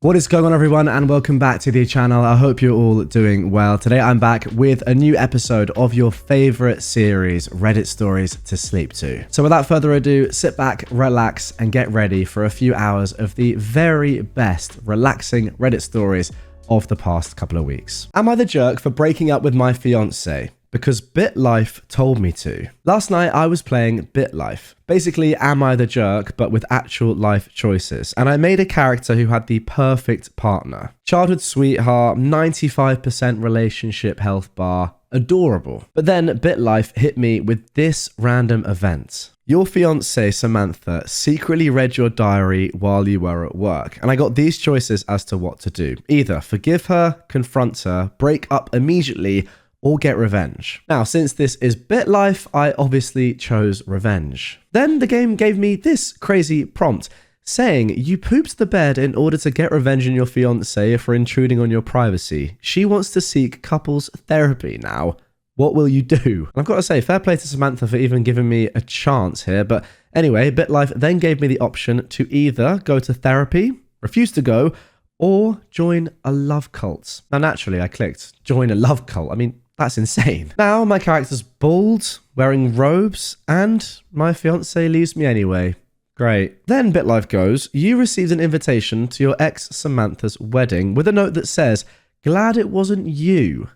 What is going on, everyone, and welcome back to the channel. I hope you're all doing well. Today I'm back with a new episode of your favorite series, Reddit Stories to Sleep To. So without further ado, sit back, relax, and get ready for a few hours of the very best relaxing Reddit stories of the past couple of weeks. Am I the jerk for breaking up with my fiance? Because BitLife told me to. Last night I was playing BitLife. Basically, Am I the Jerk, but with actual life choices. And I made a character who had the perfect partner. Childhood sweetheart, 95% relationship health bar, adorable. But then BitLife hit me with this random event. Your fiancée, Samantha, secretly read your diary while you were at work. And I got these choices as to what to do. Either forgive her, confront her, break up immediately, or get revenge. Now, since this is BitLife, I obviously chose revenge. Then the game gave me this crazy prompt, saying, you pooped the bed in order to get revenge on your fiancée for intruding on your privacy. She wants to seek couples therapy now. What will you do? And I've got to say, fair play to Samantha for even giving me a chance here. But anyway, BitLife then gave me the option to either go to therapy, refuse to go, or join a love cult. Now, naturally, I clicked join a love cult. I mean, that's insane. Now, my character's bald, wearing robes, and my fiancé leaves me anyway. Great. Then BitLife goes, you received an invitation to your ex Samantha's wedding with a note that says, glad it wasn't you.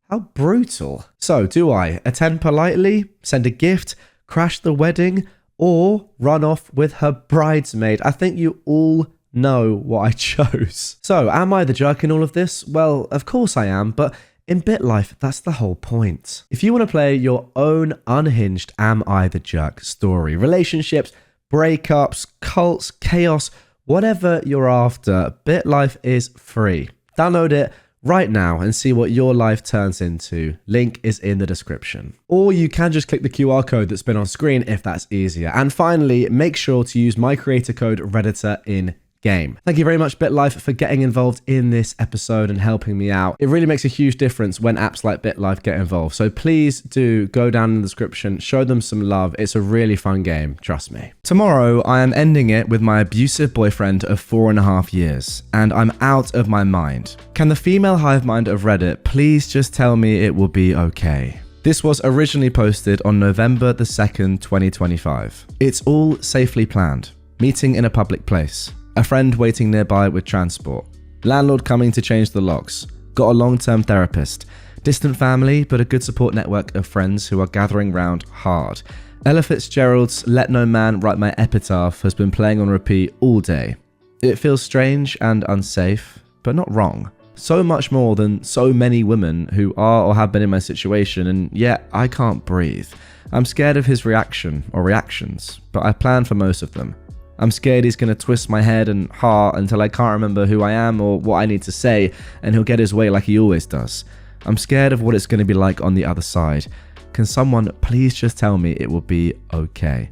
How brutal. So, do I attend politely, send a gift, crash the wedding, or run off with her bridesmaid? I think you all know what I chose. So, am I the jerk in all of this? Well, of course I am, but in BitLife, that's the whole point. If you want to play your own unhinged Am I the Jerk story, relationships, breakups, cults, chaos, whatever you're after, BitLife is free. Download it right now and see what your life turns into. Link is in the description. Or you can just click the QR code that's been on screen if that's easier. And finally, make sure to use my creator code Redditor in game. Thank you very much, BitLife, for getting involved in this episode and helping me out. It really makes a huge difference when apps like BitLife get involved. So please do go down in the description, show them some love. It's a really fun game, trust me. Tomorrow, I am ending it with my abusive boyfriend of 4.5 years, and I'm out of my mind. Can the female hive mind of Reddit please just tell me it will be okay? This was originally posted on November the 2nd, 2025. It's all safely planned. Meeting in a public place. A friend waiting nearby with transport. Landlord coming to change the locks. Got a long-term therapist. Distant family, but a good support network of friends who are gathering round hard. Ella Fitzgerald's Let No Man Write My Epitaph has been playing on repeat all day. It feels strange and unsafe, but not wrong. So much more than so many women who are or have been in my situation, and yet I can't breathe. I'm scared of his reaction or reactions, but I plan for most of them. I'm scared he's going to twist my head and heart until I can't remember who I am or what I need to say, and he'll get his way like he always does. I'm scared of what it's going to be like on the other side. Can someone please just tell me it will be okay?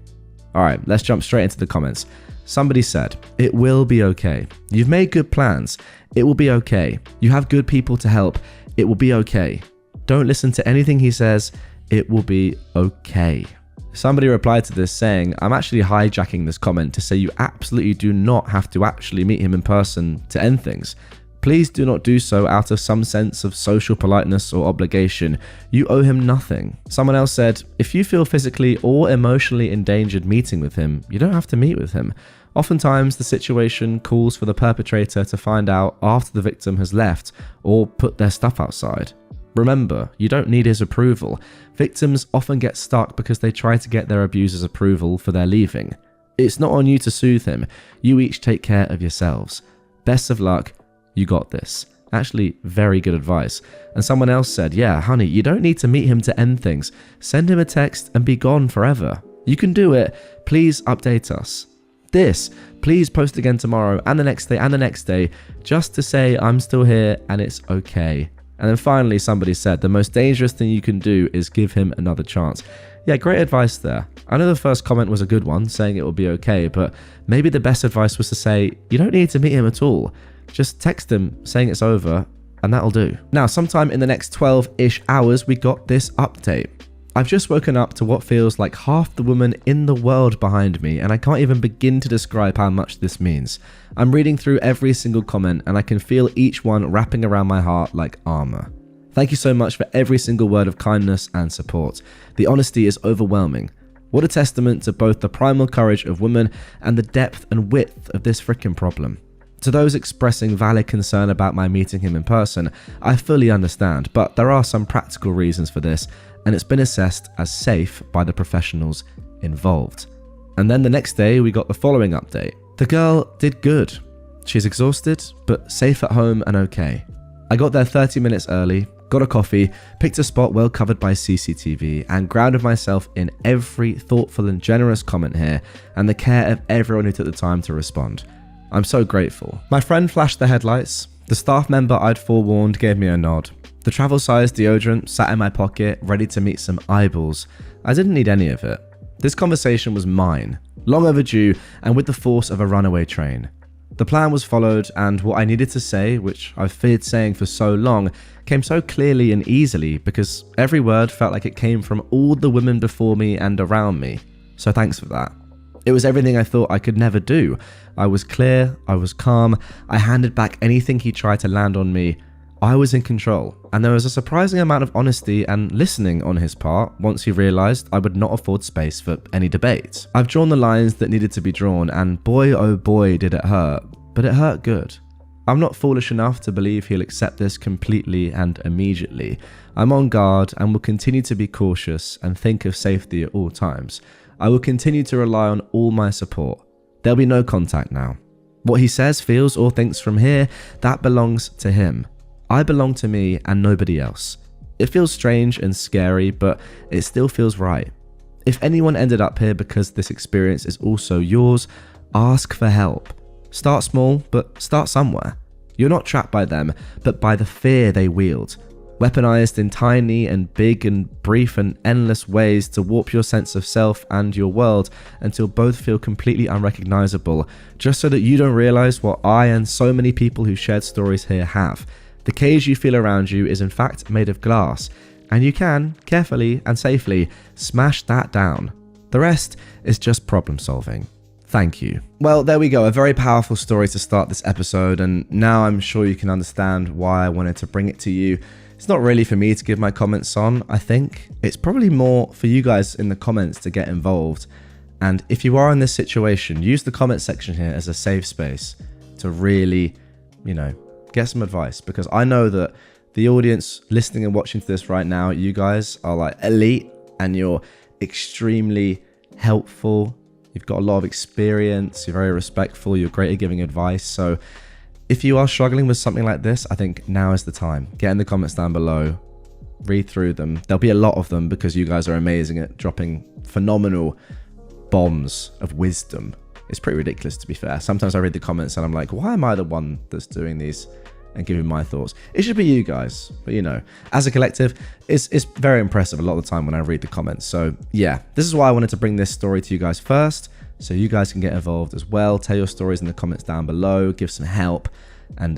Alright, let's jump straight into the comments. Somebody said, it will be okay. You've made good plans. It will be okay. You have good people to help. It will be okay. Don't listen to anything he says. It will be okay. Somebody replied to this saying, I'm actually hijacking this comment to say you absolutely do not have to actually meet him in person to end things. Please do not do so out of some sense of social politeness or obligation. You owe him nothing. Someone else said, if you feel physically or emotionally endangered meeting with him, you don't have to meet with him. Oftentimes, the situation calls for the perpetrator to find out after the victim has left or put their stuff outside. Remember, you don't need his approval. Victims often get stuck because they try to get their abuser's approval for their leaving. It's not on you to soothe him. You each take care of yourselves. Best of luck. You got this. Actually, very good advice. And someone else said, yeah, honey, you don't need to meet him to end things. Send him a text and be gone forever. You can do it. Please update us. This, please post again tomorrow and the next day and the next day, just to say I'm still here and it's okay. And then finally, somebody said, the most dangerous thing you can do is give him another chance. Yeah, great advice there. I know the first comment was a good one, saying it will be okay, but maybe the best advice was to say, you don't need to meet him at all. Just text him saying it's over, and that'll do. Now, sometime in the next 12-ish hours, we got this update. I've just woken up to what feels like half the women in the world behind me, and I can't even begin to describe how much this means. I'm reading through every single comment, and I can feel each one wrapping around my heart like armor. Thank you so much for every single word of kindness and support. The honesty is overwhelming. What a testament to both the primal courage of women and the depth and width of this frickin' problem. To those expressing valid concern about my meeting him in person, I fully understand, but there are some practical reasons for this, and it's been assessed as safe by the professionals involved. And then the next day, we got the following update. The girl did good. She's exhausted, but safe at home and okay. I got there 30 minutes early, got a coffee, picked a spot well covered by CCTV, and grounded myself in every thoughtful and generous comment here, and the care of everyone who took the time to respond. I'm so grateful. My friend flashed the headlights. The staff member I'd forewarned gave me a nod. The travel-sized deodorant sat in my pocket, ready to meet some eyeballs. I didn't need any of it. This conversation was mine, long overdue, and with the force of a runaway train. The plan was followed, and what I needed to say, which I've feared saying for so long, came so clearly and easily because every word felt like it came from all the women before me and around me. So thanks for that. It was everything I thought I could never do. I was clear, I was calm, I handed back anything he tried to land on me. I was in control, and there was a surprising amount of honesty and listening on his part once he realised I would not afford space for any debate. I've drawn the lines that needed to be drawn, and boy oh boy did it hurt, but it hurt good. I'm not foolish enough to believe he'll accept this completely and immediately. I'm on guard and will continue to be cautious and think of safety at all times. I will continue to rely on all my support. There'll be no contact now. What he says, feels, or thinks from here, that belongs to him. I belong to me and nobody else. It feels strange and scary, but it still feels right. If anyone ended up here because this experience is also yours, ask for help. Start small, but start somewhere. You're not trapped by them, but by the fear they wield. Weaponized in tiny and big and brief and endless ways to warp your sense of self and your world until both feel completely unrecognizable, just so that you don't realize what I and so many people who shared stories here have. The cage you feel around you is in fact made of glass, and you can, carefully and safely, smash that down. The rest is just problem solving. Thank you. Well, there we go, a very powerful story to start this episode, and now I'm sure you can understand why I wanted to bring it to you. It's not really for me to give my comments on, I think. It's probably more for you guys in the comments to get involved. And if you are in this situation, use the comment section here as a safe space to really, get some advice. Because I know that the audience listening and watching to this right now, you guys are like elite and you're extremely helpful. You've got a lot of experience. You're very respectful. You're great at giving advice. So if you are struggling with something like this, I think now is the time. Get in the comments down below, read through them. There'll be a lot of them because you guys are amazing at dropping phenomenal bombs of wisdom. It's pretty ridiculous, to be fair. Sometimes I read the comments and I'm like, why am I the one that's doing these and giving my thoughts? It should be you guys, but as a collective, it's very impressive a lot of the time when I read the comments. So yeah, this is why I wanted to bring this story to you guys first, so you guys can get involved as well. Tell your stories in the comments down below, give some help, and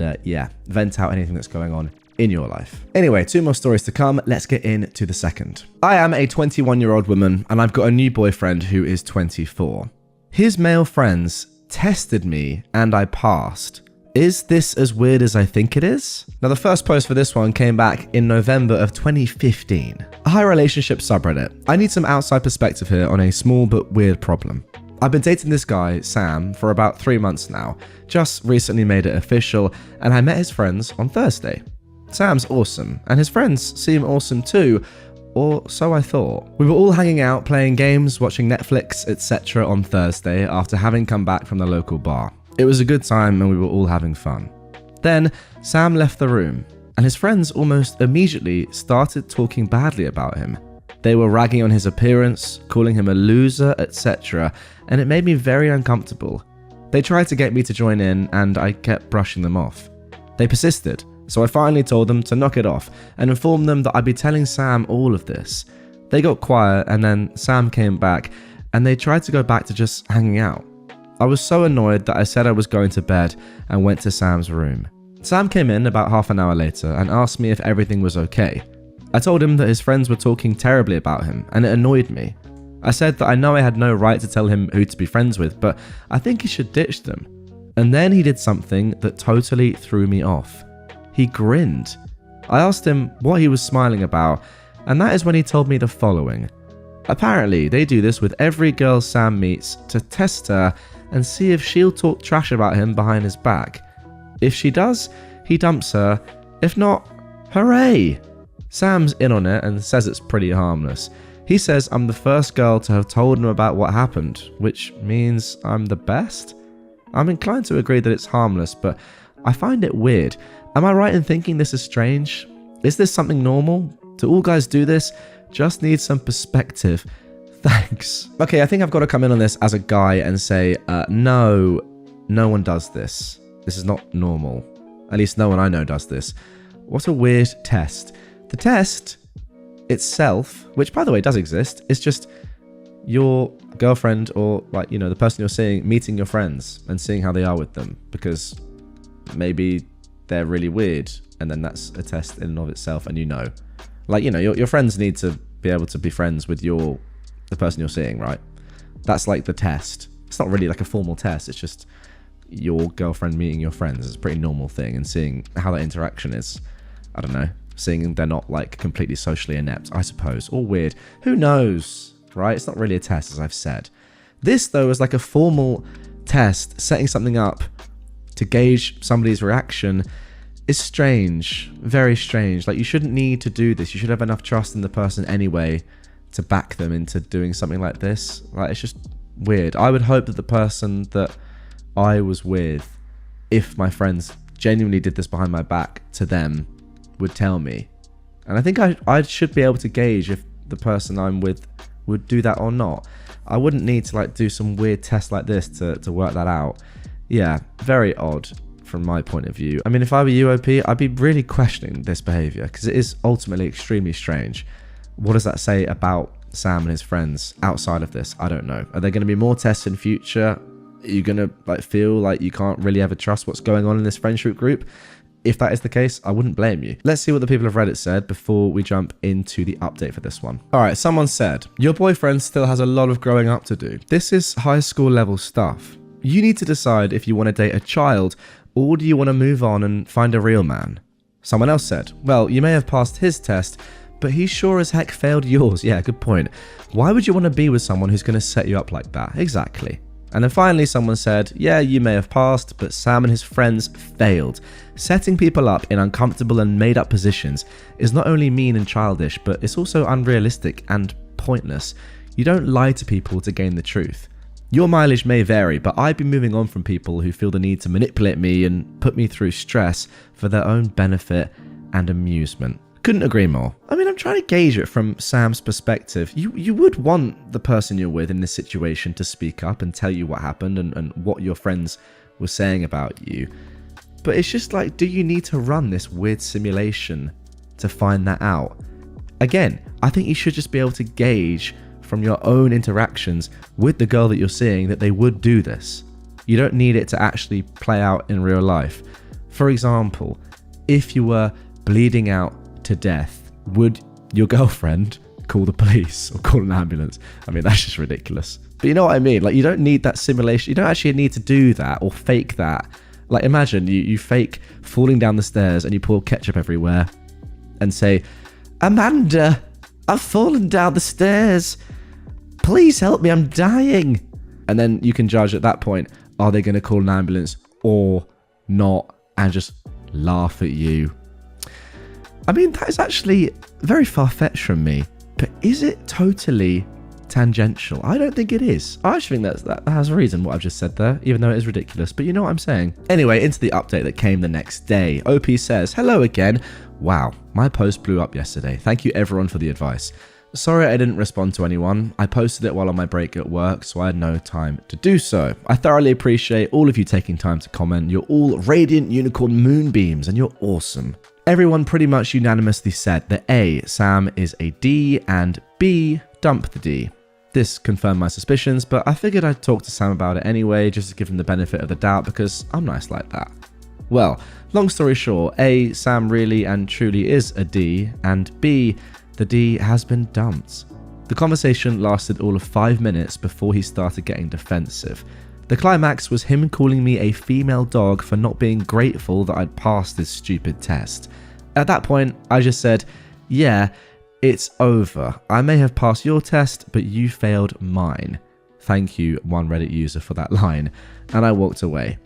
vent out anything that's going on in your life. Anyway, 2 more stories to come. Let's get into the second. I am a 21-year-old woman, and I've got a new boyfriend who is 24. His male friends tested me, and I passed. Is this as weird as I think it is? Now, the first post for this one came back in November of 2015. Hi, relationship subreddit. I need some outside perspective here on a small but weird problem. I've been dating this guy, Sam, for about 3 months now. Just recently made it official, and I met his friends on Thursday. Sam's awesome, and his friends seem awesome too, or so I thought. We were all hanging out, playing games, watching Netflix, etc. on Thursday after having come back from the local bar. It was a good time and we were all having fun. Then Sam left the room, and his friends almost immediately started talking badly about him. They were ragging on his appearance, calling him a loser, etc., and it made me very uncomfortable. They tried to get me to join in, and I kept brushing them off. They persisted, so I finally told them to knock it off and informed them that I'd be telling Sam all of this. They got quiet, and then Sam came back, and they tried to go back to just hanging out. I was so annoyed that I said I was going to bed and went to Sam's room. Sam came in about half an hour later and asked me if everything was okay. I told him that his friends were talking terribly about him, and it annoyed me. I said that I know I had no right to tell him who to be friends with, but I think he should ditch them. And then he did something that totally threw me off. He grinned. I asked him what he was smiling about, and that is when he told me the following. Apparently, they do this with every girl Sam meets to test her and see if she'll talk trash about him behind his back. If she does, he dumps her. If not, hooray! Sam's in on it and says it's pretty harmless. He says I'm the first girl to have told him about what happened, which means I'm the best? I'm inclined to agree that it's harmless, but I find it weird. Am I right in thinking this is strange? Is this something normal? Do all guys do this? Just need some perspective. Thanks. Okay, I think I've got to come in on this as a guy and say, no one does this. This is not normal. At least no one I know does this. What a weird test. The test itself, which by the way does exist, is just your girlfriend or the person you're seeing meeting your friends and seeing how they are with them, because maybe they're really weird, and then that's a test in and of itself. And your friends need to be able to be friends with the person you're seeing, right? That's like the test. It's not really like a formal test, it's just your girlfriend meeting your friends. It's a pretty normal thing, and seeing how that interaction is, I don't know, seeing they're not like completely socially inept, I suppose, or weird, who knows, right? It's not really a test, as I've said. This though is like a formal test, setting something up to gauge somebody's reaction, is strange, very strange. Like, you shouldn't need to do this. You should have enough trust in the person anyway to back them into doing something like this. Like, it's just weird. I would hope that the person that I was with, if my friends genuinely did this behind my back to them, would tell me. And I think I should be able to gauge if the person I'm with would do that or not. I wouldn't need to do some weird test like this to work that out. Yeah, very odd from my point of view. I mean, if I were UOP, I'd be really questioning this behavior, because it is ultimately extremely strange. What does that say about Sam and his friends outside of this? I don't know. Are there going to be more tests in future? Are you going to feel like you can't really ever trust what's going on in this friendship group? If that is the case, I wouldn't blame you. Let's see what the people of Reddit said before we jump into the update for this one. All right, someone said, your boyfriend still has a lot of growing up to do. This is high school level stuff. You need to decide if you want to date a child, or do you want to move on and find a real man? Someone else said, well, you may have passed his test, but he sure as heck failed yours. Yeah, good point. Why would you want to be with someone who's going to set you up like that? Exactly. And then finally someone said, yeah, you may have passed, but Sam and his friends failed. Setting people up in uncomfortable and made up positions is not only mean and childish, but it's also unrealistic and pointless. You don't lie to people to gain the truth. Your mileage may vary, but I'd be moving on from people who feel the need to manipulate me and put me through stress for their own benefit and amusement. Couldn't agree more. I mean, I'm trying to gauge it from Sam's perspective. You would want the person you're with in this situation to speak up and tell you what happened and what your friends were saying about you. But it's just like, do you need to run this weird simulation to find that out? Again, I think you should just be able to gauge from your own interactions with the girl that you're seeing that they would do this. You don't need it to actually play out in real life. For example, if you were bleeding out to death, would your girlfriend call the police or call an ambulance? I mean, that's just ridiculous. But you know what I mean? Like, you don't need that simulation. You don't actually need to do that or fake that. Like, imagine you fake falling down the stairs and you pour ketchup everywhere and say, Amanda, I've fallen down the stairs. Please help me, I'm dying. And then you can judge at that point, are they going to call an ambulance or not, and just laugh at you. I mean, that is actually very far-fetched from me, but is it totally tangential? I don't think it is. I actually think that has a reason, what I've just said there, even though it is ridiculous, but you know what I'm saying. Anyway, into the update that came the next day. OP says, hello again. Wow, my post blew up yesterday. Thank you everyone for the advice. Sorry I didn't respond to anyone. I posted it while on my break at work, so I had no time to do so. I thoroughly appreciate all of you taking time to comment. You're all radiant unicorn moonbeams, and you're awesome. Everyone pretty much unanimously said that A, Sam is a D, and B, dump the D. This confirmed my suspicions, but I figured I'd talk to Sam about it anyway, just to give him the benefit of the doubt, because I'm nice like that. Well, long story short, A, Sam really and truly is a D, and B, the D has been dumped. The conversation lasted all of 5 minutes before he started getting defensive. The climax was him calling me a female dog for not being grateful that I'd passed this stupid test. At that point, I just said, yeah, it's over. I may have passed your test, but you failed mine. Thank you, one Reddit user, for that line. And I walked away.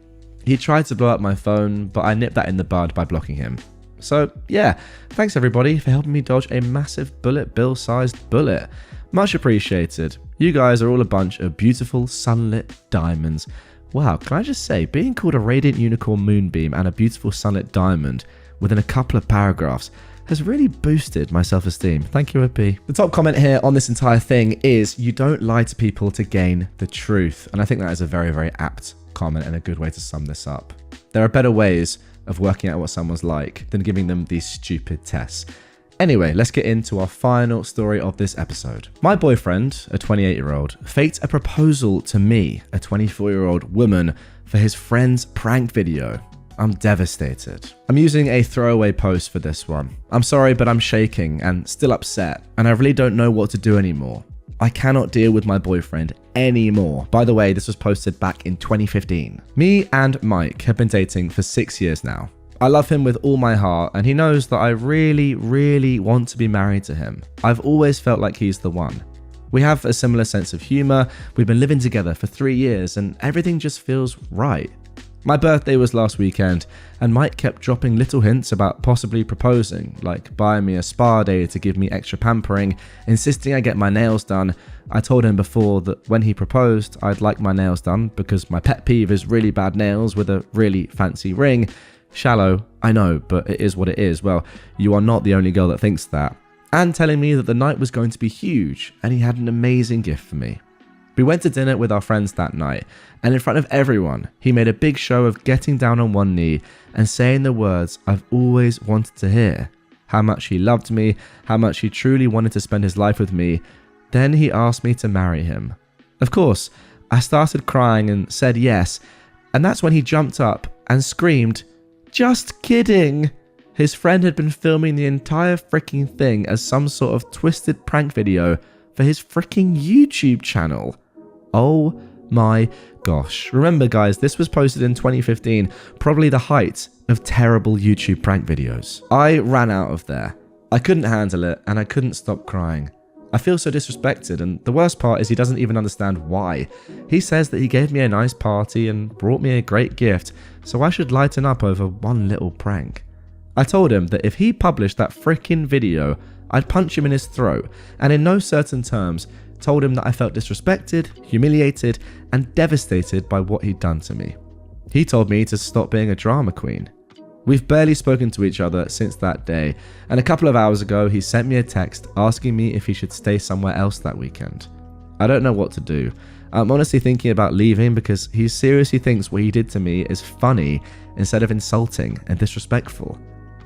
He tried to blow up my phone, but I nipped that in the bud by blocking him. So yeah, thanks everybody for helping me dodge a massive bullet bill-sized bullet. Much appreciated. You guys are all a bunch of beautiful sunlit diamonds. Wow, can I just say, being called a radiant unicorn moonbeam and a beautiful sunlit diamond within a couple of paragraphs has really boosted my self-esteem. Thank you, OP. The top comment here on this entire thing is, you don't lie to people to gain the truth. And I think that is a very, very apt comment and a good way to sum this up. There are better ways of working out what someone's like than giving them these stupid tests. Anyway, let's get into our final story of this episode. My boyfriend, a 28-year-old, faked a proposal to me, a 24-year-old woman, for his friend's prank video. I'm devastated. I'm using a throwaway post for this one. I'm sorry, but I'm shaking and still upset, and I really don't know what to do anymore. I cannot deal with my boyfriend anymore. By the way, this was posted back in 2015. Me and Mike have been dating for 6 years now. I love him with all my heart, and he knows that I really, really want to be married to him. I've always felt like he's the one. We have a similar sense of humor, we've been living together for 3 years, and everything just feels right. My birthday was last weekend, and Mike kept dropping little hints about possibly proposing, like buying me a spa day to give me extra pampering, insisting I get my nails done. I told him before that when he proposed, I'd like my nails done because my pet peeve is really bad nails with a really fancy ring. Shallow, I know, but it is what it is. Well, you are not the only girl that thinks that. And telling me that the night was going to be huge, and he had an amazing gift for me. We went to dinner with our friends that night, and in front of everyone, he made a big show of getting down on one knee and saying the words I've always wanted to hear. How much he loved me, how much he truly wanted to spend his life with me. Then he asked me to marry him. Of course, I started crying and said yes, and that's when he jumped up and screamed, "Just kidding!" His friend had been filming the entire freaking thing as some sort of twisted prank video for his freaking YouTube channel. Oh my gosh. Remember guys, this was posted in 2015, probably the height of terrible YouTube prank videos. I ran out of there. I couldn't handle it and I couldn't stop crying. I feel so disrespected, and the worst part is he doesn't even understand why. He says that he gave me a nice party and brought me a great gift, so I should lighten up over one little prank. I told him that if he published that freaking video, I'd punch him in his throat, and in no certain terms, told him that I felt disrespected, humiliated, and devastated by what he'd done to me. He told me to stop being a drama queen. We've barely spoken to each other since that day, and a couple of hours ago he sent me a text asking me if he should stay somewhere else that weekend. I don't know what to do. I'm honestly thinking about leaving because he seriously thinks what he did to me is funny instead of insulting and disrespectful.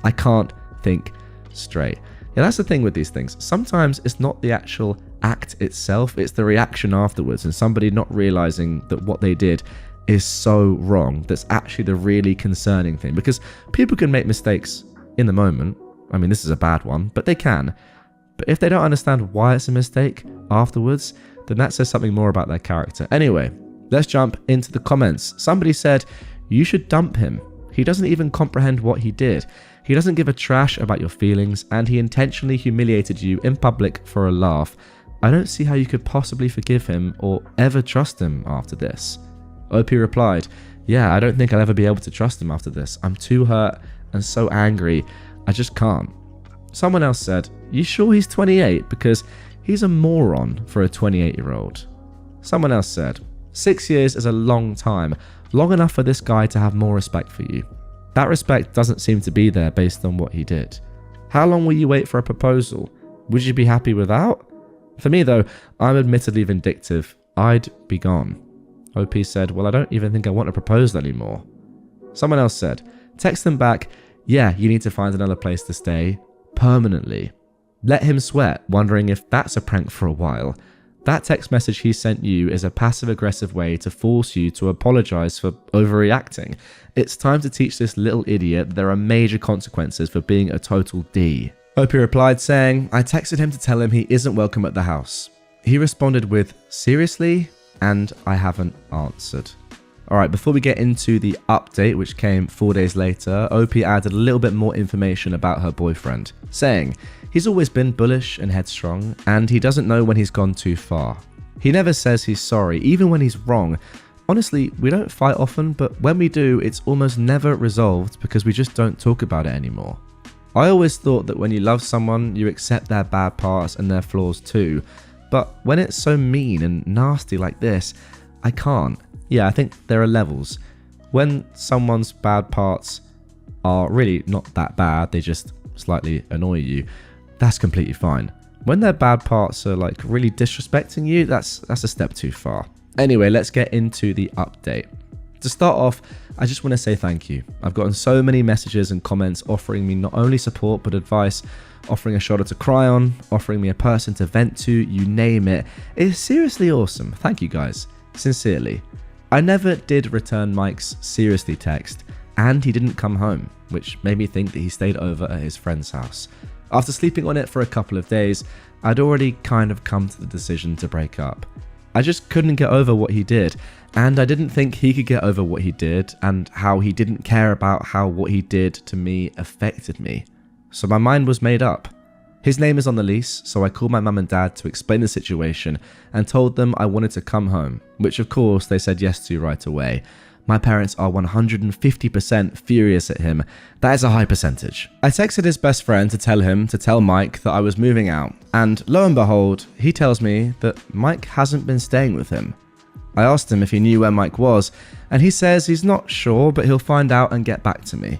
I can't think straight. Yeah, that's the thing with these things. Sometimes it's not the actual act itself, it's the reaction afterwards and somebody not realizing that what they did is so wrong. That's actually the really concerning thing, because people can make mistakes in the moment. I mean, this is a bad one, but they can. But if they don't understand why it's a mistake afterwards, then that says something more about their character. Anyway, let's jump into the comments. Somebody said, you should dump him. He doesn't even comprehend what he did. He doesn't give a trash about your feelings, and he intentionally humiliated you in public for a laugh. I don't see how you could possibly forgive him or ever trust him after this. OP replied, yeah, I don't think I'll ever be able to trust him after this. I'm too hurt and so angry. I just can't. Someone else said, you sure he's 28? Because he's a moron for a 28-year-old. Someone else said, 6 years is a long time, long enough for this guy to have more respect for you. That respect doesn't seem to be there based on what he did. How long will you wait for a proposal? Would you be happy without? For me though, I'm admittedly vindictive. I'd be gone. OP said, well, I don't even think I want a proposal anymore. Someone else said, text them back, yeah, you need to find another place to stay permanently. Let him sweat, wondering if that's a prank for a while. That text message he sent you is a passive-aggressive way to force you to apologize for overreacting. It's time to teach this little idiot that there are major consequences for being a total D. Opie replied saying, I texted him to tell him he isn't welcome at the house. He responded with, seriously? And I haven't answered. Alright, before we get into the update, which came 4 days later, Opie added a little bit more information about her boyfriend, saying, he's always been bullish and headstrong, and he doesn't know when he's gone too far. He never says he's sorry, even when he's wrong. Honestly, we don't fight often, but when we do, it's almost never resolved because we just don't talk about it anymore. I always thought that when you love someone, you accept their bad parts and their flaws too, but when it's so mean and nasty like this, I can't. Yeah, I think there are levels. When someone's bad parts are really not that bad, they just slightly annoy you, that's completely fine. When their bad parts are like really disrespecting you, that's a step too far. Anyway, let's get into the update. To start off, I just want to say thank you. I've gotten so many messages and comments offering me not only support but advice, offering a shoulder to cry on, offering me a person to vent to, you name it. It's seriously awesome. Thank you guys. Sincerely. I never did return Mike's seriously text, and he didn't come home, which made me think that he stayed over at his friend's house. After sleeping on it for a couple of days, I'd already kind of come to the decision to break up. I just couldn't get over what he did, and I didn't think he could get over what he did and how he didn't care about how what he did to me affected me. So my mind was made up. His name is on the lease, so I called my mum and dad to explain the situation and told them I wanted to come home, which of course they said yes to right away. My parents are 150% furious at him. That is a high percentage. I texted his best friend to tell Mike that I was moving out, and lo and behold, he tells me that Mike hasn't been staying with him. I asked him if he knew where Mike was, and he says he's not sure, but he'll find out and get back to me.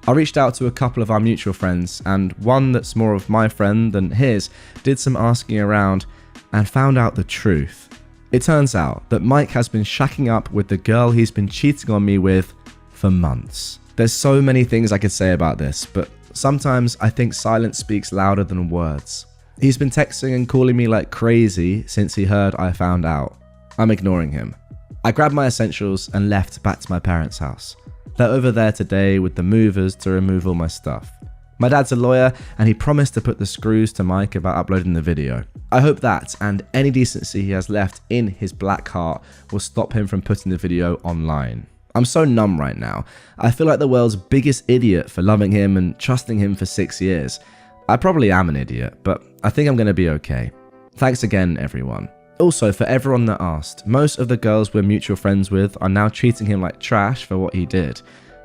I reached out to a couple of our mutual friends, and one that's more of my friend than his did some asking around and found out the truth. It turns out that Mike has been shacking up with the girl he's been cheating on me with for months. There's so many things I could say about this, but sometimes I think silence speaks louder than words. He's been texting and calling me like crazy since he heard I found out. I'm ignoring him. I grabbed my essentials and left back to my parents' house. They're over there today with the movers to remove all my stuff. My dad's a lawyer and he promised to put the screws to Mike about uploading the video. I hope that and any decency he has left in his black heart will stop him from putting the video online. I'm so numb right now. I feel like the world's biggest idiot for loving him and trusting him for 6 years. I probably am an idiot, but I think I'm going to be okay. Thanks again, everyone. Also, for everyone that asked, most of the girls we're mutual friends with are now treating him like trash for what he did.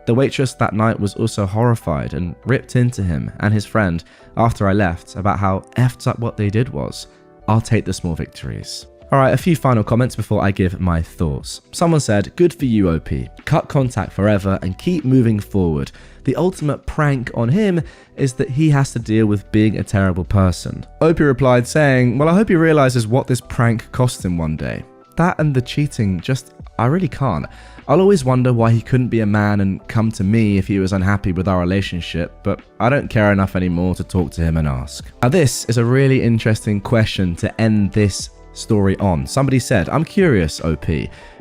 The waitress that night was also horrified and ripped into him and his friend after I left about how effed up what they did was. I'll take the small victories. Alright, a few final comments before I give my thoughts. Someone said, good for you, OP. Cut contact forever and keep moving forward. The ultimate prank on him is that he has to deal with being a terrible person. OP replied saying, well, I hope he realizes what this prank cost him one day. That and the cheating, I really can't. I'll always wonder why he couldn't be a man and come to me if he was unhappy with our relationship, but I don't care enough anymore to talk to him and ask. Now this is a really interesting question to end this story on. Somebody said, I'm curious, OP.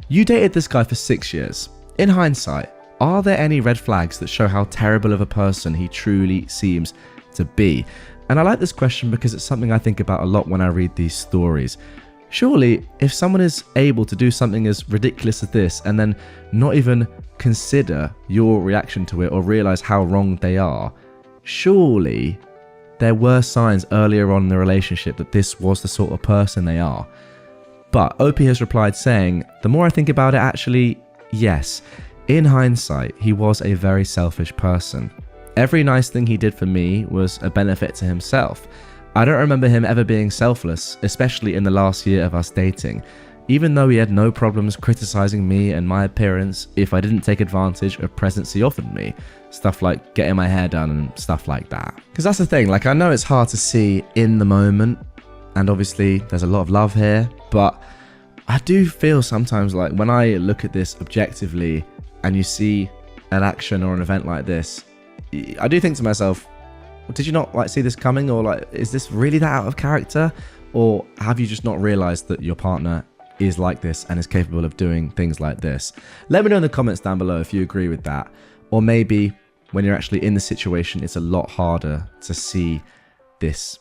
You dated this guy for 6 years. In hindsight, are there any red flags that show how terrible of a person he truly seems to be? And I like this question because it's something I think about a lot when I read these stories. Surely, if someone is able to do something as ridiculous as this and then not even consider your reaction to it or realize how wrong they are, surely there were signs earlier on in the relationship that this was the sort of person they are. But OP has replied saying, the more I think about it, actually, yes. In hindsight, he was a very selfish person. Every nice thing he did for me was a benefit to himself. I don't remember him ever being selfless, especially in the last year of us dating. Even though he had no problems criticizing me and my appearance if I didn't take advantage of presents he offered me. Stuff like getting my hair done and stuff like that. Because that's the thing, like I know it's hard to see in the moment, and obviously there's a lot of love here, but I do feel sometimes like when I look at this objectively and you see an action or an event like this, I do think to myself, did you not like see this coming, or like is this really that out of character? Or have you just not realized that your partner is like this and is capable of doing things like this? Let me know in the comments down below if you agree with that. Or maybe when you're actually in the situation, it's a lot harder to see this,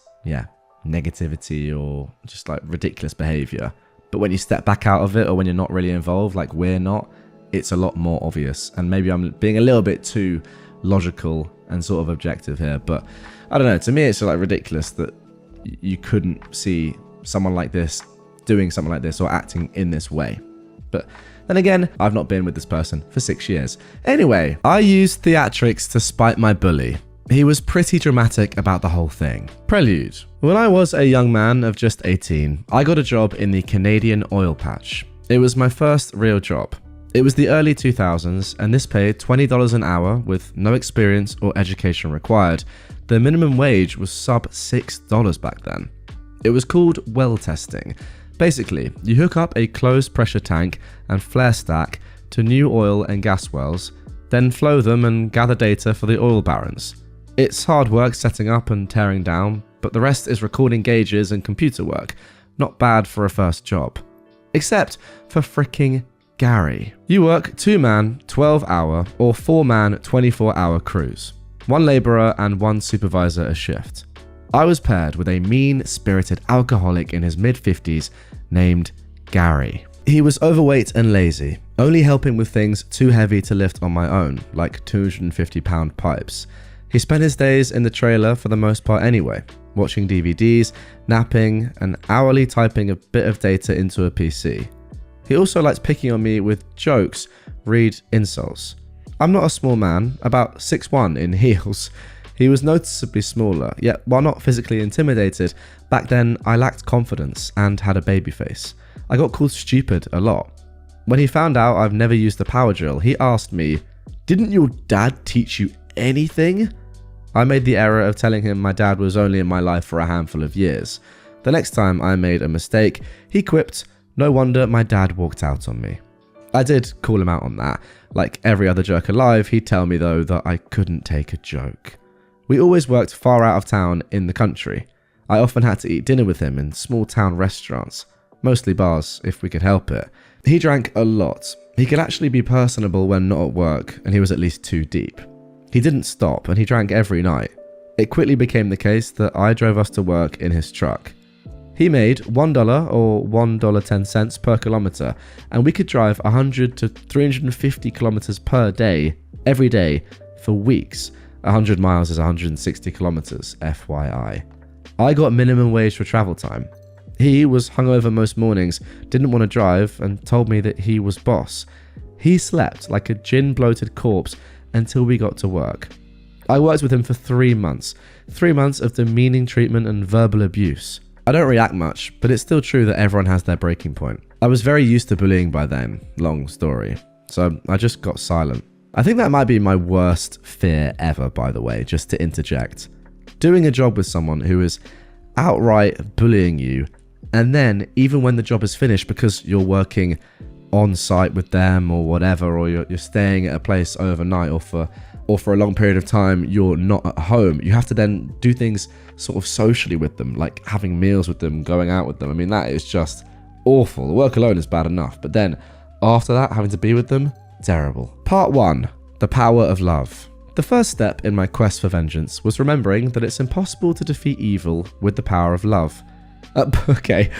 negativity or just like ridiculous behavior. But when you step back out of it, or when you're not really involved, like we're not, it's a lot more obvious. And maybe I'm being a little bit too logical and sort of objective here, but I don't know. To me, it's like ridiculous that you couldn't see someone like this doing something like this or acting in this way. But then again, I've not been with this person for 6 years. Anyway, I used theatrics to spite my bully. He was pretty dramatic about the whole thing. Prelude. When I was a young man of just 18, I got a job in the Canadian oil patch. It was my first real job. It was the early 2000s, and this paid $20 an hour with no experience or education required. The minimum wage was sub $6 back then. It was called well testing. Basically, you hook up a closed pressure tank and flare stack to new oil and gas wells, then flow them and gather data for the oil barons. It's hard work setting up and tearing down, but the rest is recording gauges and computer work. Not bad for a first job. Except for fricking Gary. You work 2-man 12-hour or 4-man 24-hour crews. 1 labourer and 1 supervisor a shift. I was paired with a mean-spirited alcoholic in his mid-50s named Gary. He was overweight and lazy, only helping with things too heavy to lift on my own, like 250-pound pipes. He spent his days in the trailer for the most part anyway, watching DVDs, napping, and hourly typing a bit of data into a PC. He also liked picking on me with jokes, read insults. I'm not a small man, about 6'1" in heels. He was noticeably smaller, yet while not physically intimidated, back then I lacked confidence and had a baby face. I got called stupid a lot. When he found out I've never used a power drill, he asked me, "Didn't your dad teach you anything?" I made the error of telling him my dad was only in my life for a handful of years. The next time I made a mistake, he quipped, "No wonder my dad walked out on me." I did call him out on that. Like every other jerk alive, he'd tell me though that I couldn't take a joke. We always worked far out of town in the country. I often had to eat dinner with him in small town restaurants, mostly bars if we could help it. He drank a lot. He could actually be personable when not at work, and he was at least too deep. He didn't stop, and he drank every night. It quickly became the case that I drove us to work in his truck. He made $1 or $1.10 per kilometer, and we could drive 100 to 350 kilometers per day, every day, for weeks. 100 miles is 160 kilometers, FYI. I got minimum wage for travel time. He was hungover most mornings, didn't want to drive, and told me that he was boss. He slept like a gin-bloated corpse until we got to work. I worked with him for 3 months. 3 months of demeaning treatment and verbal abuse. I don't react much, but it's still true that everyone has their breaking point. I was very used to bullying by then, long story, so I just got silent. I think that might be my worst fear ever, by the way, just to interject. Doing a job with someone who is outright bullying you, and then even when the job is finished, because you're working on site with them or whatever, or you're staying at a place overnight, or for a long period of time you're not at home, you have to then do things sort of socially with them, like having meals with them, going out with them. I mean, that is just awful. The work alone is bad enough, but then after that, having to be with them, terrible. Part 1. The power of love. The first step in my quest for vengeance was remembering that it's impossible to defeat evil with the power of love. Okay,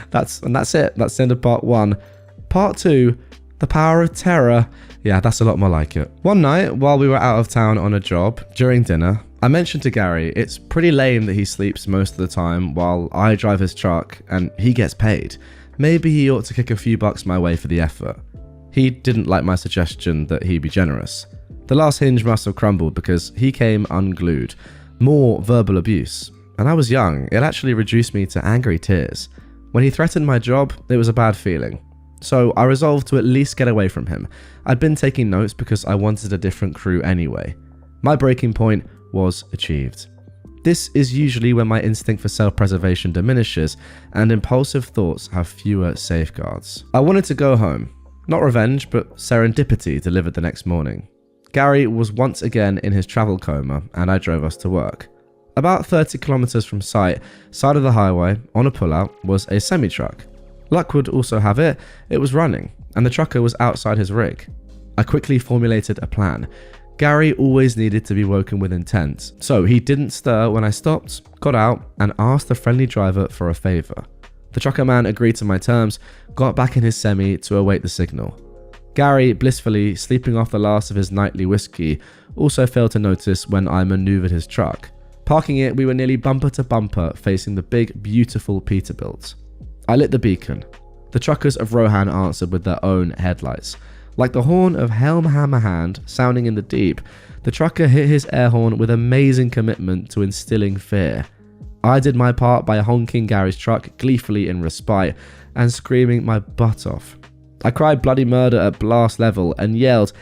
that's it. That's the end of part 1. Part 2, the power of terror. Yeah, that's a lot more like it. One night, while we were out of town on a job, during dinner, I mentioned to Gary, it's pretty lame that he sleeps most of the time while I drive his truck and he gets paid. Maybe he ought to kick a few bucks my way for the effort. He didn't like my suggestion that he be generous. The last hinge must have crumbled because he came unglued. More verbal abuse. And I was young, it actually reduced me to angry tears. When he threatened my job, it was a bad feeling. So I resolved to at least get away from him. I'd been taking notes because I wanted a different crew anyway. My breaking point was achieved. This is usually when my instinct for self-preservation diminishes and impulsive thoughts have fewer safeguards. I wanted to go home. Not revenge, but serendipity delivered the next morning. Gary was once again in his travel coma and I drove us to work. About 30 kilometers from side of the highway, on a pullout, was a semi-truck. Luck would also have it, it was running, and the trucker was outside his rig. I quickly formulated a plan. Gary always needed to be woken with intent, so he didn't stir when I stopped, got out, and asked the friendly driver for a favor. The trucker man agreed to my terms, got back in his semi to await the signal. Gary, blissfully sleeping off the last of his nightly whiskey, also failed to notice when I maneuvered his truck. Parking it, we were nearly bumper to bumper facing the big, beautiful Peterbilt. I lit the beacon. The truckers of Rohan answered with their own headlights. Like the horn of Helm Hammerhand sounding in the deep, the trucker hit his air horn with amazing commitment to instilling fear. I did my part by honking Gary's truck gleefully in respite and screaming my butt off. I cried bloody murder at blast level and yelled,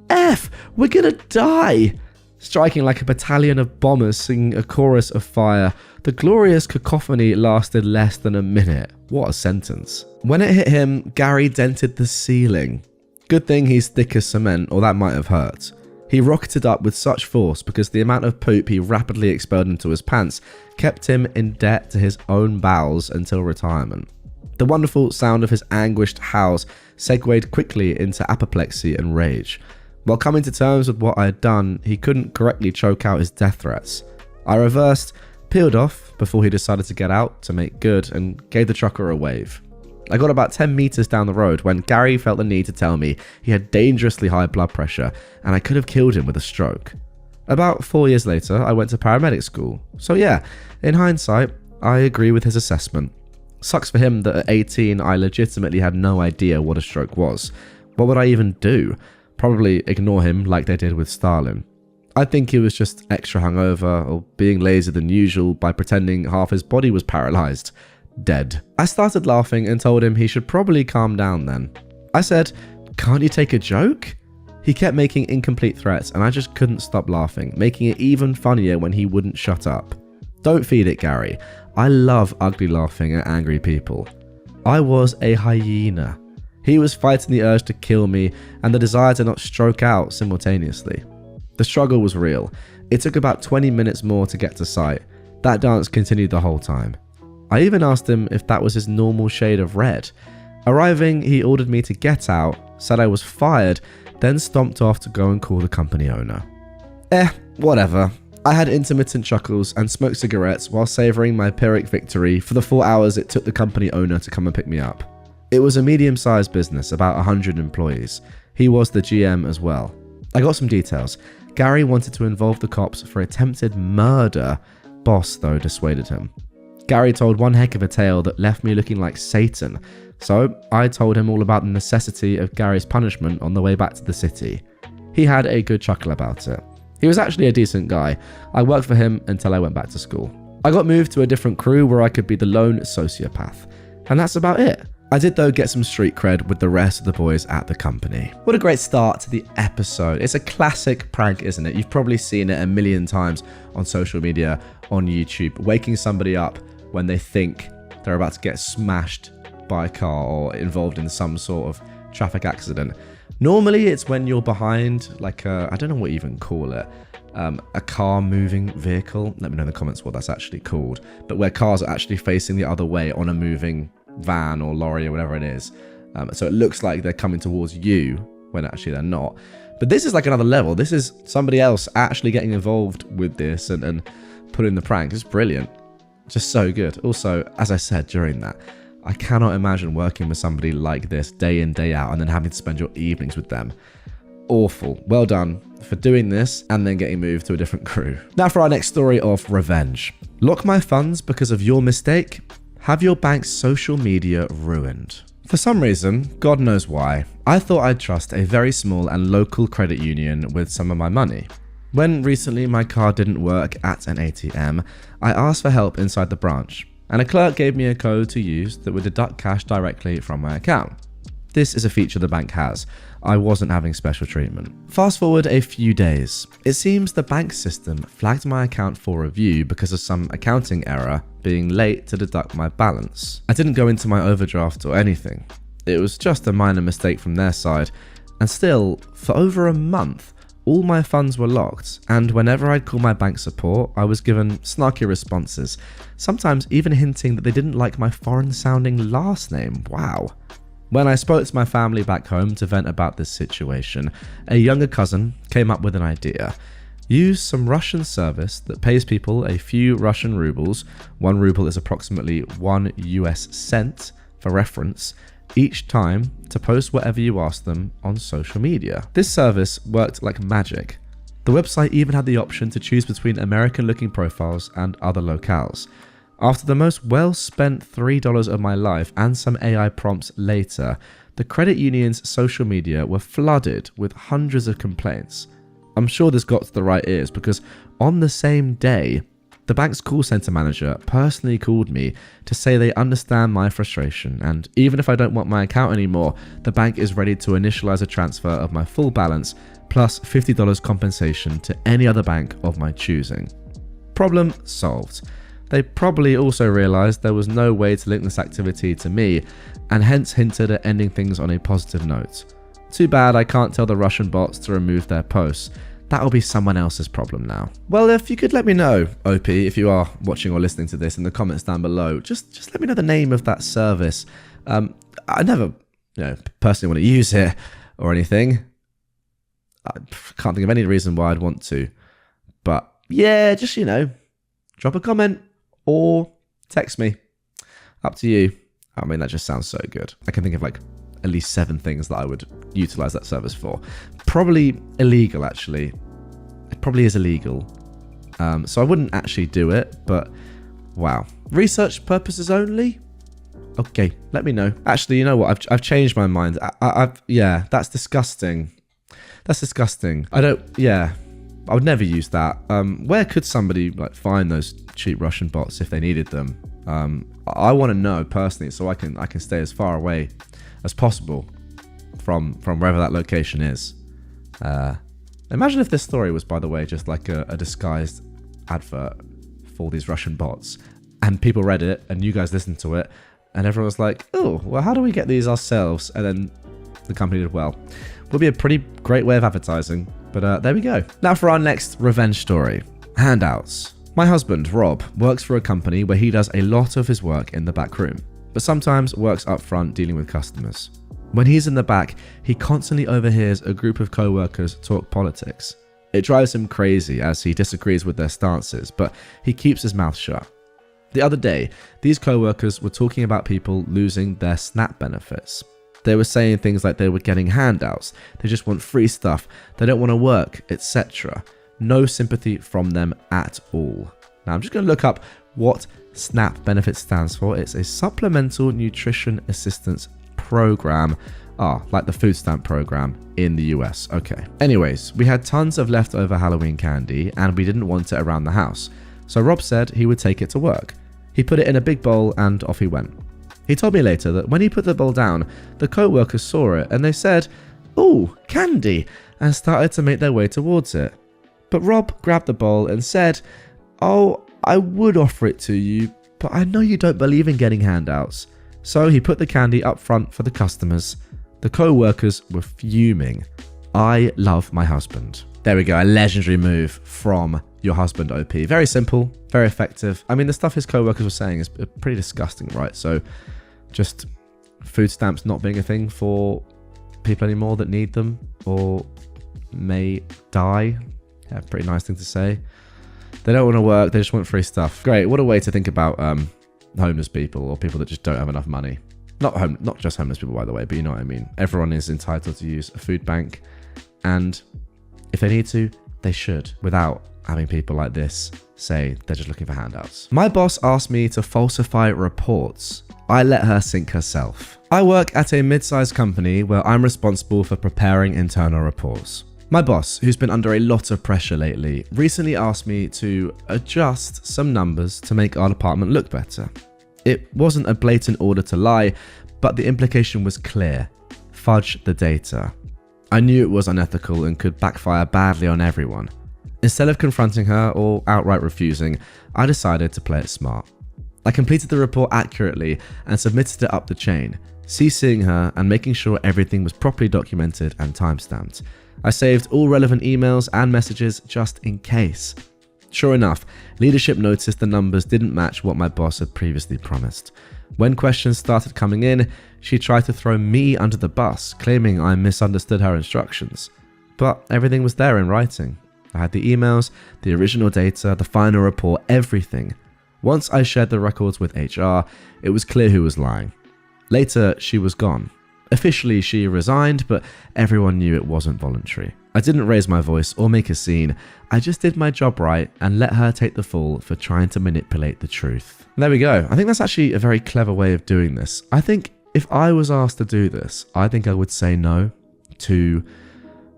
"F, we're gonna die!" Striking like a battalion of bombers singing a chorus of fire. The glorious cacophony lasted less than a minute. What a sentence. When it hit him, Gary dented the ceiling. Good thing he's thick as cement, or that might have hurt. He rocketed up with such force because the amount of poop he rapidly expelled into his pants kept him in debt to his own bowels until retirement. The wonderful sound of his anguished howls segued quickly into apoplexy and rage. While coming to terms with what I had done, he couldn't correctly choke out his death threats. I reversed, peeled off before he decided to get out to make good, and gave the trucker a wave. I got about 10 meters down the road when Gary felt the need to tell me he had dangerously high blood pressure and I could have killed him with a stroke. About 4 years later, I went to paramedic school. So yeah, in hindsight, I agree with his assessment. Sucks for him that at 18 I legitimately had no idea what a stroke was. What would I even do? Probably ignore him like they did with Stalin. I think he was just extra hungover or being lazier than usual by pretending half his body was paralyzed. Dead. I started laughing and told him he should probably calm down then. I said, "Can't you take a joke?" He kept making incomplete threats and I just couldn't stop laughing, making it even funnier when he wouldn't shut up. Don't feed it, Gary. I love ugly laughing at angry people. I was a hyena. He was fighting the urge to kill me and the desire to not stroke out simultaneously. The struggle was real. It took about 20 minutes more to get to site. That dance continued the whole time. I even asked him if that was his normal shade of red. Arriving, he ordered me to get out, said I was fired, then stomped off to go and call the company owner. Whatever. I had intermittent chuckles and smoked cigarettes while savouring my Pyrrhic victory for the 4 hours it took the company owner to come and pick me up. It was a medium-sized business, about 100 employees. He was the GM as well. I got some details. Gary wanted to involve the cops for attempted murder. Boss, though, dissuaded him. Gary told one heck of a tale that left me looking like Satan, so I told him all about the necessity of Gary's punishment on the way back to the city. He had a good chuckle about it. He was actually a decent guy. I worked for him until I went back to school. I got moved to a different crew where I could be the lone sociopath. And that's about it. I did though get some street cred with the rest of the boys at the company. What a great start to the episode. It's a classic prank, isn't it? You've probably seen it a million times on social media, on YouTube, waking somebody up when they think they're about to get smashed by a car or involved in some sort of traffic accident. Normally it's when you're behind like I don't know what you even call it, a car moving vehicle. Let me know in the comments what that's actually called. But where cars are actually facing the other way on a moving van or lorry or whatever it is. So it looks like they're coming towards you when actually they're not. But this is like another level. This is somebody else actually getting involved with this and putting the prank. It's brilliant. Just so good. Also, as I said during that, I cannot imagine working with somebody like this day in, day out and then having to spend your evenings with them. Awful. Well done for doing this and then getting moved to a different crew. Now for our next story of revenge. Lock my funds because of your mistake. Have your bank's social media ruined. For some reason, God knows why, I thought I'd trust a very small and local credit union with some of my money. When recently my card didn't work at an ATM, I asked for help inside the branch, and a clerk gave me a code to use that would deduct cash directly from my account. This is a feature the bank has. I wasn't having special treatment. Fast forward a few days. It seems the bank system flagged my account for review because of some accounting error being late to deduct my balance. I didn't go into my overdraft or anything. It was just a minor mistake from their side, and still, for over a month, all my funds were locked, and whenever I'd call my bank support, I was given snarky responses, sometimes even hinting that they didn't like my foreign-sounding last name. Wow. When I spoke to my family back home to vent about this situation, a younger cousin came up with an idea. Use some Russian service that pays people a few Russian rubles, 1 ruble is approximately 1 US cent for reference, each time to post whatever you ask them on social media. This service worked like magic. The website even had the option to choose between American-looking profiles and other locales. After the most well-spent $3 of my life and some AI prompts later, the credit union's social media were flooded with hundreds of complaints. I'm sure this got to the right ears because on the same day, the bank's call center manager personally called me to say they understand my frustration, and even if I don't want my account anymore, the bank is ready to initialize a transfer of my full balance plus $50 compensation to any other bank of my choosing. Problem solved. They probably also realized there was no way to link this activity to me, and hence hinted at ending things on a positive note. Too bad I can't tell the Russian bots to remove their posts. That'll be someone else's problem now. Well, if you could let me know, OP, if you are watching or listening to this in the comments down below, just let me know the name of that service. I never, personally want to use it or anything. I can't think of any reason why I'd want to. But yeah, just, drop a comment or text me. Up to you. I mean, that just sounds so good. I can think of at least 7 things that I would utilize that service for. Probably illegal, actually. It probably is illegal. So I wouldn't actually do it, but wow. Research purposes only? Okay, let me know. Actually, you know what? I've changed my mind. Yeah, that's disgusting. That's disgusting. I would never use that. Where could somebody find those cheap Russian bots if they needed them? I want to know personally, so I can stay as far away as possible from wherever that location is. Imagine if this story was, by the way, just like a disguised advert for these Russian bots, and people read it, and you guys listened to it, and everyone was like, "Oh, well, how do we get these ourselves?" And then the company did well. Would be a pretty great way of advertising. But there we go. Now for our next revenge story. Handouts. My husband, Rob, works for a company where he does a lot of his work in the back room, but sometimes works up front dealing with customers. When he's in the back, he constantly overhears a group of co-workers talk politics. It drives him crazy as he disagrees with their stances, but he keeps his mouth shut. The other day, these co-workers were talking about people losing their SNAP benefits. They were saying things like they were getting handouts, they just want free stuff, they don't want to work, etc. No sympathy from them at all. Now I'm just going to look up what SNAP benefit stands for. It's a Supplemental Nutrition Assistance Program. Like the food stamp program in the US. Okay. Anyways, we had tons of leftover Halloween candy and we didn't want it around the house. So Rob said he would take it to work. He put it in a big bowl and off he went. He told me later that when he put the bowl down, the co-workers saw it and they said, "Ooh, candy," and started to make their way towards it. But Rob grabbed the bowl and said, "Oh, I would offer it to you, but I know you don't believe in getting handouts." So he put the candy up front for the customers. The co-workers were fuming. I love my husband. There we go, a legendary move from your husband, OP. Very simple, very effective. I mean, the stuff his co-workers were saying is pretty disgusting, right? So just food stamps not being a thing for people anymore that need them or may die. Yeah, pretty nice thing to say. They don't want to work, they just want free stuff. Great, what a way to think about homeless people or people that just don't have enough money. Not just homeless people, by the way, but you know what I mean. Everyone is entitled to use a food bank, and if they need to, they should, without having people like this say they're just looking for handouts. My boss asked me to falsify reports. I let her sink herself. I work at a mid-sized company where I'm responsible for preparing internal reports. My boss, who's been under a lot of pressure lately, recently asked me to adjust some numbers to make our department look better. It wasn't a blatant order to lie, but the implication was clear. Fudge the data. I knew it was unethical and could backfire badly on everyone. Instead of confronting her or outright refusing, I decided to play it smart. I completed the report accurately and submitted it up the chain, CCing her and making sure everything was properly documented and timestamped. I saved all relevant emails and messages just in case. Sure enough, leadership noticed the numbers didn't match what my boss had previously promised. When questions started coming in, she tried to throw me under the bus, claiming I misunderstood her instructions. But everything was there in writing. I had the emails, the original data, the final report, everything. Once I shared the records with HR, it was clear who was lying. Later, she was gone. Officially, she resigned, but everyone knew it wasn't voluntary. I didn't raise my voice or make a scene. I just did my job right and let her take the fall for trying to manipulate the truth. There we go. I think that's actually a very clever way of doing this. I think if I was asked to do this, I think I would say no to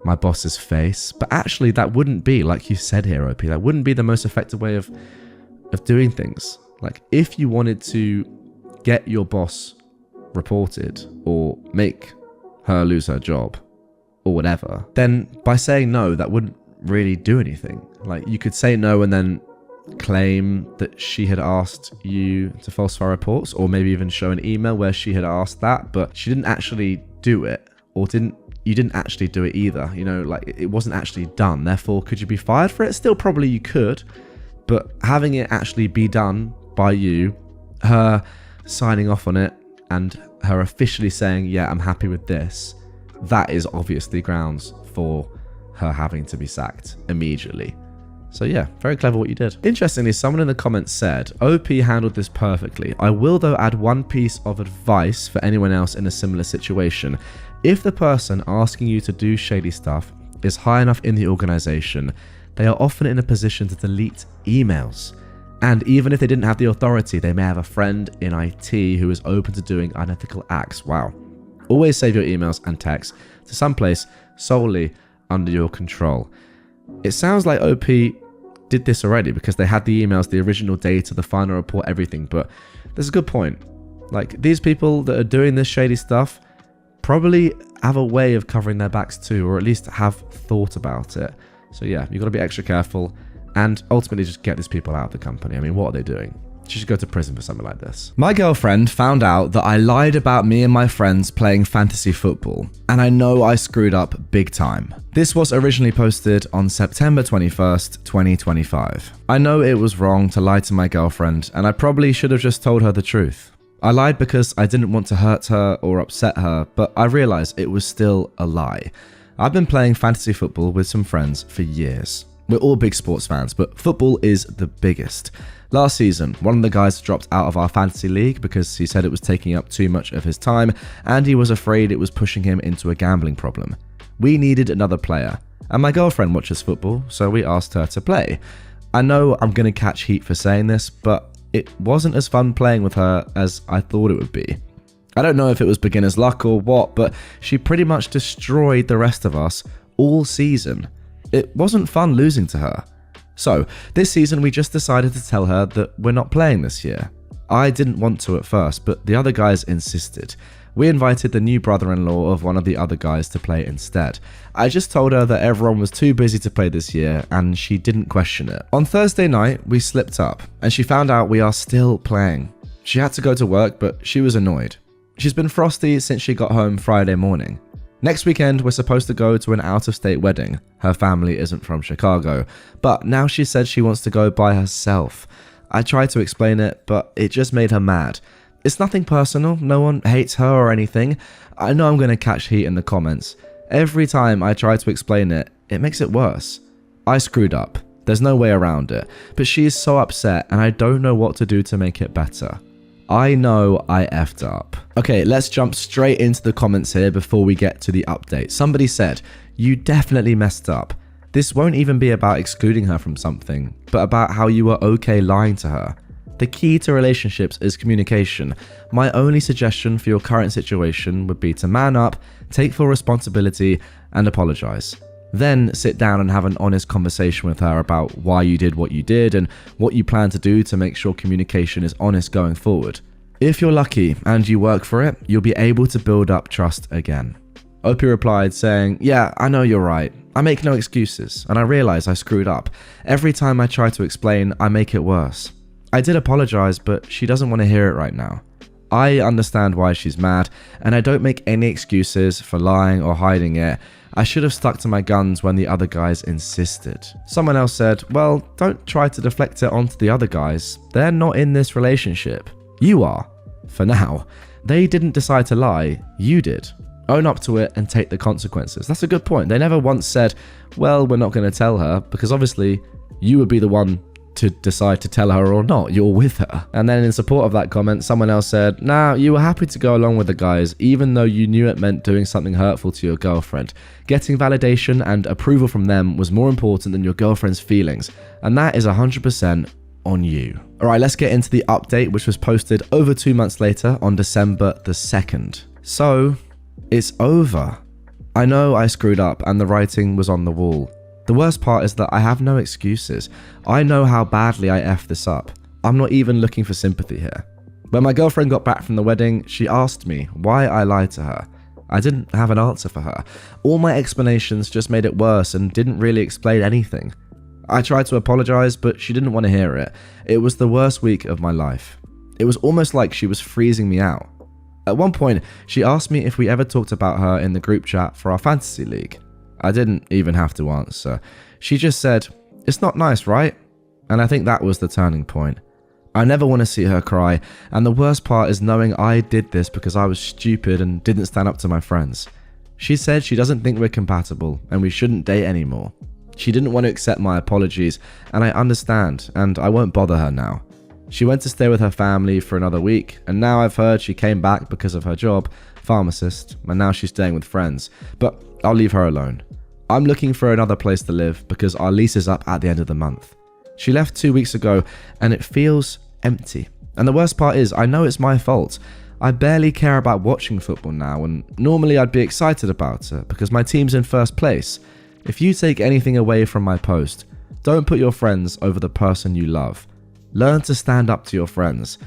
my boss's face. But actually, that wouldn't be, like you said here, OP, that wouldn't be the most effective way of doing things. Like, if you wanted to get your boss reported or make her lose her job or whatever, then by saying no, that wouldn't really do anything. Like, you could say no and then claim that she had asked you to falsify reports, or maybe even show an email where she had asked that, but she didn't actually do it, or you didn't actually do it either. You know, like, it wasn't actually done. Therefore, could you be fired for it? Still, probably you could, but having it actually be done by you, her signing off on it, and her officially saying, yeah, I'm happy with this, that is obviously grounds for her having to be sacked immediately. So yeah, very clever what you did. Interestingly, someone in the comments said, OP handled this perfectly. I will though add one piece of advice for anyone else in a similar situation. If the person asking you to do shady stuff is high enough in the organization, they are often in a position to delete emails. And even if they didn't have the authority, they may have a friend in IT who is open to doing unethical acts. Wow. Always save your emails and texts to someplace solely under your control. It sounds like OP did this already because they had the emails, the original data, the final report, everything. But there's a good point. Like, these people that are doing this shady stuff probably have a way of covering their backs too, or at least have thought about it. So yeah, you've got to be extra careful and ultimately just get these people out of the company. I mean, what are they doing? She should go to prison for something like this. My girlfriend found out that I lied about me and my friends playing fantasy football, and I know I screwed up big time. This was originally posted on September 21st, 2025. I know it was wrong to lie to my girlfriend, and I probably should have just told her the truth. I lied because I didn't want to hurt her or upset her, but I realized it was still a lie. I've been playing fantasy football with some friends for years. We're all big sports fans, but football is the biggest. Last season, one of the guys dropped out of our fantasy league because he said it was taking up too much of his time and he was afraid it was pushing him into a gambling problem. We needed another player, and my girlfriend watches football, so we asked her to play. I know I'm going to catch heat for saying this, but it wasn't as fun playing with her as I thought it would be. I don't know if it was beginner's luck or what, but she pretty much destroyed the rest of us all season. It wasn't fun losing to her. So, this season we just decided to tell her that we're not playing this year. I didn't want to at first, but the other guys insisted. We invited the new brother-in-law of one of the other guys to play instead. I just told her that everyone was too busy to play this year, and she didn't question it. On Thursday night, we slipped up, and she found out we are still playing. She had to go to work, but she was annoyed. She's been frosty since she got home Friday morning. Next weekend, we're supposed to go to an out-of-state wedding. Her family isn't from Chicago, but now she said she wants to go by herself. I tried to explain it, but it just made her mad. It's nothing personal, no one hates her or anything. I know I'm going to catch heat in the comments. Every time I try to explain it, it makes it worse. I screwed up. There's no way around it, but she is so upset and I don't know what to do to make it better. I know I effed up. Okay, let's jump straight into the comments here before we get to the update. Somebody said, you definitely messed up. This won't even be about excluding her from something, but about how you were okay lying to her. The key to relationships is communication. My only suggestion for your current situation would be to man up, take full responsibility, and apologize. Then sit down and have an honest conversation with her about why you did what you did and what you plan to do to make sure communication is honest going forward. If you're lucky and you work for it, you'll be able to build up trust again. Opie replied saying, yeah, I know you're right. I make no excuses, and I realize I screwed up. Every time I try to explain, I make it worse. I did apologize, but she doesn't want to hear it right now. I understand why she's mad, and I don't make any excuses for lying or hiding it. I should have stuck to my guns when the other guys insisted. Someone else said, well, don't try to deflect it onto the other guys. They're not in this relationship. You are. For now. They didn't decide to lie. You did. Own up to it and take the consequences. That's a good point. They never once said, well, we're not going to tell her, because obviously you would be the one to decide to tell her or not. You're with her. And then in support of that comment, someone else said, nah, you were happy to go along with the guys, even though you knew it meant doing something hurtful to your girlfriend. Getting validation and approval from them was more important than your girlfriend's feelings. And that is 100% on you. All right, let's get into the update, which was posted over 2 months later on December the 2nd. So, it's over. I know I screwed up and the writing was on the wall. The worst part is that I have no excuses. I know how badly I effed this up. I'm not even looking for sympathy here. When my girlfriend got back from the wedding, she asked me why I lied to her. I didn't have an answer for her. All my explanations just made it worse and didn't really explain anything. I tried to apologize, but she didn't want to hear it. It was the worst week of my life. It was almost like she was freezing me out. At one point, she asked me if we ever talked about her in the group chat for our fantasy league. I didn't even have to answer. She just said, it's not nice, right? And I think that was the turning point. I never want to see her cry, and the worst part is knowing I did this because I was stupid and didn't stand up to my friends. She said she doesn't think we're compatible and we shouldn't date anymore. She didn't want to accept my apologies, and I understand, and I won't bother her now. She went to stay with her family for another week, and now I've heard she came back because of her job, pharmacist, and now she's staying with friends. But I'll leave her alone. I'm looking for another place to live because our lease is up at the end of the month. She left 2 weeks ago, and it feels empty. And the worst part is, I know it's my fault. I barely care about watching football now, and normally I'd be excited about it because my team's in first place. If you take anything away from my post, don't put your friends over the person you love. Learn to stand up to your friends.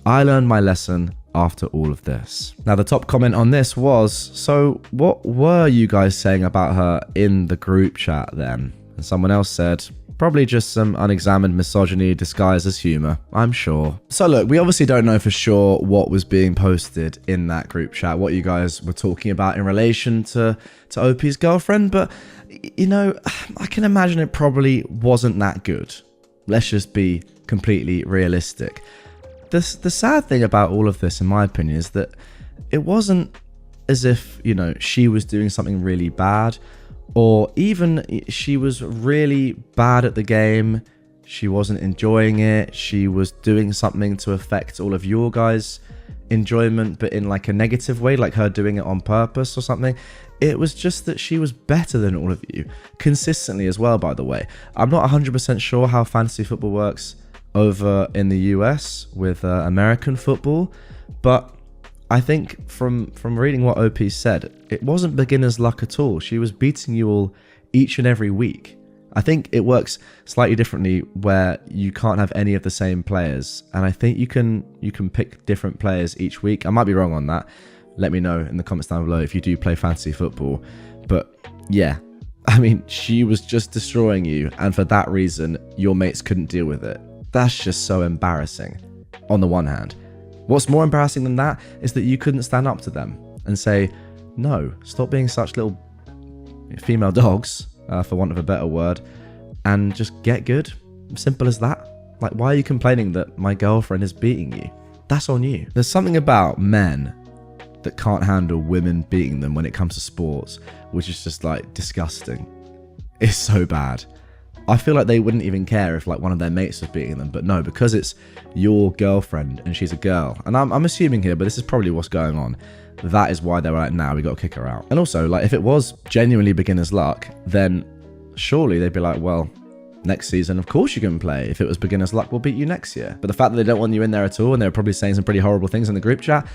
I learned my lesson after all of this. Now, the top comment on this was, so what were you guys saying about her in the group chat then? And someone else said, probably just some unexamined misogyny disguised as humor, I'm sure. So look, we obviously don't know for sure what was being posted in that group chat, what you guys were talking about in relation to OP's girlfriend, but you know, I can imagine it probably wasn't that good. Let's just be completely realistic. The sad thing about all of this, in my opinion, is that it wasn't as if, you know, she was doing something really bad, or even she was really bad at the game, she wasn't enjoying it, she was doing something to affect all of your guys' enjoyment, but in like a negative way, like her doing it on purpose or something. It was just that she was better than all of you, consistently as well, by the way. I'm not 100% sure how fantasy football works over in the US with American football, but I think from reading what OP said, it wasn't beginner's luck at all. She was beating you all each and every week. I think it works slightly differently where you can't have any of the same players, and I think you can pick different players each week. I might be wrong on that. Let me know in the comments down below if you do play fantasy football. But yeah, I mean, she was just destroying you, and for that reason, your mates couldn't deal with it. That's just so embarrassing, on the one hand. What's more embarrassing than that is that you couldn't stand up to them and say, no, stop being such little female dogs, for want of a better word, and just get good. Simple as that. Like, why are you complaining that my girlfriend is beating you? That's on you. There's something about men that can't handle women beating them when it comes to sports, which is just like disgusting. It's so bad. I feel like they wouldn't even care if like one of their mates was beating them, but no, because it's your girlfriend and she's a girl, and I'm assuming here, but this is probably what's going on. That is why they were like, nah, we got to kick her out. And also, like, if it was genuinely beginner's luck, then surely they'd be like, well, next season, of course you can play. If it was beginner's luck, we'll beat you next year. But the fact that they don't want you in there at all, and they're probably saying some pretty horrible things in the group chat,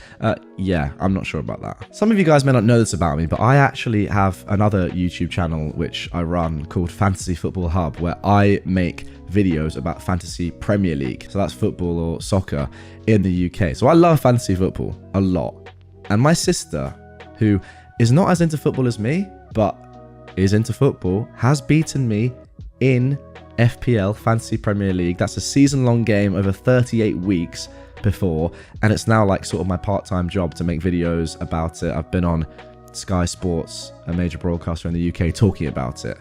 yeah, I'm not sure about that. Some of you guys may not know this about me, but I actually have another YouTube channel which I run called Fantasy Football Hub, where I make videos about Fantasy Premier League. So that's football or soccer in the UK. So I love fantasy football a lot. And my sister, who is not as into football as me, but is into football, has beaten me in FPL, Fantasy Premier League. That's a season-long game over 38 weeks before, and it's now like sort of my part-time job to make videos about it. I've been on Sky Sports, a major broadcaster in the UK, talking about it.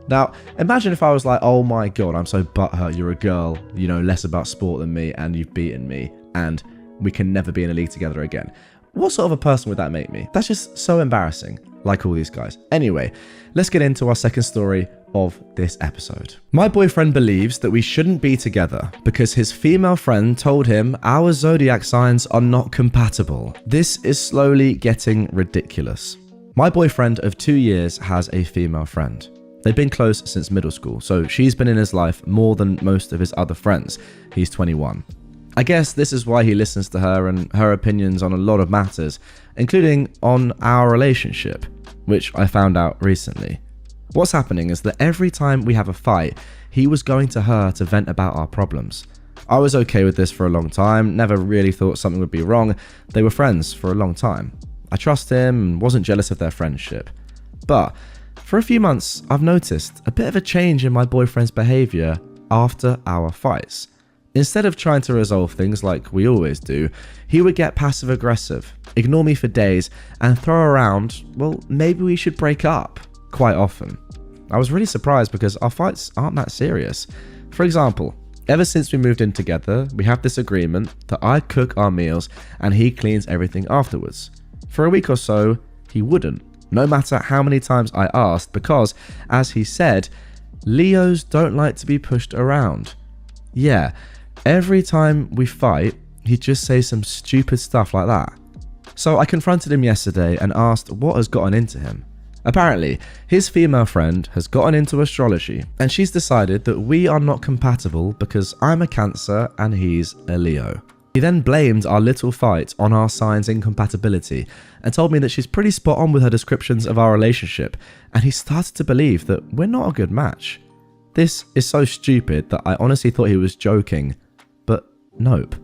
Now, imagine if I was like, oh my god, I'm so butthurt, you're a girl, you know less about sport than me, and you've beaten me, and we can never be in a league together again. What sort of a person would that make me? That's just so embarrassing, like all these guys. Anyway, let's get into our second story of this episode. My boyfriend believes that we shouldn't be together because his female friend told him our zodiac signs are not compatible. This is slowly getting ridiculous. My boyfriend of 2 years has a female friend. They've been close since middle school, so she's been in his life more than most of his other friends. He's 21. I guess this is why he listens to her and her opinions on a lot of matters, including on our relationship, which I found out recently. What's happening is that every time we have a fight, he was going to her to vent about our problems. I was okay with this for a long time, never really thought something would be wrong. They were friends for a long time. I trust him and wasn't jealous of their friendship. But for a few months, I've noticed a bit of a change in my boyfriend's behaviour after our fights. Instead of trying to resolve things like we always do, he would get passive aggressive, ignore me for days, and throw around, well, maybe we should break up, quite often. I was really surprised because our fights aren't that serious. For example, ever since we moved in together, we have this agreement that I cook our meals and he cleans everything afterwards. For a week or so, he wouldn't, no matter how many times I asked, because, as he said, Leos don't like to be pushed around. Yeah, every time we fight, he'd just say some stupid stuff like that. So I confronted him yesterday and asked what has gotten into him. Apparently, his female friend has gotten into astrology and she's decided that we are not compatible because I'm a Cancer and he's a Leo. He then blamed our little fight on our signs' incompatibility and told me that she's pretty spot on with her descriptions of our relationship, and he started to believe that we're not a good match. This is so stupid that I honestly thought he was joking, but nope.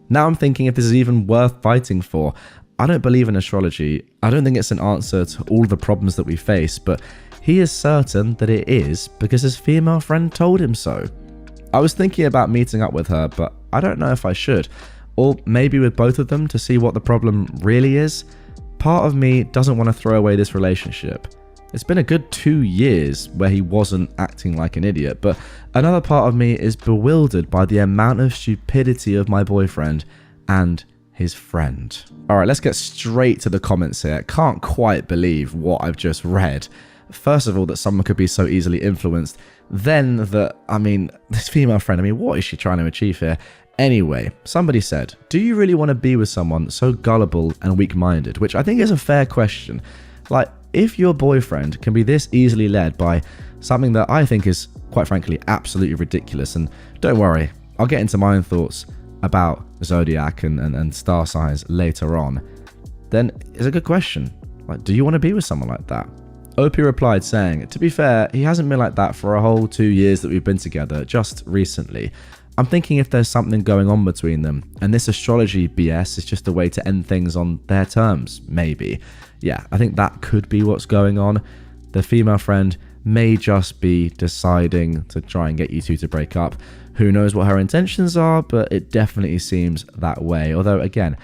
Now I'm thinking if this is even worth fighting for. I don't believe in astrology. I don't think it's an answer to all the problems that we face, but he is certain that it is because his female friend told him so. I was thinking about meeting up with her, but I don't know if I should. Or maybe with both of them to see what the problem really is. Part of me doesn't want to throw away this relationship. It's been a good 2 years where he wasn't acting like an idiot, but another part of me is bewildered by the amount of stupidity of my boyfriend and his friend. Alright, let's get straight to the comments here. I can't quite believe what I've just read. First of all, that someone could be so easily influenced. Then that, this female friend, what is she trying to achieve here? Anyway, somebody said, do you really want to be with someone so gullible and weak-minded? Which I think is a fair question. Like, if your boyfriend can be this easily led by something that I think is, quite frankly, absolutely ridiculous, and don't worry, I'll get into my own thoughts about zodiac and star signs later on, then it's a good question. Like, do you want to be with someone like that? Opie replied saying, to be fair, he hasn't been like that for a whole 2 years that we've been together, just recently. I'm thinking if there's something going on between them, and this astrology BS is just a way to end things on their terms, maybe. Yeah, I think that could be what's going on. The female friend may just be deciding to try and get you two to break up. Who knows what her intentions are, but it definitely seems that way. Although, again,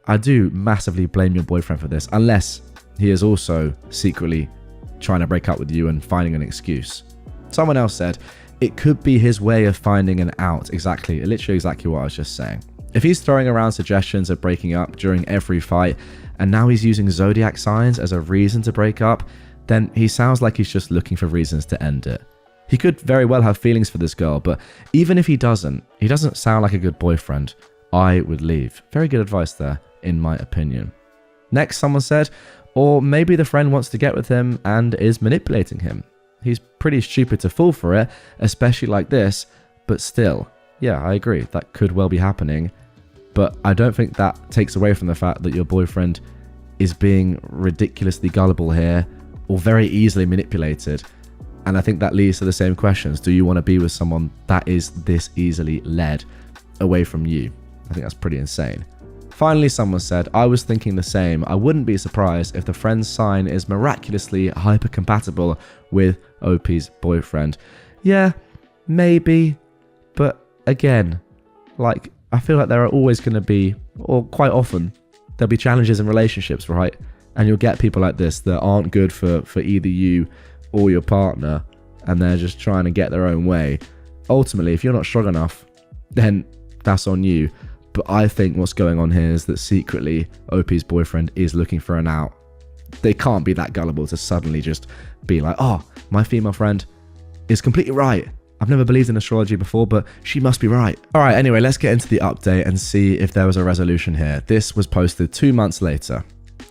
I do massively blame your boyfriend for this, unless he is also secretly trying to break up with you and finding an excuse. Someone else said, it could be his way of finding an out. Literally exactly what I was just saying. If he's throwing around suggestions of breaking up during every fight, and now he's using zodiac signs as a reason to break up, then he sounds like he's just looking for reasons to end it. He could very well have feelings for this girl, but even if he doesn't sound like a good boyfriend. I would leave. Very good advice there, in my opinion. Next, someone said, or maybe the friend wants to get with him and is manipulating him. He's pretty stupid to fall for it, especially like this, but still, yeah, I agree, that could well be happening. But I don't think that takes away from the fact that your boyfriend is being ridiculously gullible here, or very easily manipulated. And I think that leads to the same questions. Do you want to be with someone that is this easily led away from you? I think that's pretty insane. Finally, someone said, I was thinking the same. I wouldn't be surprised if the friend's sign is miraculously hyper-compatible with OP's boyfriend. Yeah, Maybe. But again, like, I feel like there are always going to be, or quite often, there'll be challenges in relationships, right? And you'll get people like this that aren't good for either you or your partner, and they're just trying to get their own way. Ultimately, if you're not strong enough, then that's on you. But I think what's going on here is that secretly OP's boyfriend is looking for an out. They can't be that gullible to suddenly just be like, oh, my female friend is completely right. I've never believed in astrology before, but she must be right. All right, anyway, let's get into the update and see if there was a resolution here. This was posted 2 months later.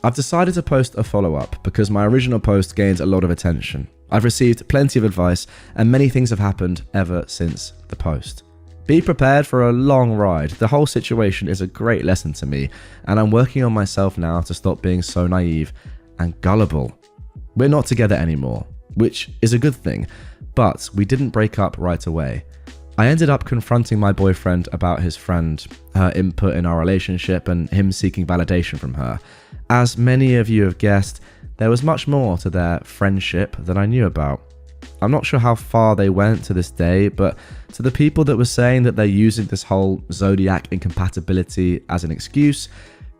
I've decided to post a follow-up because my original post gained a lot of attention. I've received plenty of advice and many things have happened ever since the post. Be prepared for a long ride. The whole situation is a great lesson to me, and I'm working on myself now to stop being so naive and gullible. We're not together anymore, which is a good thing, but we didn't break up right away. I ended up confronting my boyfriend about his friend, her input in our relationship, and him seeking validation from her. As many of you have guessed, there was much more to their friendship than I knew about. I'm not sure how far they went to this day, but to the people that were saying that they're using this whole zodiac incompatibility as an excuse,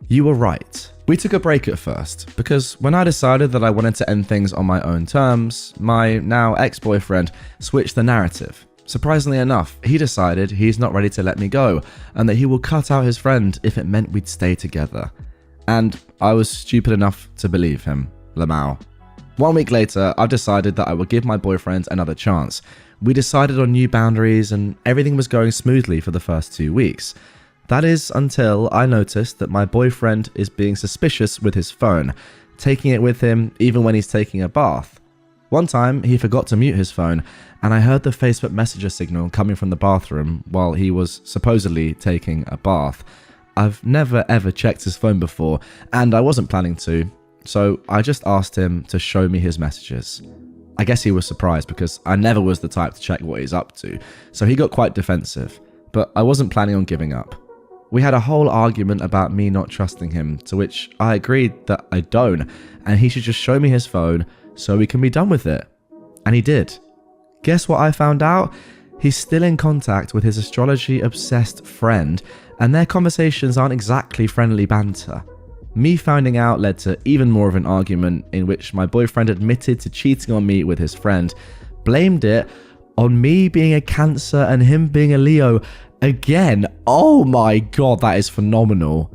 you were right. We took a break at first, because when I decided that I wanted to end things on my own terms, my now ex-boyfriend switched the narrative. Surprisingly enough, he decided he's not ready to let me go, and that he will cut out his friend if it meant we'd stay together. And I was stupid enough to believe him. Lamau. 1 week later, I've decided that I will give my boyfriend another chance. We decided on new boundaries and everything was going smoothly for the first 2 weeks. That is until I noticed that my boyfriend is being suspicious with his phone, taking it with him even when he's taking a bath. One time, he forgot to mute his phone, and I heard the Facebook Messenger signal coming from the bathroom while he was supposedly taking a bath. I've never ever checked his phone before, and I wasn't planning to, so I just asked him to show me his messages. I guess he was surprised because I never was the type to check what he's up to, so he got quite defensive, but I wasn't planning on giving up. We had a whole argument about me not trusting him, to which I agreed that I don't, and he should just show me his phone so we can be done with it. And he did. Guess what I found out? He's still in contact with his astrology-obsessed friend, and their conversations aren't exactly friendly banter. Me finding out led to even more of an argument in which my boyfriend admitted to cheating on me with his friend, blamed it on me being a Cancer and him being a Leo. Again, oh my god, that is phenomenal.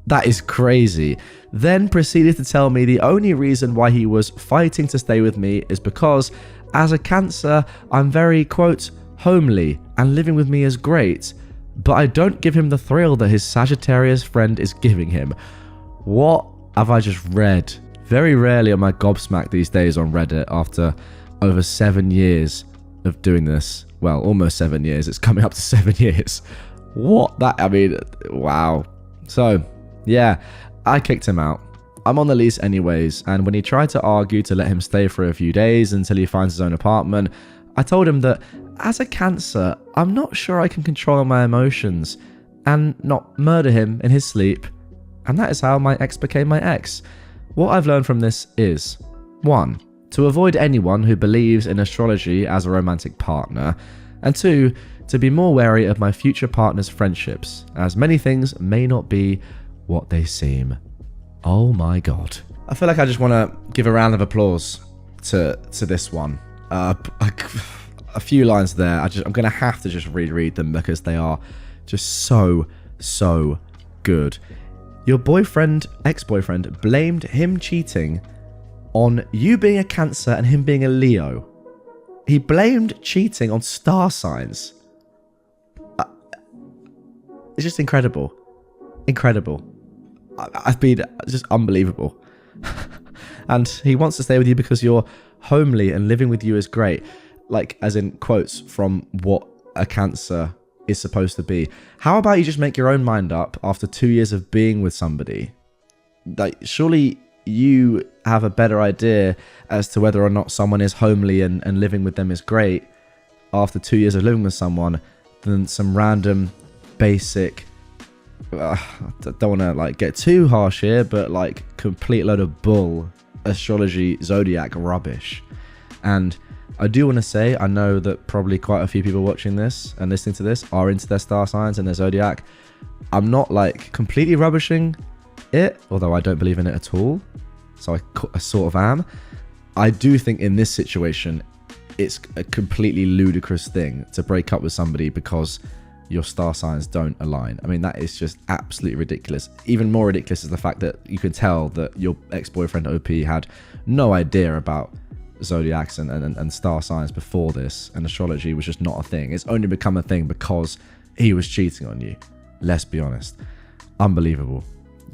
That is crazy. Then proceeded to tell me the only reason why he was fighting to stay with me is because, as a Cancer, I'm very, quote, homely, and living with me is great, but I don't give him the thrill that his Sagittarius friend is giving him. What have I just read? Very rarely am I gobsmacked these days on Reddit after over 7 years of doing this. Well, almost 7 years. It's coming up to 7 years. What? Wow. So, yeah, I kicked him out. I'm on the lease anyways, and when he tried to argue to let him stay for a few days until he finds his own apartment, I told him that, as a Cancer, I'm not sure I can control my emotions and not murder him in his sleep. And that is how my ex became my ex. What I've learned from this is 1. To avoid anyone who believes in astrology as a romantic partner, and 2. To be more wary of my future partner's friendships, as many things may not be what they seem. Oh my god. I feel like I just want to give a round of applause to this one. A few lines there, I'm going to have to just reread them because they are just so good. Your boyfriend, ex-boyfriend, blamed him cheating on you being a Cancer and him being a Leo. He blamed cheating on star signs. It's just incredible. Incredible. I've been just unbelievable. And he wants to stay with you because you're homely and living with you is great. Like, as in quotes from what a Cancer is supposed to be. How about you just make your own mind up after 2 years of being with somebody? Like, surely you have a better idea as to whether or not someone is homely and living with them is great after 2 years of living with someone than some random basic, I don't want to get too harsh here, but complete load of bull astrology zodiac rubbish. And I do want to say, I know that probably quite a few people watching this and listening to this are into their star signs and their zodiac. I'm not like completely rubbishing it, although I don't believe in it at all. So I sort of am. I do think in this situation, it's a completely ludicrous thing to break up with somebody because your star signs don't align. I mean, that is just absolutely ridiculous. Even more ridiculous is the fact that you can tell that your ex-boyfriend OP had no idea about zodiacs and star signs before this, and astrology was just not a thing. It's only become a thing because he was cheating on you. Let's be honest. Unbelievable.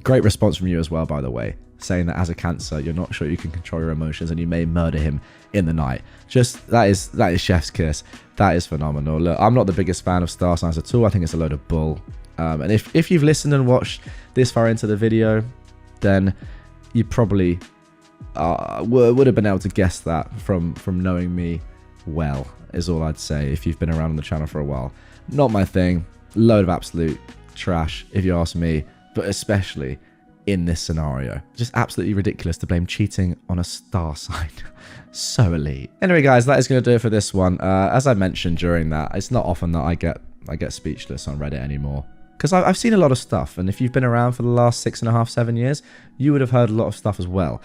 Great response from you as well, by the way, saying that as a Cancer, you're not sure you can control your emotions and you may murder him in the night. Just that is chef's kiss. That is phenomenal. Look, I'm not the biggest fan of star signs at all. I think it's a load of bull. And if you've listened and watched this far into the video, then you probably would have been able to guess that from knowing me well, is all I'd say, if you've been around on the channel for a while. Not my thing. Load of absolute trash, if you ask me, but especially in this scenario. Just absolutely ridiculous to blame cheating on a star sign. So elite. Anyway, guys, that is going to do it for this one. As I mentioned during that, it's not often that I get speechless on Reddit anymore, because I've seen a lot of stuff, and if you've been around for the last 6.5, 7 years, you would have heard a lot of stuff as well.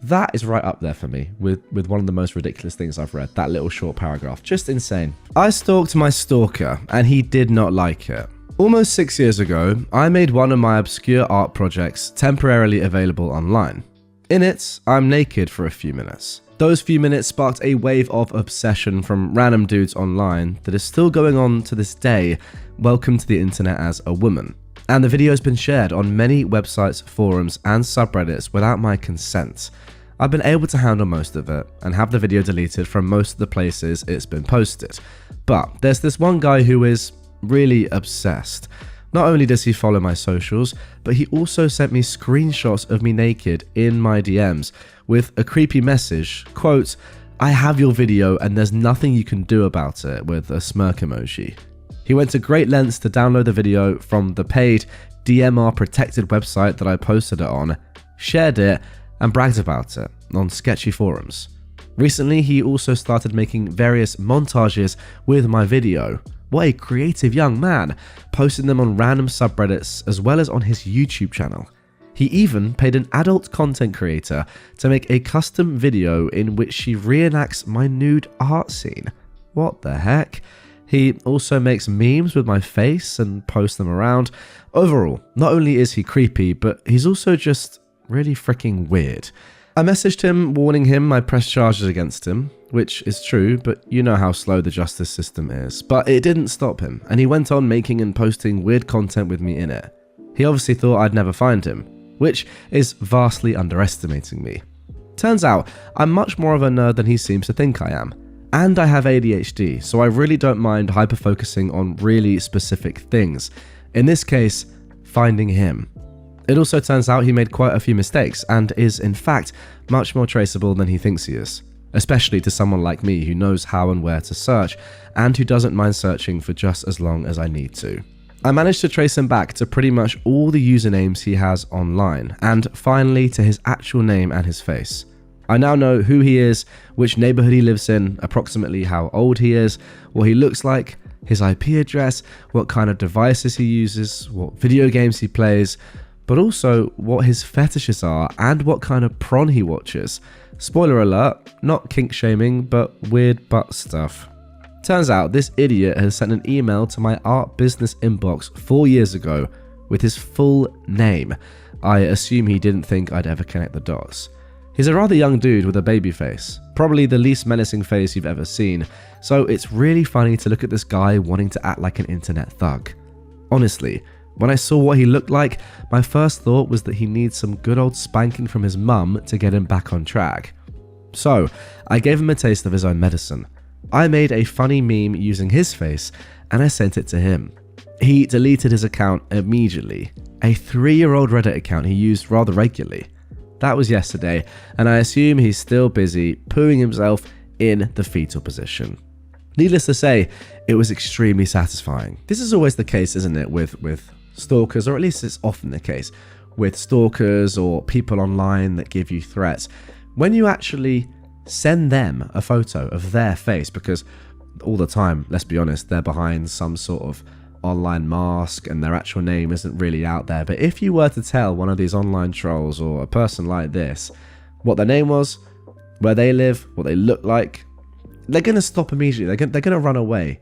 That is right up there for me with one of the most ridiculous things I've read. That little short paragraph. Just insane. I stalked my stalker, and he did not like it. Almost 6 years ago, I made one of my obscure art projects temporarily available online. In it, I'm naked for a few minutes. Those few minutes sparked a wave of obsession from random dudes online that is still going on to this day. Welcome to the internet as a woman. And the video has been shared on many websites, forums, and subreddits without my consent. I've been able to handle most of it and have the video deleted from most of the places it's been posted. But there's this one guy who is really obsessed. Not only does he follow my socials, but he also sent me screenshots of me naked in my DMs with a creepy message, quote, "I have your video and there's nothing you can do about it," with a smirk emoji. He went to great lengths to download the video from the paid DMR protected website that I posted it on, shared it, and bragged about it on sketchy forums. Recently, he also started making various montages with my video. What a creative young man, posting them on random subreddits as well as on his YouTube channel. He even paid an adult content creator to make a custom video in which she reenacts my nude art scene. What the heck? He also makes memes with my face and posts them around. Overall, not only is he creepy, but he's also just really freaking weird. I messaged him warning him I pressed charges against him, which is true, but you know how slow the justice system is. But it didn't stop him, and he went on making and posting weird content with me in it. He obviously thought I'd never find him, which is vastly underestimating me. Turns out, I'm much more of a nerd than he seems to think I am. And I have ADHD, so I really don't mind hyper-focusing on really specific things. In this case, finding him. It also turns out he made quite a few mistakes and is, in fact, much more traceable than he thinks he is. Especially to someone like me who knows how and where to search, and who doesn't mind searching for just as long as I need to. I managed to trace him back to pretty much all the usernames he has online, and finally to his actual name and his face. I now know who he is, which neighborhood he lives in, approximately how old he is, what he looks like, his IP address, what kind of devices he uses, what video games he plays, but also what his fetishes are and what kind of prawn he watches. Spoiler alert, not kink shaming, but weird butt stuff. Turns out this idiot has sent an email to my art business inbox 4 years ago with his full name. I assume he didn't think I'd ever connect the dots. He's a rather young dude with a baby face, probably the least menacing face you've ever seen, so it's really funny to look at this guy wanting to act like an internet thug. Honestly, when I saw what he looked like, my first thought was that he needs some good old spanking from his mum to get him back on track. So, I gave him a taste of his own medicine. I made a funny meme using his face, and I sent it to him. He deleted his account immediately, a 3-year-old Reddit account he used rather regularly. That was yesterday, and I assume he's still busy pooing himself in the fetal position. Needless to say, it was extremely satisfying. This is always the case, isn't it, with stalkers, or at least it's often the case, with stalkers or people online that give you threats. When you actually send them a photo of their face, because all the time, let's be honest, they're behind some sort of online mask and their actual name isn't really out there. But if you were to tell one of these online trolls or a person like this what their name was, where they live, what they look like, they're going to stop immediately. They're going to run away.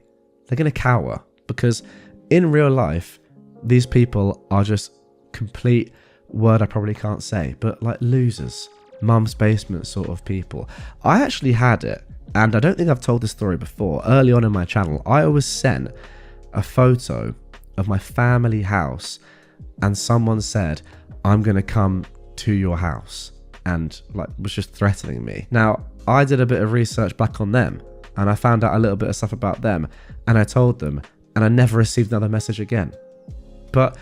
They're going to cower, because in real life, these people are just complete, word I probably can't say, but like losers, mum's basement sort of people. I actually had it, and I don't think I've told this story before. Early on in my channel, I was sent a photo of my family house, and someone said, I'm going to come to your house, and like was just threatening me. Now, I did a bit of research back on them, and I found out a little bit of stuff about them, and I told them, and I never received another message again. But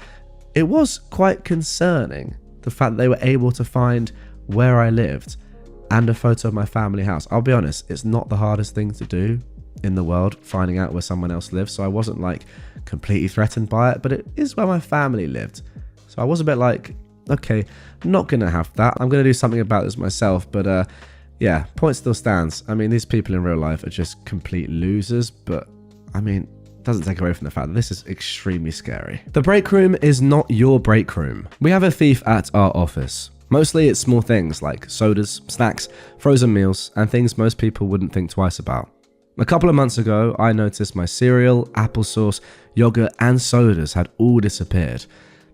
it was quite concerning, the fact that they were able to find where I lived and a photo of my family house. I'll be honest, it's not the hardest thing to do in the world, finding out where someone else lives, so I wasn't like completely threatened by it, but it is where my family lived. So I was a bit like, okay, not gonna have that. I'm gonna do something about this myself. But yeah, point still stands. I mean, these people in real life are just complete losers, but I mean, doesn't take away from the fact that this is extremely scary. The break room is not your break room. We have a thief at our office. Mostly it's small things like sodas, snacks, frozen meals, and things most people wouldn't think twice about. A couple of months ago, I noticed my cereal, applesauce, yogurt, and sodas had all disappeared.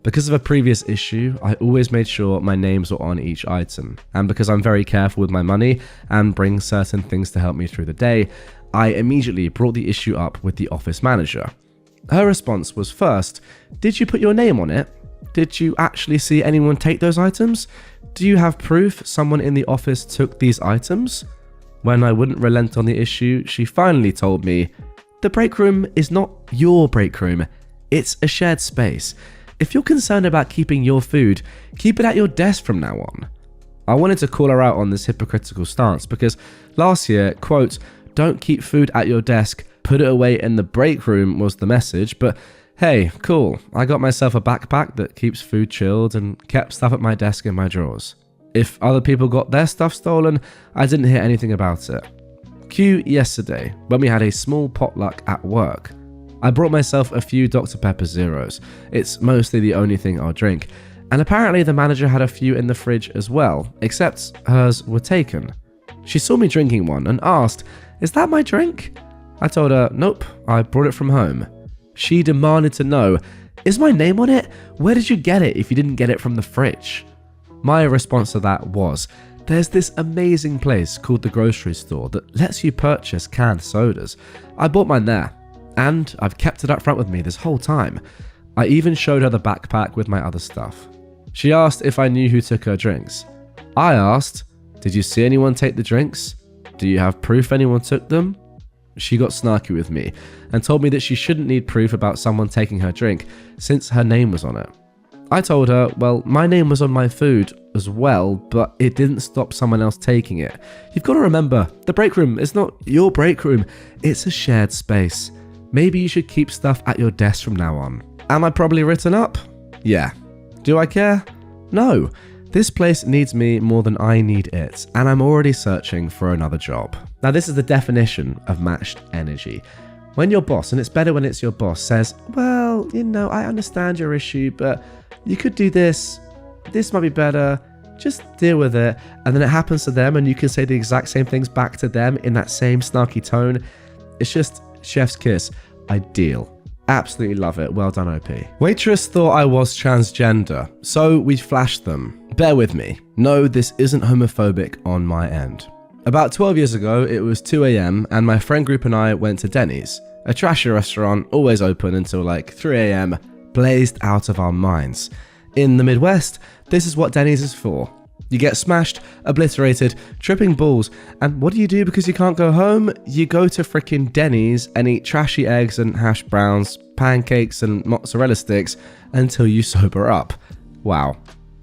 Because of a previous issue, I always made sure my names were on each item. And because I'm very careful with my money and bring certain things to help me through the day, I immediately brought the issue up with the office manager. Her response was, first, did you put your name on it? Did you actually see anyone take those items? Do you have proof someone in the office took these items? When I wouldn't relent on the issue, she finally told me, the break room is not your break room, it's a shared space. If you're concerned about keeping your food, keep it at your desk from now on. I wanted to call her out on this hypocritical stance because last year, quote, don't keep food at your desk, put it away in the break room was the message, but hey, cool, I got myself a backpack that keeps food chilled and kept stuff at my desk in my drawers. If other people got their stuff stolen, I didn't hear anything about it. Cue yesterday, when we had a small potluck at work. I brought myself a few Dr. Pepper Zeros. It's mostly the only thing I'll drink. And apparently the manager had a few in the fridge as well, except hers were taken. She saw me drinking one and asked, is that my drink? I told her, nope, I brought it from home. She demanded to know, is my name on it? Where did you get it if you didn't get it from the fridge? My response to that was, there's this amazing place called the grocery store that lets you purchase canned sodas. I bought mine there, and I've kept it up front with me this whole time. I even showed her the backpack with my other stuff. She asked if I knew who took her drinks. I asked, did you see anyone take the drinks? Do you have proof anyone took them? She got snarky with me and told me that she shouldn't need proof about someone taking her drink since her name was on it. I told her, well, my name was on my food as well, but it didn't stop someone else taking it. You've got to remember, the break room is not your break room, it's a shared space. Maybe you should keep stuff at your desk from now on. Am I probably written up? Yeah. Do I care? No. This place needs me more than I need it, and I'm already searching for another job. Now, this is the definition of matched energy. When your boss, and it's better when it's your boss, says, well, you know, I understand your issue, but you could do this might be better, just deal with it, and then it happens to them and you can say the exact same things back to them in that same snarky tone. It's just chef's kiss. Ideal. Absolutely love it. Well done, OP. Waitress thought I was transgender, so we flashed them. Bear with me. No, this isn't homophobic on my end. About 12 years ago, it was 2 a.m. and my friend group and I went to Denny's, a trashy restaurant always open until like 3 a.m, blazed out of our minds. In the Midwest, this is what Denny's is for. You get smashed, obliterated, tripping balls, and what do you do because you can't go home? You go to frickin' Denny's and eat trashy eggs and hash browns, pancakes and mozzarella sticks until you sober up. Wow.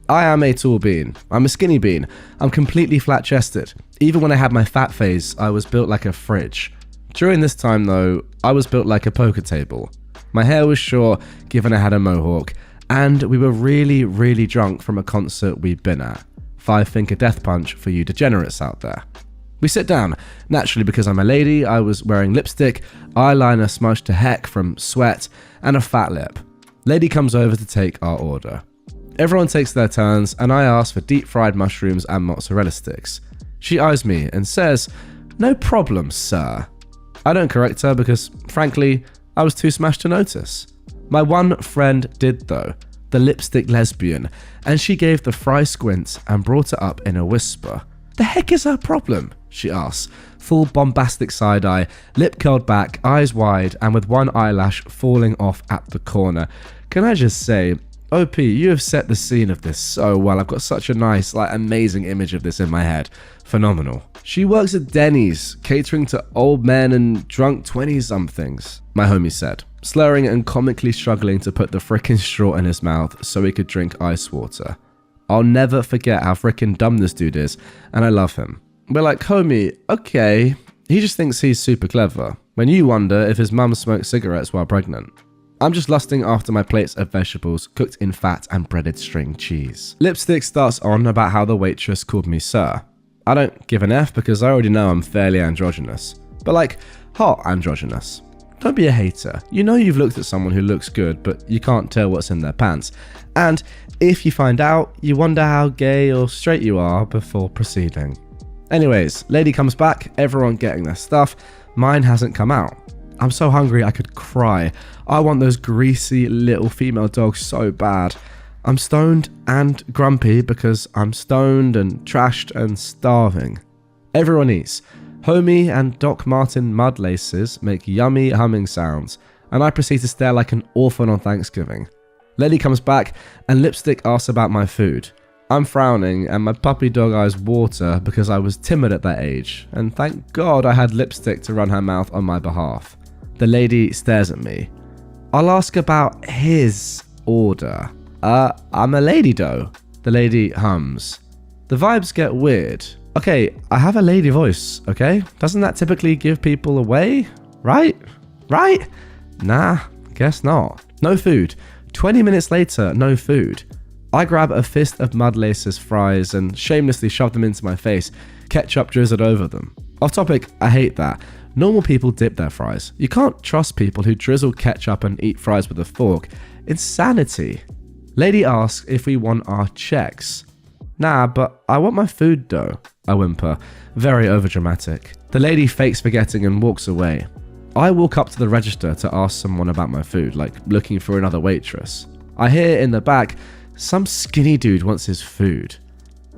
I am a tall bean. I'm a skinny bean. I'm completely flat-chested. Even when I had my fat phase, I was built like a fridge. During this time though, I was built like a poker table. My hair was short, given I had a mohawk, and we were really, really drunk from a concert we'd been at. 5 Finger Death Punch for you degenerates out there. We sit down. Naturally, because I'm a lady, I was wearing lipstick, eyeliner smudged to heck from sweat, and a fat lip. Lady comes over to take our order. Everyone takes their turns, and I ask for deep fried mushrooms and mozzarella sticks. She eyes me and says, "No problem, sir." I don't correct her because, frankly, I was too smashed to notice. My one friend did though, the lipstick lesbian, and she gave the fry squints and brought it up in a whisper. "The heck is her problem?" she asks, full bombastic side-eye, lip curled back, eyes wide, and with one eyelash falling off at the corner. Can I just say, OP, you have set the scene of this so well. I've got such a nice, amazing image of this in my head. Phenomenal. She works at Denny's, catering to old men and drunk 20-somethings, my homie said, slurring and comically struggling to put the frickin' straw in his mouth so he could drink ice water. I'll never forget how frickin' dumb this dude is, and I love him. We're like, homie, okay, he just thinks he's super clever, when you wonder if his mum smoked cigarettes while pregnant. I'm just lusting after my plates of vegetables cooked in fat and breaded string cheese. Lipstick starts on about how the waitress called me sir. I don't give an F because I already know I'm fairly androgynous, but hot androgynous. Don't be a hater. You know you've looked at someone who looks good, but you can't tell what's in their pants. And if you find out, you wonder how gay or straight you are before proceeding. Anyways, lady comes back, everyone getting their stuff. Mine hasn't come out. I'm so hungry I could cry. I want those greasy little female dogs so bad. I'm stoned and grumpy because I'm stoned and trashed and starving. Everyone eats. Homie and Doc Martin mud laces make yummy humming sounds, and I proceed to stare like an orphan on Thanksgiving. Lady comes back and Lipstick asks about my food. I'm frowning and my puppy dog eyes water because I was timid at that age, and thank God I had Lipstick to run her mouth on my behalf. The lady stares at me. I'll ask about his order. I'm a lady though. The lady hums. The vibes get weird. Okay, I have a lady voice, okay? Doesn't that typically give people away? Right? Nah, guess not. No food. 20 minutes later, no food. I grab a fist of Mud Lace's fries and shamelessly shove them into my face, ketchup drizzled over them. Off topic, I hate that. Normal people dip their fries. You can't trust people who drizzle ketchup and eat fries with a fork. Insanity. Lady asks if we want our checks. Nah, but I want my food though, I whimper, very overdramatic. The lady fakes forgetting and walks away. I walk up to the register to ask someone about my food, looking for another waitress. I hear in the back, some skinny dude wants his food.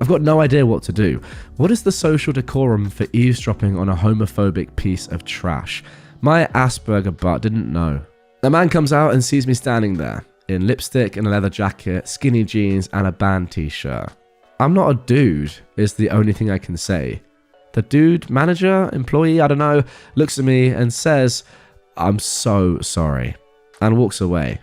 I've got no idea what to do. What is the social decorum for eavesdropping on a homophobic piece of trash? My Asperger butt didn't know. A man comes out and sees me standing there, in lipstick and a leather jacket, skinny jeans and a band t-shirt. I'm not a dude, is the only thing I can say. The dude, manager, employee, I don't know, looks at me and says, "I'm so sorry," and walks away.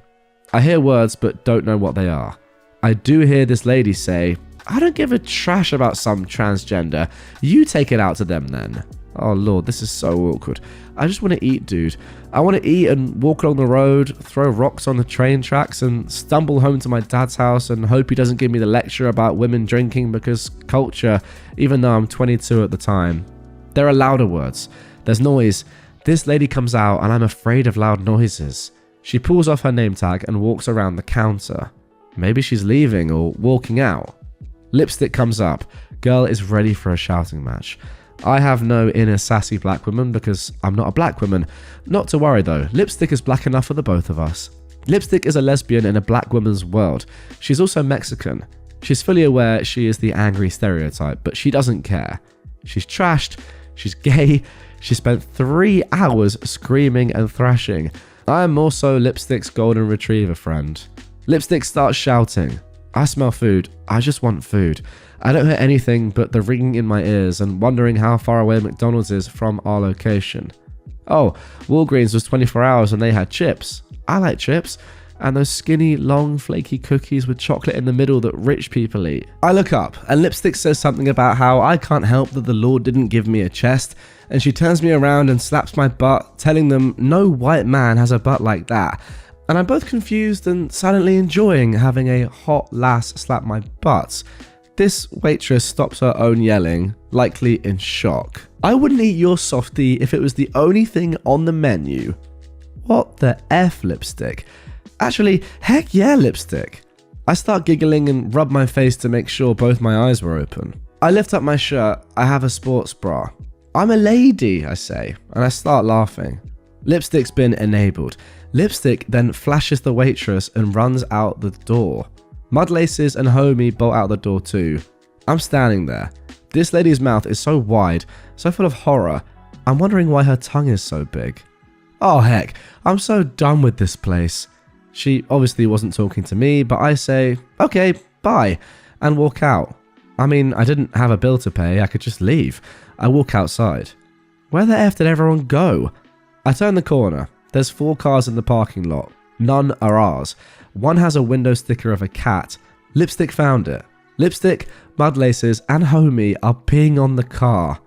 I hear words but don't know what they are. I do hear this lady say, "I don't give a trash about some transgender. You take it out to them then." Oh lord, this is so awkward. I just want to eat, dude. I want to eat and walk along the road, throw rocks on the train tracks and stumble home to my dad's house and hope he doesn't give me the lecture about women drinking because culture, even though I'm 22 at the time. There are louder words. There's noise. This lady comes out and I'm afraid of loud noises. She pulls off her name tag and walks around the counter. Maybe she's leaving or walking out. Lipstick comes up. Girl is ready for a shouting match. I have no inner sassy black woman because I'm not a black woman. Not to worry though, Lipstick is black enough for the both of us. Lipstick is a lesbian in a black woman's world. She's also Mexican. She's fully aware she is the angry stereotype, but she doesn't care. She's trashed, she's gay, she spent 3 hours screaming and thrashing. I am more so Lipstick's golden retriever friend. Lipstick starts shouting. I smell food. I just want food. I don't hear anything but the ringing in my ears and wondering how far away McDonald's is from our location. Oh, Walgreens was 24 hours and they had chips. I like chips. And those skinny, long, flaky cookies with chocolate in the middle that rich people eat. I look up and Lipstick says something about how I can't help that the Lord didn't give me a chest, and she turns me around and slaps my butt, telling them no white man has a butt like that. And I'm both confused and silently enjoying having a hot lass slap my butt. This waitress stops her own yelling, likely in shock. I wouldn't eat your softie if it was the only thing on the menu. What the F, lipstick? Actually, heck yeah, lipstick. I start giggling and rub my face to make sure both my eyes were open. I lift up my shirt. I have a sports bra. I'm a lady, I say, and I start laughing. Lipstick's been enabled. Lipstick then flashes the waitress and runs out the door. Mudlaces and Homie bolt out the door too. I'm standing there. This lady's mouth is so wide, so full of horror. I'm wondering why her tongue is so big. Oh heck, I'm so done with this place. She obviously wasn't talking to me, but I say, okay, bye, and walk out. I mean, I didn't have a bill to pay, I could just leave. I walk outside. Where the F did everyone go? I turn the corner. There's 4 cars in the parking lot. None are ours. One has a window sticker of a cat. Lipstick found it. Lipstick, Mudlaces, and Homie are peeing on the car.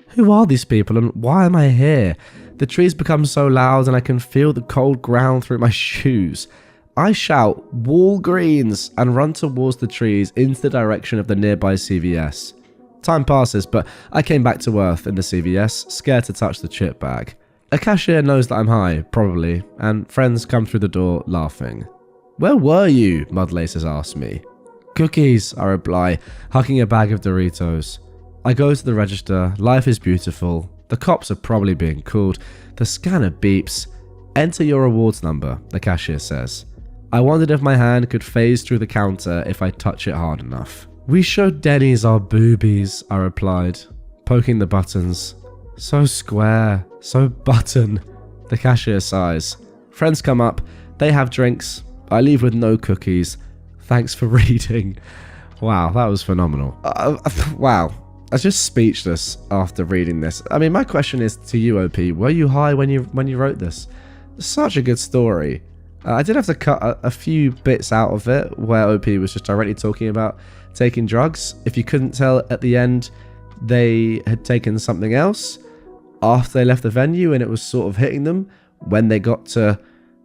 Who are these people and why am I here? The trees become so loud and I can feel the cold ground through my shoes. I shout, Walgreens, and run towards the trees into the direction of the nearby CVS. Time passes, but I came back to earth in the CVS, scared to touch the chip bag. A cashier knows that I'm high, probably, and friends come through the door laughing. Where were you? Mudlaces asks me. Cookies, I reply, hugging a bag of Doritos. I go to the register, life is beautiful, the cops are probably being called, the scanner beeps. Enter your rewards number, the cashier says. I wondered if my hand could phase through the counter if I touch it hard enough. We showed Denny's our boobies, I replied, poking the buttons. So square, so button. The cashier sighs. Friends come up, they have drinks. I leave with no cookies. Thanks for reading. Wow, that was phenomenal. Wow, I was just speechless after reading this. I mean, my question is to you, OP. Were you high when you wrote this? Such a good story. I did have to cut a few bits out of it where OP was just directly talking about taking drugs. If you couldn't tell at the end, they had taken something else after they left the venue and it was sort of hitting them when they got to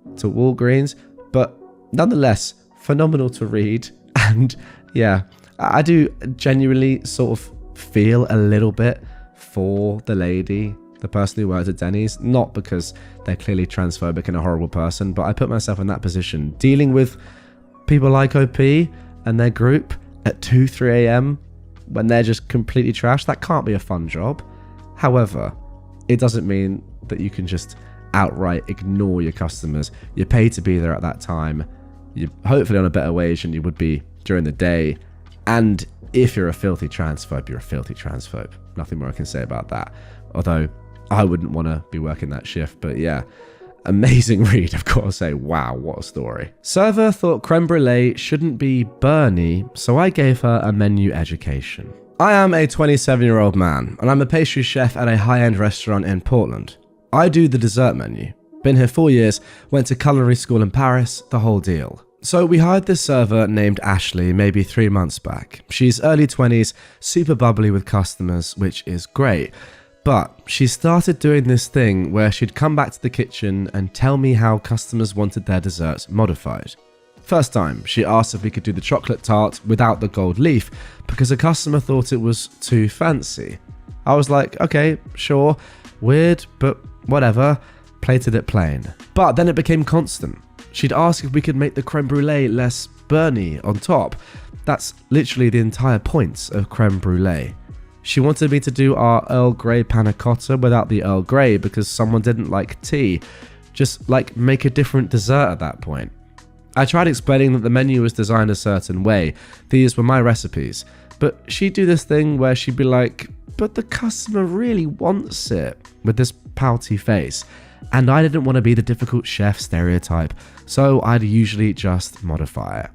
Walgreens. But nonetheless, phenomenal to read. And yeah, I do genuinely sort of feel a little bit for the lady, the person who worked at Denny's, not because they're clearly transphobic and a horrible person, but I put myself in that position, dealing with people like OP and their group at 2-3 a.m. when they're just completely trashed. That can't be a fun job. However, it doesn't mean that you can just outright ignore your customers. You're paid to be there at that time. You're hopefully on a better wage than you would be during the day. And if you're a filthy transphobe, you're a filthy transphobe. Nothing more I can say about that. Although I wouldn't want to be working that shift. But yeah, amazing read, I've got to say. Wow, what a story. Server thought creme brulee shouldn't be Bernie, so I gave her a menu education. I am a 27-year-old man, and I'm a pastry chef at a high-end restaurant in Portland. I do the dessert menu. Been here 4 years, went to culinary school in Paris, the whole deal. So we hired this server named Ashley maybe 3 months back. She's early 20s, super bubbly with customers, which is great. But she started doing this thing where she'd come back to the kitchen and tell me how customers wanted their desserts modified. First time, she asked if we could do the chocolate tart without the gold leaf because a customer thought it was too fancy. I was like, okay, sure, weird, but whatever, plated it plain. But then it became constant. She'd ask if we could make the creme brulee less burny on top. That's literally the entire point of creme brulee. She wanted me to do our Earl Grey panna cotta without the Earl Grey because someone didn't like tea. Just like make a different dessert at that point. I tried explaining that the menu was designed a certain way. These were my recipes. But she'd do this thing where she'd be like, but the customer really wants it, with this pouty face. And I didn't want to be the difficult chef stereotype, so I'd usually just modify it.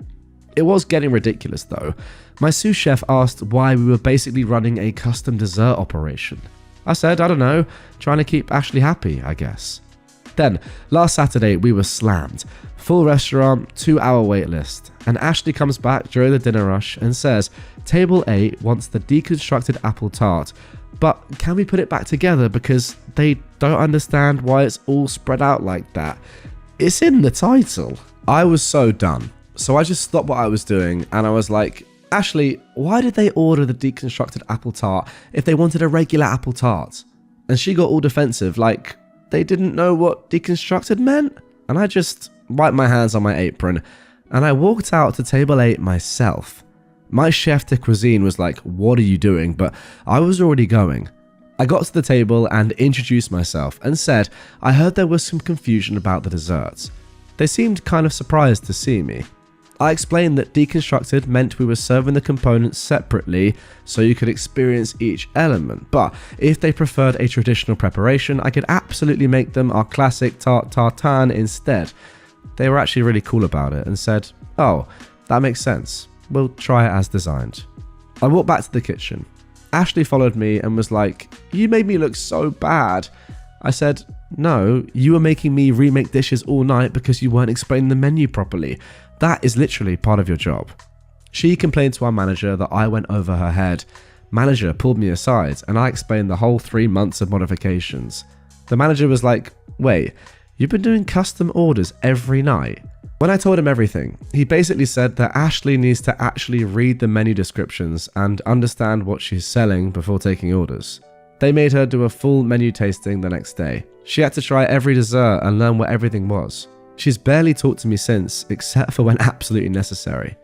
It was getting ridiculous though. My sous chef asked why we were basically running a custom dessert operation. I said, I don't know, trying to keep Ashley happy, I guess. Then, last Saturday we were slammed. Full restaurant, 2-hour wait list. And Ashley comes back during the dinner rush and says, Table 8 wants the deconstructed apple tart, but can we put it back together because they don't understand why it's all spread out like that. It's in the title. I was so done. So I just stopped what I was doing and I was like, Ashley, why did they order the deconstructed apple tart if they wanted a regular apple tart? And she got all defensive, like they didn't know what deconstructed meant? And I just wiped my hands on my apron and I walked out to table 8 myself. My chef de cuisine was like, what are you doing? But I was already going. I got to the table and introduced myself and said I heard there was some confusion about the desserts. They seemed kind of surprised to see me. I explained that deconstructed meant we were serving the components separately so you could experience each element, but if they preferred a traditional preparation, I could absolutely make them our classic tart tartan instead. They were actually really cool about it and said, oh, that makes sense. We'll try it as designed. I walked back to the kitchen. Ashley followed me and was like, you made me look so bad. I said, no, you were making me remake dishes all night because you weren't explaining the menu properly. That is literally part of your job. She complained to our manager that I went over her head. Manager pulled me aside and I explained the whole 3 months of modifications. The manager was like, wait, you've been doing custom orders every night? When I told him everything, he basically said that Ashley needs to actually read the menu descriptions and understand what she's selling before taking orders. They made her do a full menu tasting the next day. She had to try every dessert and learn what everything was. She's barely talked to me since, except for when absolutely necessary.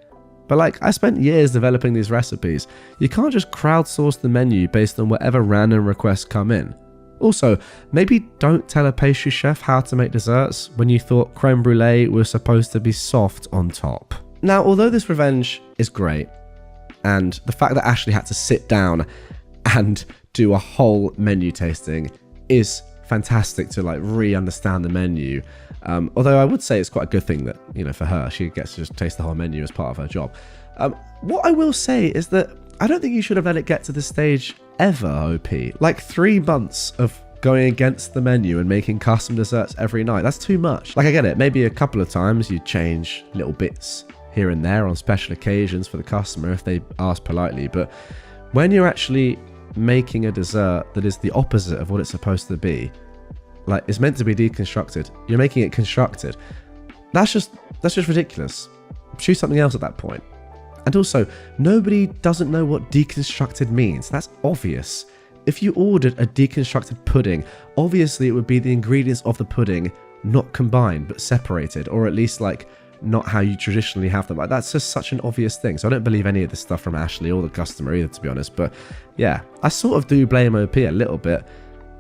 But like, I spent years developing these recipes. You can't just crowdsource the menu based on whatever random requests come in. Also, maybe don't tell a pastry chef how to make desserts when you thought creme brulee was supposed to be soft on top. Now, although this revenge is great, and the fact that Ashley had to sit down and do a whole menu tasting is fantastic to like re-understand the menu. Although I would say it's quite a good thing that, you know, for her, she gets to just taste the whole menu as part of her job. What I will say is that I don't think you should have let it get to this stage ever, OP. Like 3 months of going against the menu and making custom desserts every night. That's too much. Like, I get it. Maybe a couple of times you change little bits here and there on special occasions for the customer if they ask politely. But when you're actually making a dessert that is the opposite of what it's supposed to be, like it's meant to be deconstructed, you're making it constructed. That's just ridiculous. Choose something else at that point. And also, nobody doesn't know what deconstructed means. That's obvious. If you ordered a deconstructed pudding, obviously it would be the ingredients of the pudding not combined but separated, or at least like not how you traditionally have them. Like, that's just such an obvious thing. So I don't believe any of this stuff from Ashley or the customer either, to be honest. But yeah, I sort of do blame OP a little bit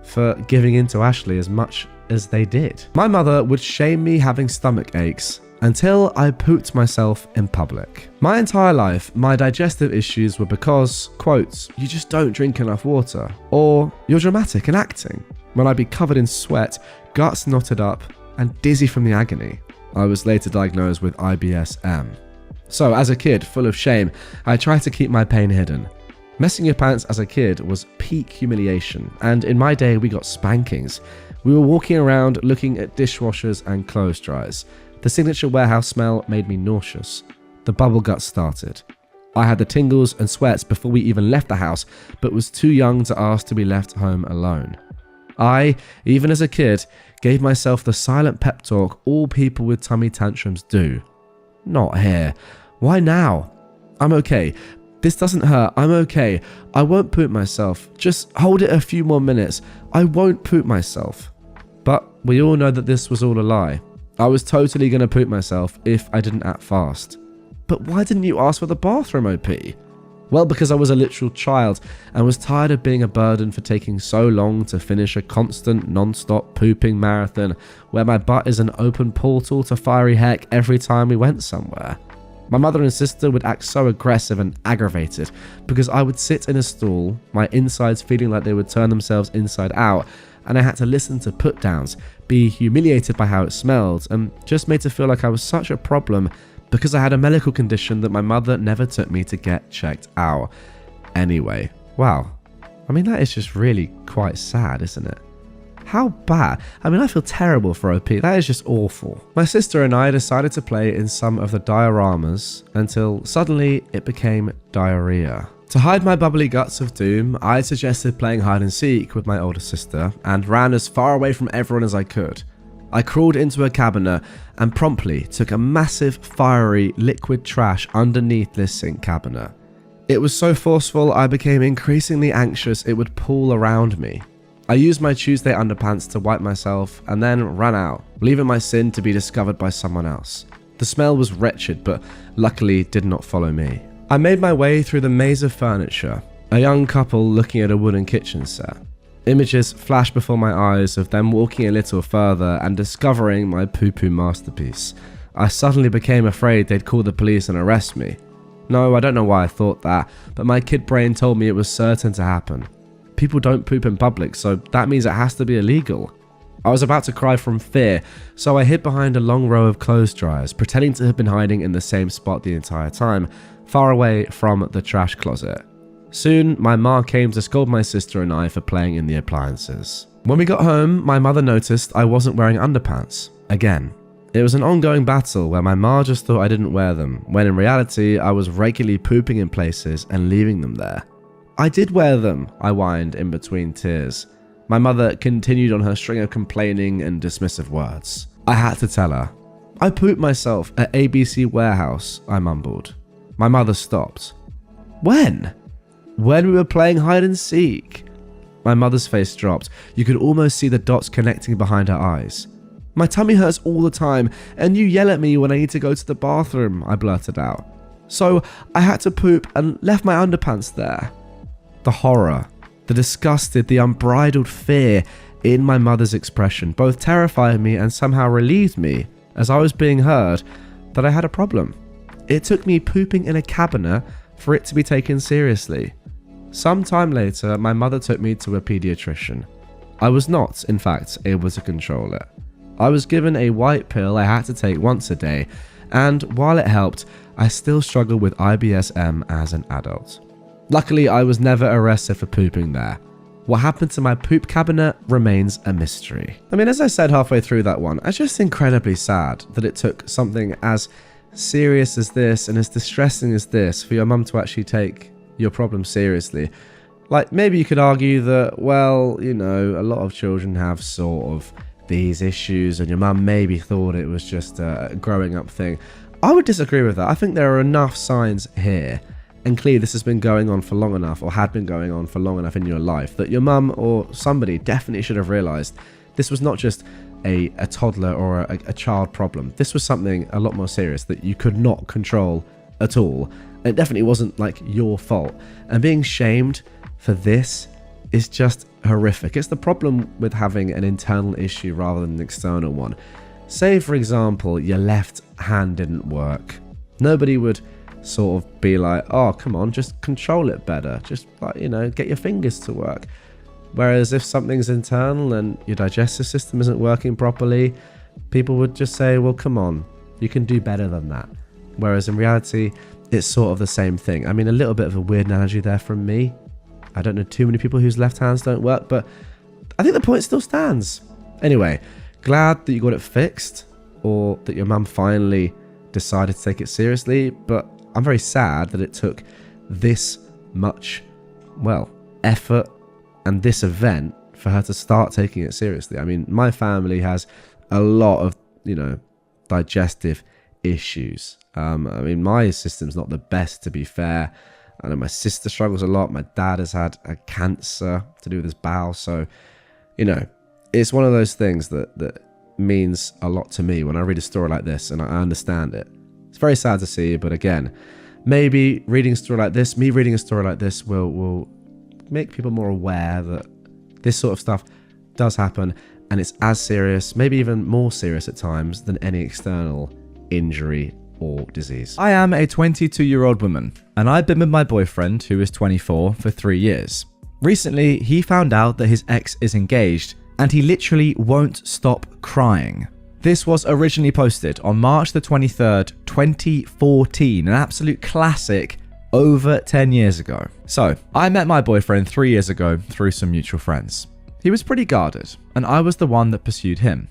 for giving in to Ashley as much as they did. My mother would shame me having stomach aches until I pooped myself in public. My entire life, my digestive issues were because, quotes, you just don't drink enough water, or you're dramatic in acting, when I'd be covered in sweat, guts knotted up, and dizzy from the agony. I was later diagnosed with IBS-M. So as a kid, full of shame, I tried to keep my pain hidden. Messing your pants as a kid was peak humiliation, and in my day we got spankings. We were walking around looking at dishwashers and clothes dryers. The signature warehouse smell made me nauseous. The bubble gut started. I had the tingles and sweats before we even left the house, but was too young to ask to be left home alone. I, even as a kid, gave myself the silent pep talk all people with tummy tantrums do. Not here. Why now? I'm okay. This doesn't hurt. I'm okay. I won't poop myself. Just hold it a few more minutes. I won't poop myself. But we all know that this was all a lie. I was totally going to poop myself if I didn't act fast. But why didn't you ask for the bathroom, OP? Well, because I was a literal child and was tired of being a burden for taking so long to finish a constant, non-stop pooping marathon where my butt is an open portal to fiery heck every time we went somewhere. My mother and sister would act so aggressive and aggravated because I would sit in a stall, my insides feeling like they would turn themselves inside out, and I had to listen to put-downs, be humiliated by how it smelled, and just made to feel like I was such a problem because I had a medical condition that my mother never took me to get checked out. Anyway, wow. I mean, that is just really quite sad, isn't it? How bad? I mean, I feel terrible for OP. That is just awful. My sister and I decided to play in some of the dioramas until suddenly it became diarrhea. To hide my bubbly guts of doom, I suggested playing hide and seek with my older sister and ran as far away from everyone as I could. I crawled into a cabinet and promptly took a massive fiery liquid trash underneath this sink cabinet. It was so forceful I became increasingly anxious it would pool around me. I used my Tuesday underpants to wipe myself and then ran out, leaving my sin to be discovered by someone else. The smell was wretched, but luckily did not follow me. I made my way through the maze of furniture, a young couple looking at a wooden kitchen set. Images flashed before my eyes of them walking a little further and discovering my poo-poo masterpiece. I suddenly became afraid they'd call the police and arrest me. No, I don't know why I thought that, but my kid brain told me it was certain to happen. People don't poop in public, so that means it has to be illegal. I was about to cry from fear, so I hid behind a long row of clothes dryers, pretending to have been hiding in the same spot the entire time, far away from the trash closet. Soon, my ma came to scold my sister and I for playing in the appliances. When we got home, my mother noticed I wasn't wearing underpants. Again. It was an ongoing battle where my ma just thought I didn't wear them, when in reality I was regularly pooping in places and leaving them there. I did wear them, I whined in between tears. My mother continued on her string of complaining and dismissive words. I had to tell her. I pooped myself at ABC Warehouse, I mumbled. My mother stopped. When? When we were playing hide and seek. My mother's face dropped. You could almost see the dots connecting behind her eyes. My tummy hurts all the time, and you yell at me when I need to go to the bathroom, I blurted out. So I had to poop and left my underpants there. The horror, the disgusted, the unbridled fear in my mother's expression both terrified me and somehow relieved me, as I was being heard, that I had a problem. It took me pooping in a cabinet for it to be taken seriously. Some time later, my mother took me to a pediatrician. I was not, in fact, able to control it. I was given a white pill I had to take once a day, and while it helped, I still struggled with IBS-M as an adult. Luckily, I was never arrested for pooping there. What happened to my poop cabinet remains a mystery. I mean, as I said halfway through that one, it's just incredibly sad that it took something as serious as this and as distressing as this for your mum to actually take your problem seriously. Like, maybe you could argue that, well, you know, a lot of children have sort of these issues and your mum maybe thought it was just a growing up thing. I would disagree with that. I think there are enough signs here, and clearly this has been going on for long enough, or had been going on for long enough in your life, that your mum or somebody definitely should have realised this was not just a toddler or a child problem. This was something a lot more serious that you could not control at all. It definitely wasn't like your fault. And being shamed for this is just horrific. It's the problem with having an internal issue rather than an external one. Say, for example, your left hand didn't work. Nobody would sort of be like, oh, come on, just control it better. Just, like, you know, get your fingers to work. Whereas if something's internal and your digestive system isn't working properly, people would just say, well, come on, you can do better than that. Whereas in reality, it's sort of the same thing. I mean, a little bit of a weird analogy there from me. I don't know too many people whose left hands don't work, but I think the point still stands. Anyway, glad that you got it fixed, or that your mum finally decided to take it seriously, but I'm very sad that it took this much, well, effort and this event for her to start taking it seriously. I mean, my family has a lot of, you know, digestive issues. I mean, my system's not the best, to be fair. I know my sister struggles a lot. My dad has had a cancer to do with his bowel. So, you know, it's one of those things that means a lot to me when I read a story like this and I understand it. It's very sad to see, but again, maybe reading a story like this, me reading a story like this will make people more aware that this sort of stuff does happen and it's as serious, maybe even more serious at times, than any external injury or disease. I am a 22-year-old woman, and I've been with my boyfriend, who is 24, for 3 years. Recently, he found out that his ex is engaged, and he literally won't stop crying. This was originally posted on March the 23rd, 2014, an absolute classic over 10 years ago. So, I met my boyfriend 3 years ago through some mutual friends. He was pretty guarded, and I was the one that pursued him.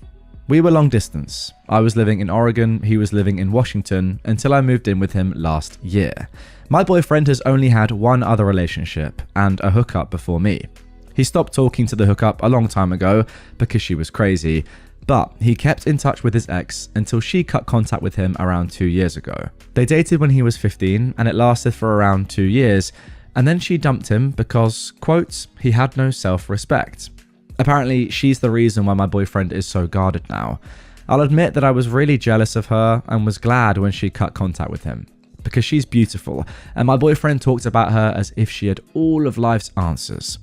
We were long distance. I was living in Oregon, he was living in Washington, until I moved in with him last year. My boyfriend has only had one other relationship and a hookup before me. He stopped talking to the hookup a long time ago because she was crazy, But he kept in touch with his ex until she cut contact with him around 2 years ago. They dated when he was 15 and it lasted for around 2 years, and then she dumped him because, quote, he had no self-respect. Apparently, she's the reason why my boyfriend is so guarded now. I'll admit that I was really jealous of her and was glad when she cut contact with him, because she's beautiful, and my boyfriend talked about her as if she had all of life's answers.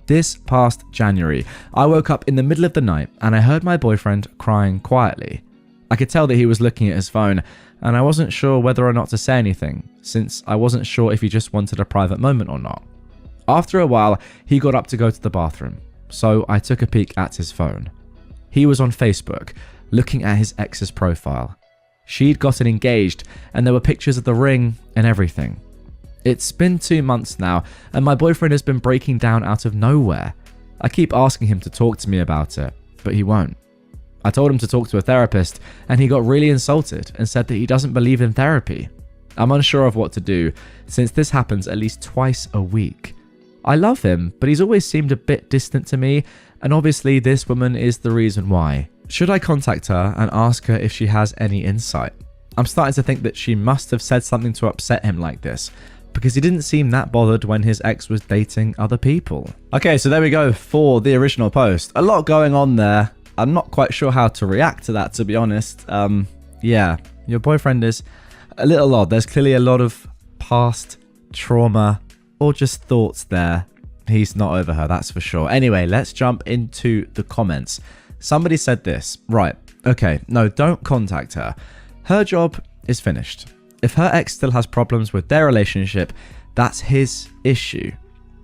This past January, I woke up in the middle of the night and I heard my boyfriend crying quietly. I could tell that he was looking at his phone, and I wasn't sure whether or not to say anything, since I wasn't sure if he just wanted a private moment or not. After a while, he got up to go to the bathroom, so I took a peek at his phone. He was on Facebook, looking at his ex's profile. She'd gotten engaged, and there were pictures of the ring and everything. It's been 2 months now, and my boyfriend has been breaking down out of nowhere. I keep asking him to talk to me about it, but he won't. I told him to talk to a therapist, and he got really insulted and said that he doesn't believe in therapy. I'm unsure of what to do, since this happens at least twice a week. I love him, but he's always seemed a bit distant to me, and obviously this woman is the reason why. Should I contact her and ask her if she has any insight? I'm starting to think that she must have said something to upset him like this, because he didn't seem that bothered when his ex was dating other people. Okay, so there we go for the original post. A lot going on there. I'm not quite sure how to react to that, to be honest. Yeah, your boyfriend is a little odd. There's clearly a lot of past trauma or just thoughts there. He's not over her, that's for sure. Anyway, let's jump into the comments. Somebody said this. Right, okay, no, don't contact her. Her job is finished. If her ex still has problems with their relationship, that's his issue.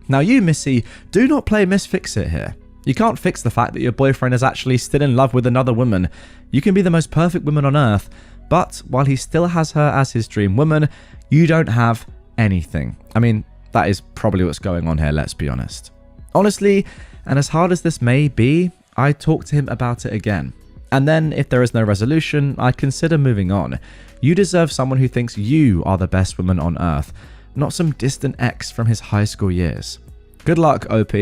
Now you, Missy, do not play Miss Fix-It here. You can't fix the fact that your boyfriend is actually still in love with another woman. You can be the most perfect woman on earth, but while he still has her as his dream woman, you don't have anything. I mean, that is probably what's going on here, let's be honest. Honestly, and as hard as this may be, I'd talk to him about it again. And then, if there is no resolution, I'd consider moving on. You deserve someone who thinks you are the best woman on earth, not some distant ex from his high school years. Good luck, OP,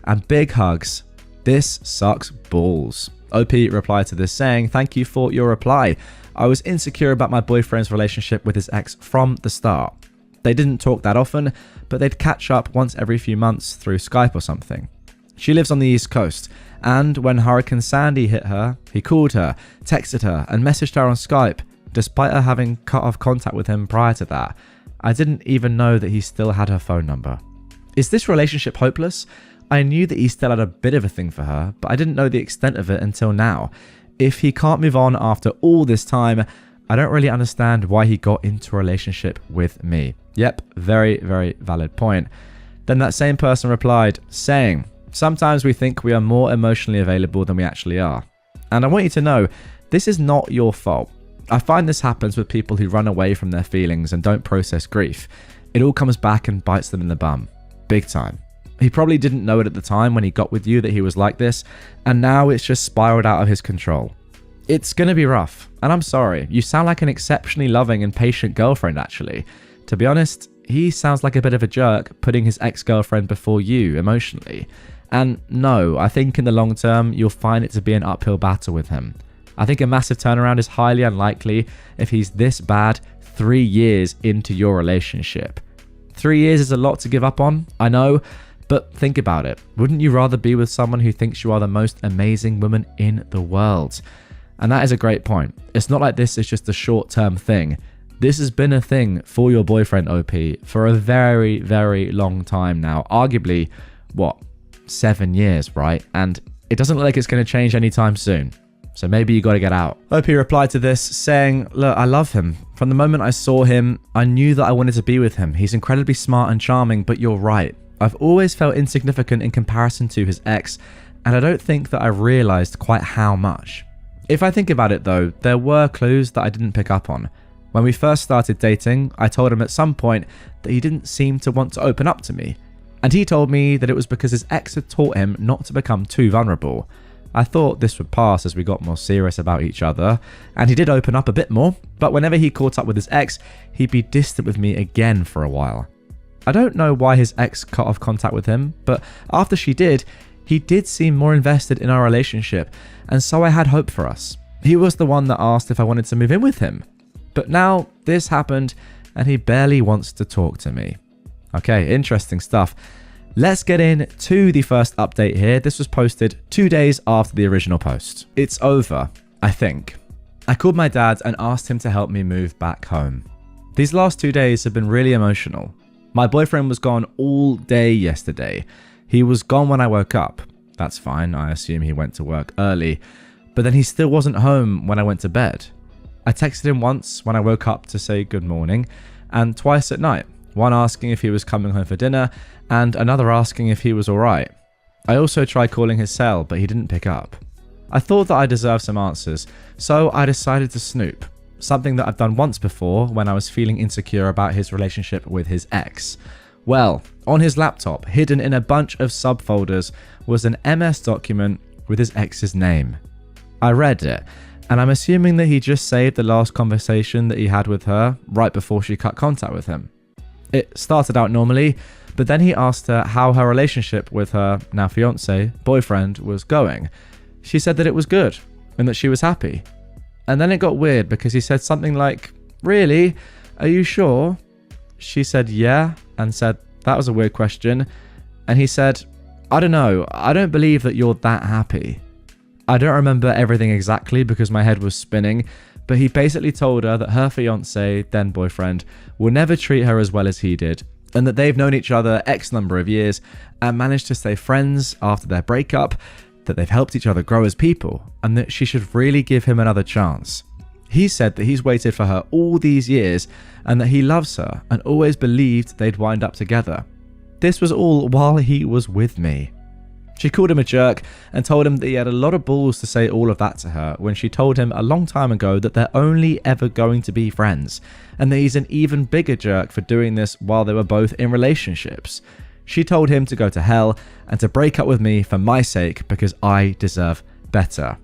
and big hugs. This sucks balls. OP replied to this saying, "Thank you for your reply. I was insecure about my boyfriend's relationship with his ex from the start. They didn't talk that often, but they'd catch up once every few months through Skype or something. She lives on the East Coast, and when Hurricane Sandy hit her, he called her, texted her, and messaged her on Skype, despite her having cut off contact with him prior to that. I didn't even know that he still had her phone number. Is this relationship hopeless? I knew that he still had a bit of a thing for her, but I didn't know the extent of it until now. If he can't move on after all this time, I don't really understand why he got into a relationship with me." Yep, very, very valid point. Then that same person replied, saying, "Sometimes we think we are more emotionally available than we actually are. And I want you to know, this is not your fault. I find this happens with people who run away from their feelings and don't process grief. It all comes back and bites them in the bum. Big time. He probably didn't know it at the time when he got with you that he was like this, and now it's just spiraled out of his control. It's gonna be rough, and I'm sorry. You sound like an exceptionally loving and patient girlfriend, actually. To be honest, he sounds like a bit of a jerk, putting his ex-girlfriend before you emotionally. And no, I think in the long term, you'll find it to be an uphill battle with him. I think a massive turnaround is highly unlikely if he's this bad 3 years into your relationship. 3 years is a lot to give up on, I know, but think about it. Wouldn't you rather be with someone who thinks you are the most amazing woman in the world? And that is a great point. It's not like this is just a short-term thing. This has been a thing for your boyfriend, OP, for a very, very long time now. Arguably, 7 years, right? And it doesn't look like it's going to change anytime soon. So maybe you got to get out. OP replied to this saying, "Look, I love him. From the moment I saw him, I knew that I wanted to be with him. He's incredibly smart and charming, but you're right. I've always felt insignificant in comparison to his ex, and I don't think that I realized quite how much." If I think about it though, there were clues that I didn't pick up on. When we first started dating, I told him at some point that he didn't seem to want to open up to me. And he told me that it was because his ex had taught him not to become too vulnerable. I thought this would pass as we got more serious about each other, and he did open up a bit more, but whenever he caught up with his ex, he'd be distant with me again for a while. I don't know why his ex cut off contact with him, but after she did, He did seem more invested in our relationship, and so I had hope for us. He was the one that asked if I wanted to move in with him. But now this happened, and he barely wants to talk to me. Okay, interesting stuff. Let's get into the first update here. This was posted 2 days after the original post. It's over, I think. I called my dad and asked him to help me move back home. These last 2 days have been really emotional. My boyfriend was gone all day yesterday. He was gone when I woke up. That's fine, I assume he went to work early. But then he still wasn't home when I went to bed. I texted him once when I woke up to say good morning, and twice at night. One asking if he was coming home for dinner, and another asking if he was alright. I also tried calling his cell, but he didn't pick up. I thought that I deserved some answers, so I decided to snoop. Something that I've done once before when I was feeling insecure about his relationship with his ex. Well, on his laptop, hidden in a bunch of subfolders, was an MS document with his ex's name. I read it, and I'm assuming that he just saved the last conversation that he had with her right before she cut contact with him. It started out normally, but then he asked her how her relationship with her now fiance, boyfriend, was going. She said that it was good, and that she was happy. And then it got weird because he said something like, "Really? Are you sure?" She said yeah, and said that was a weird question. And he said, "I don't know, I don't believe that you're that happy." I don't remember everything exactly because my head was spinning, but he basically told her that her fiance, then boyfriend, will never treat her as well as he did, and that they've known each other X number of years and managed to stay friends after their breakup, that they've helped each other grow as people, and that she should really give him another chance. He said that he's waited for her all these years and that he loves her and always believed they'd wind up together. This was all while he was with me. She called him a jerk and told him that he had a lot of balls to say all of that to her when she told him a long time ago that they're only ever going to be friends, and that he's an even bigger jerk for doing this while they were both in relationships. She told him to go to hell and to break up with me for my sake because I deserve better.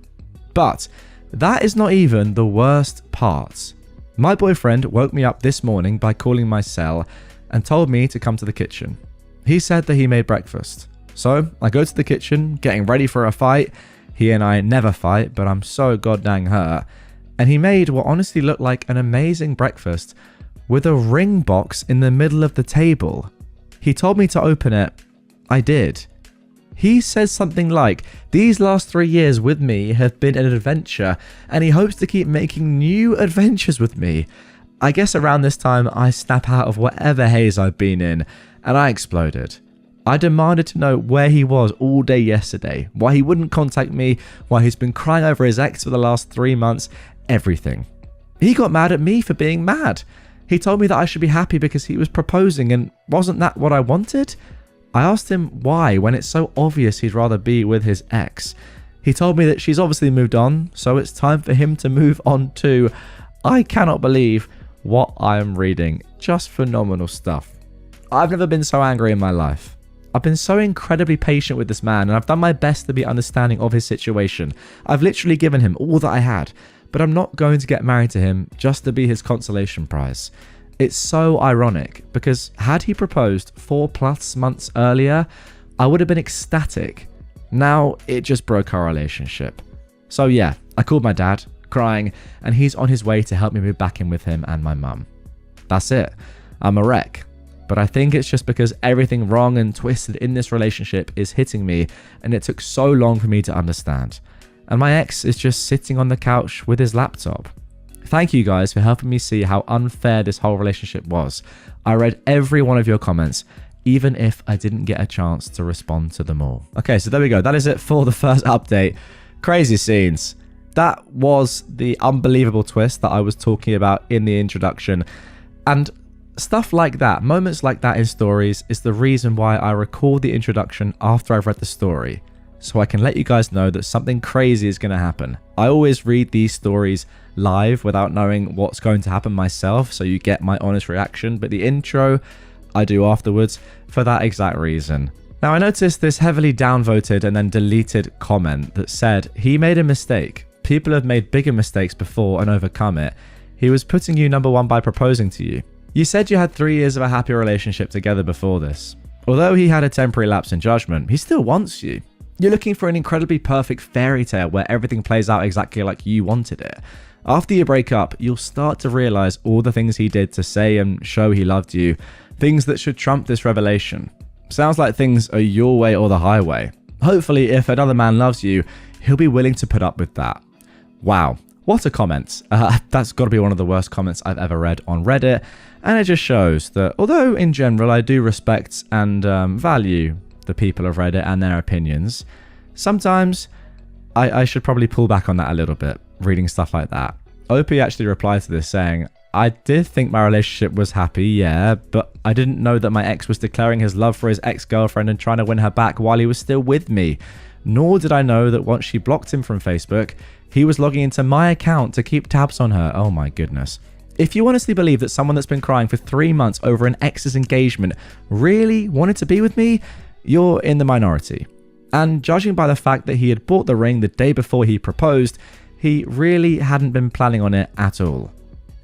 But that is not even the worst part. My boyfriend woke me up this morning by calling my cell and told me to come to the kitchen. He said that he made breakfast. So I go to the kitchen, getting ready for a fight. He and I never fight, but I'm so goddamn hurt. And he made what honestly looked like an amazing breakfast with a ring box in the middle of the table. He told me to open it. I did. He says something like, "These last 3 years with me have been an adventure, and he hopes to keep making new adventures with me." I guess around this time I snap out of whatever haze I've been in, and I exploded. I demanded to know where he was all day yesterday, why he wouldn't contact me, why he's been crying over his ex for the last 3 months, everything. He got mad at me for being mad. He told me that I should be happy because he was proposing, and wasn't that what I wanted? I asked him why when it's so obvious he'd rather be with his ex. He told me that she's obviously moved on, so it's time for him to move on too. I cannot believe what I am reading. Just phenomenal stuff. I've never been so angry in my life. I've been so incredibly patient with this man, and I've done my best to be understanding of his situation. I've literally given him all that I had, but I'm not going to get married to him just to be his consolation prize. It's so ironic, because had he proposed 4+ months earlier, I would have been ecstatic. Now, it just broke our relationship. So yeah, I called my dad, crying, and he's on his way to help me move back in with him and my mum. That's it. I'm a wreck. But I think it's just because everything wrong and twisted in this relationship is hitting me, and it took so long for me to understand. And my ex is just sitting on the couch with his laptop. Thank you guys for helping me see how unfair this whole relationship was. I read every one of your comments, even if I didn't get a chance to respond to them all. Okay, so there we go. That is it for the first update. Crazy scenes. That was the unbelievable twist that I was talking about in the introduction. And stuff like that, moments like that in stories, is the reason why I record the introduction after I've read the story, so I can let you guys know that something crazy is going to happen. I always read these stories live without knowing what's going to happen myself, so you get my honest reaction, but the intro I do afterwards for that exact reason. Now, I noticed this heavily downvoted and then deleted comment that said, "He made a mistake. People have made bigger mistakes before and overcome it. He was putting you number one by proposing to you. You said you had 3 years of a happy relationship together before this. Although he had a temporary lapse in judgment, he still wants you. You're looking for an incredibly perfect fairy tale where everything plays out exactly like you wanted it. After you break up, you'll start to realize all the things he did to say and show he loved you, things that should trump this revelation. Sounds like things are your way or the highway. Hopefully, if another man loves you, he'll be willing to put up with that. Wow, what a comment. That's got to be one of the worst comments I've ever read on Reddit, and it just shows that although in general I do respect and value the people of Reddit and their opinions, sometimes I should probably pull back on that a little bit, reading stuff like that. Opie actually replied to this saying, I did think my relationship was happy, yeah, but I didn't know that my ex was declaring his love for his ex-girlfriend and trying to win her back while he was still with me. Nor did I know that once she blocked him from Facebook, he was logging into my account to keep tabs on her. Oh my goodness. If you honestly believe that someone that's been crying for 3 months over an ex's engagement really wanted to be with me, you're in the minority. And judging by the fact that he had bought the ring the day before he proposed, he really hadn't been planning on it at all.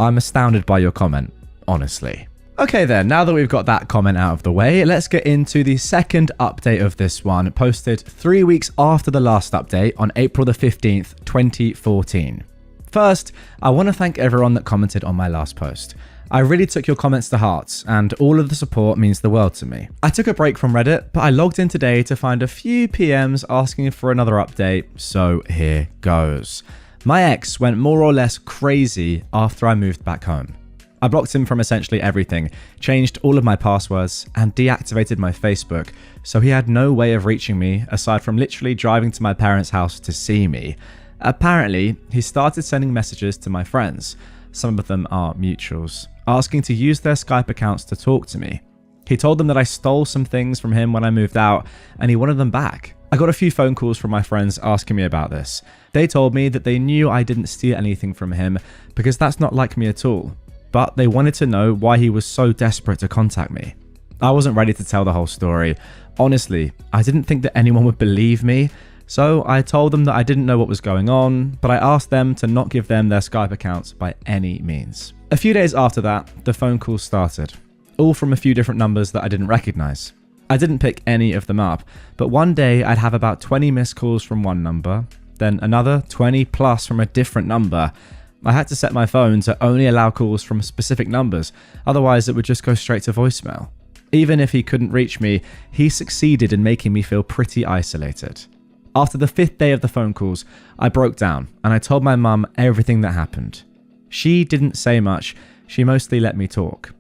I'm astounded by your comment, honestly. Okay then, now that we've got that comment out of the way, let's get into the second update of this one, posted 3 weeks after the last update on April the 15th, 2014. First, I want to thank everyone that commented on my last post. I really took your comments to heart, and all of the support means the world to me. I took a break from Reddit, but I logged in today to find a few PMs asking for another update, so here goes. My ex went more or less crazy after I moved back home. I blocked him from essentially everything, changed all of my passwords, and deactivated my Facebook, so he had no way of reaching me aside from literally driving to my parents' house to see me. Apparently, he started sending messages to my friends, some of them are mutuals, asking to use their Skype accounts to talk to me. He told them that I stole some things from him when I moved out, and he wanted them back. I got a few phone calls from my friends asking me about this. They told me that they knew I didn't steal anything from him because that's not like me at all, but they wanted to know why he was so desperate to contact me. I wasn't ready to tell the whole story. Honestly, I didn't think that anyone would believe me, so I told them that I didn't know what was going on, but I asked them to not give them their Skype accounts by any means. A few days after that, the phone calls started, all from a few different numbers that I didn't recognize. I didn't pick any of them up, but one day I'd have about 20 missed calls from one number, then another 20 plus from a different number. I had to set my phone to only allow calls from specific numbers, otherwise it would just go straight to voicemail. Even if he couldn't reach me, he succeeded in making me feel pretty isolated. After the 5th day of the phone calls, I broke down and I told my mum everything that happened. She didn't say much, she mostly let me talk.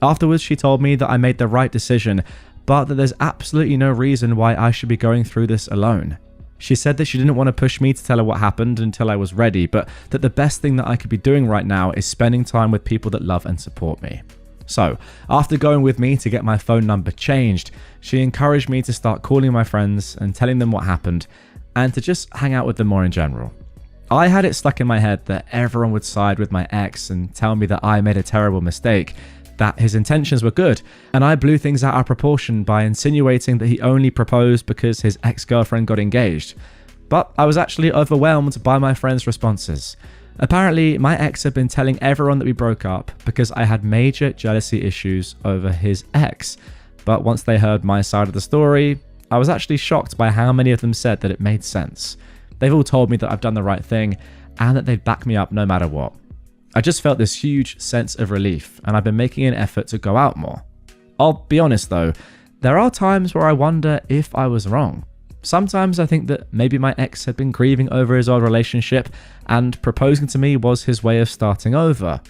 Afterwards, she told me that I made the right decision, but that there's absolutely no reason why I should be going through this alone. She said that she didn't want to push me to tell her what happened until I was ready, but that the best thing that I could be doing right now is spending time with people that love and support me. So, after going with me to get my phone number changed, she encouraged me to start calling my friends and telling them what happened, and to just hang out with them more in general. I had it stuck in my head that everyone would side with my ex and tell me that I made a terrible mistake, that his intentions were good, and I blew things out of proportion by insinuating that he only proposed because his ex-girlfriend got engaged. But I was actually overwhelmed by my friends' responses. Apparently, my ex had been telling everyone that we broke up because I had major jealousy issues over his ex. But once they heard my side of the story, I was actually shocked by how many of them said that it made sense. They've all told me that I've done the right thing and that they'd back me up no matter what. I just felt this huge sense of relief, and I've been making an effort to go out more. I'll be honest though, there are times where I wonder if I was wrong. Sometimes I think that maybe my ex had been grieving over his old relationship and proposing to me was his way of starting over.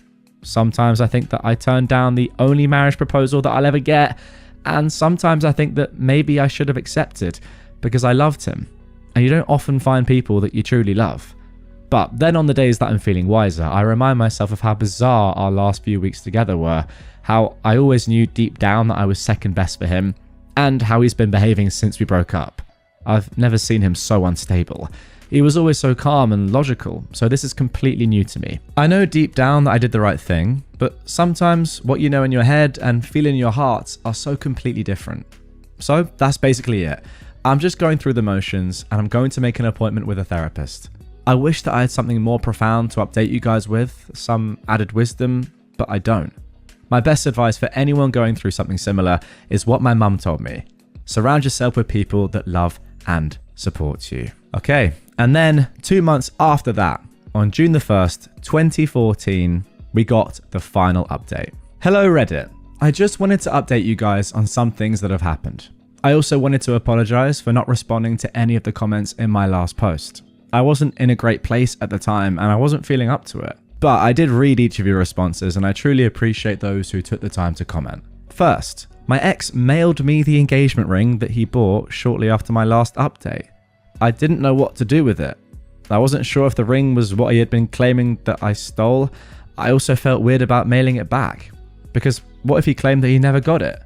Sometimes I think that I turned down the only marriage proposal that I'll ever get, and sometimes I think that maybe I should have accepted because I loved him. And you don't often find people that you truly love. But then on the days that I'm feeling wiser, I remind myself of how bizarre our last few weeks together were, how I always knew deep down that I was second best for him, and how he's been behaving since we broke up. I've never seen him so unstable. He was always so calm and logical, so this is completely new to me. I know deep down that I did the right thing, but sometimes what you know in your head and feel in your heart are so completely different. So that's basically it. I'm just going through the motions, and I'm going to make an appointment with a therapist. I wish that I had something more profound to update you guys with, some added wisdom, but I don't. My best advice for anyone going through something similar is what my mum told me. Surround yourself with people that love and supports you. Okay, and then 2 months after that, on June the 1st, 2014, we got the final update. Hello Reddit. I just wanted to update you guys on some things that have happened. I also wanted to apologize for not responding to any of the comments in my last post. I wasn't in a great place at the time and I wasn't feeling up to it. But I did read each of your responses and I truly appreciate those who took the time to comment. First, my ex mailed me the engagement ring that he bought shortly after my last update. I didn't know what to do with it. I wasn't sure if the ring was what he had been claiming that I stole. I also felt weird about mailing it back, because what if he claimed that he never got it?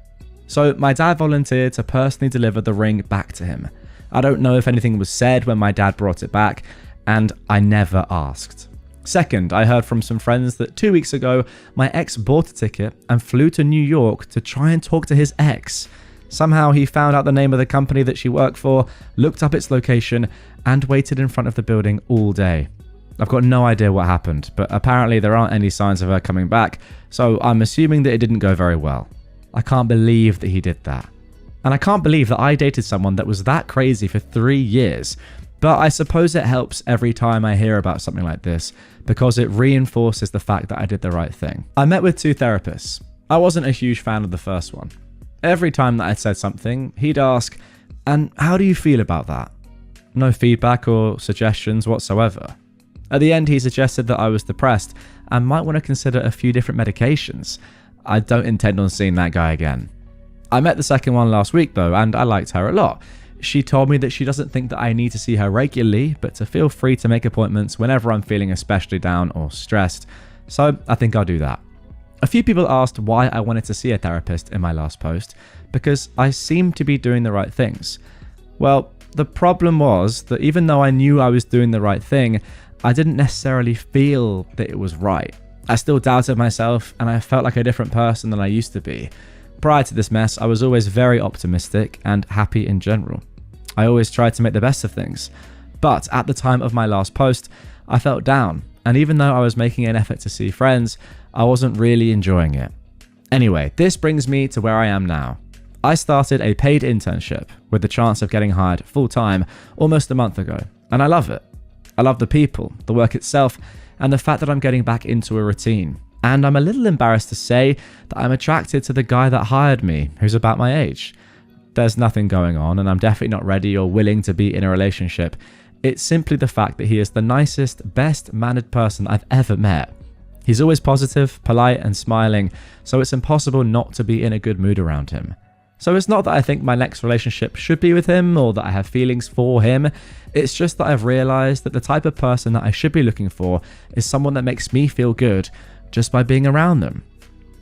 So my dad volunteered to personally deliver the ring back to him. I don't know if anything was said when my dad brought it back, and I never asked. Second, I heard from some friends that 2 weeks ago, my ex bought a ticket and flew to New York to try and talk to his ex. Somehow he found out the name of the company that she worked for, looked up its location, and waited in front of the building all day. I've got no idea what happened, but apparently there aren't any signs of her coming back, so I'm assuming that it didn't go very well. I can't believe that he did that. And I can't believe that I dated someone that was that crazy for 3 years. But I suppose it helps every time I hear about something like this, because it reinforces the fact that I did the right thing. I met with 2 therapists. I wasn't a huge fan of the first one. Every time that I said something, he'd ask, "And how do you feel about that?" No feedback or suggestions whatsoever. At the end, he suggested that I was depressed and might want to consider a few different medications. I don't intend on seeing that guy again. I met the second one last week though, and I liked her a lot. She told me that she doesn't think that I need to see her regularly, but to feel free to make appointments whenever I'm feeling especially down or stressed. So I think I'll do that. A few people asked why I wanted to see a therapist in my last post, because I seemed to be doing the right things. Well, the problem was that even though I knew I was doing the right thing, I didn't necessarily feel that it was right. I still doubted myself and I felt like a different person than I used to be. Prior to this mess, I was always very optimistic and happy in general. I always tried to make the best of things. But at the time of my last post, I felt down, and even though I was making an effort to see friends, I wasn't really enjoying it. Anyway, this brings me to where I am now. I started a paid internship with the chance of getting hired full-time almost a month ago, and I love it. I love the people, the work itself, and the fact that I'm getting back into a routine. And I'm a little embarrassed to say that I'm attracted to the guy that hired me, who's about my age. There's nothing going on, and I'm definitely not ready or willing to be in a relationship. It's simply the fact that he is the nicest, best-mannered person I've ever met. He's always positive, polite, and smiling, so it's impossible not to be in a good mood around him. So it's not that I think my next relationship should be with him or that I have feelings for him. It's just that I've realized that the type of person that I should be looking for is someone that makes me feel good just by being around them.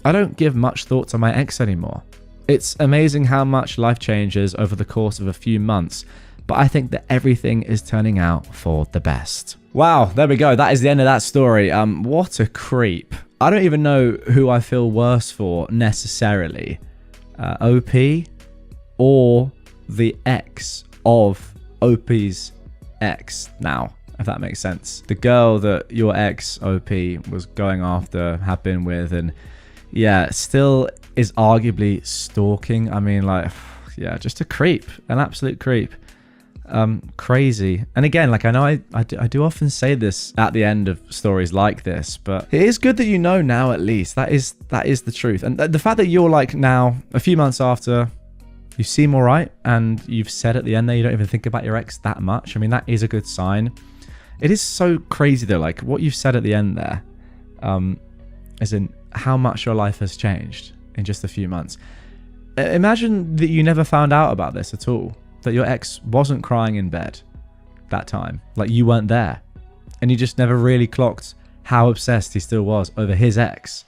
I don't give much thought to my ex anymore. It's amazing how much life changes over the course of a few months, but I think that everything is turning out for the best. Wow, there we go. That is the end of that story. What a creep. I don't even know who I feel worse for necessarily. OP or the ex of OP's ex now, if that makes sense. The girl that your ex OP was going after, had been with, and yeah, still is arguably stalking. I mean, like, yeah, just a creep, an absolute creep. Crazy. And again, like, I know I do often say this at the end of stories like this, but it is good that you know now, at least. That is the truth. And the fact that you're like now, a few months after, you seem all right, and you've said at the end there you don't even think about your ex that much. I mean, that is a good sign. It is so crazy though, like what you've said at the end there, as in how much your life has changed in just a few months. Imagine that you never found out about this at all, that your ex wasn't crying in bed that time, like you weren't there, and you just never really clocked how obsessed he still was over his ex.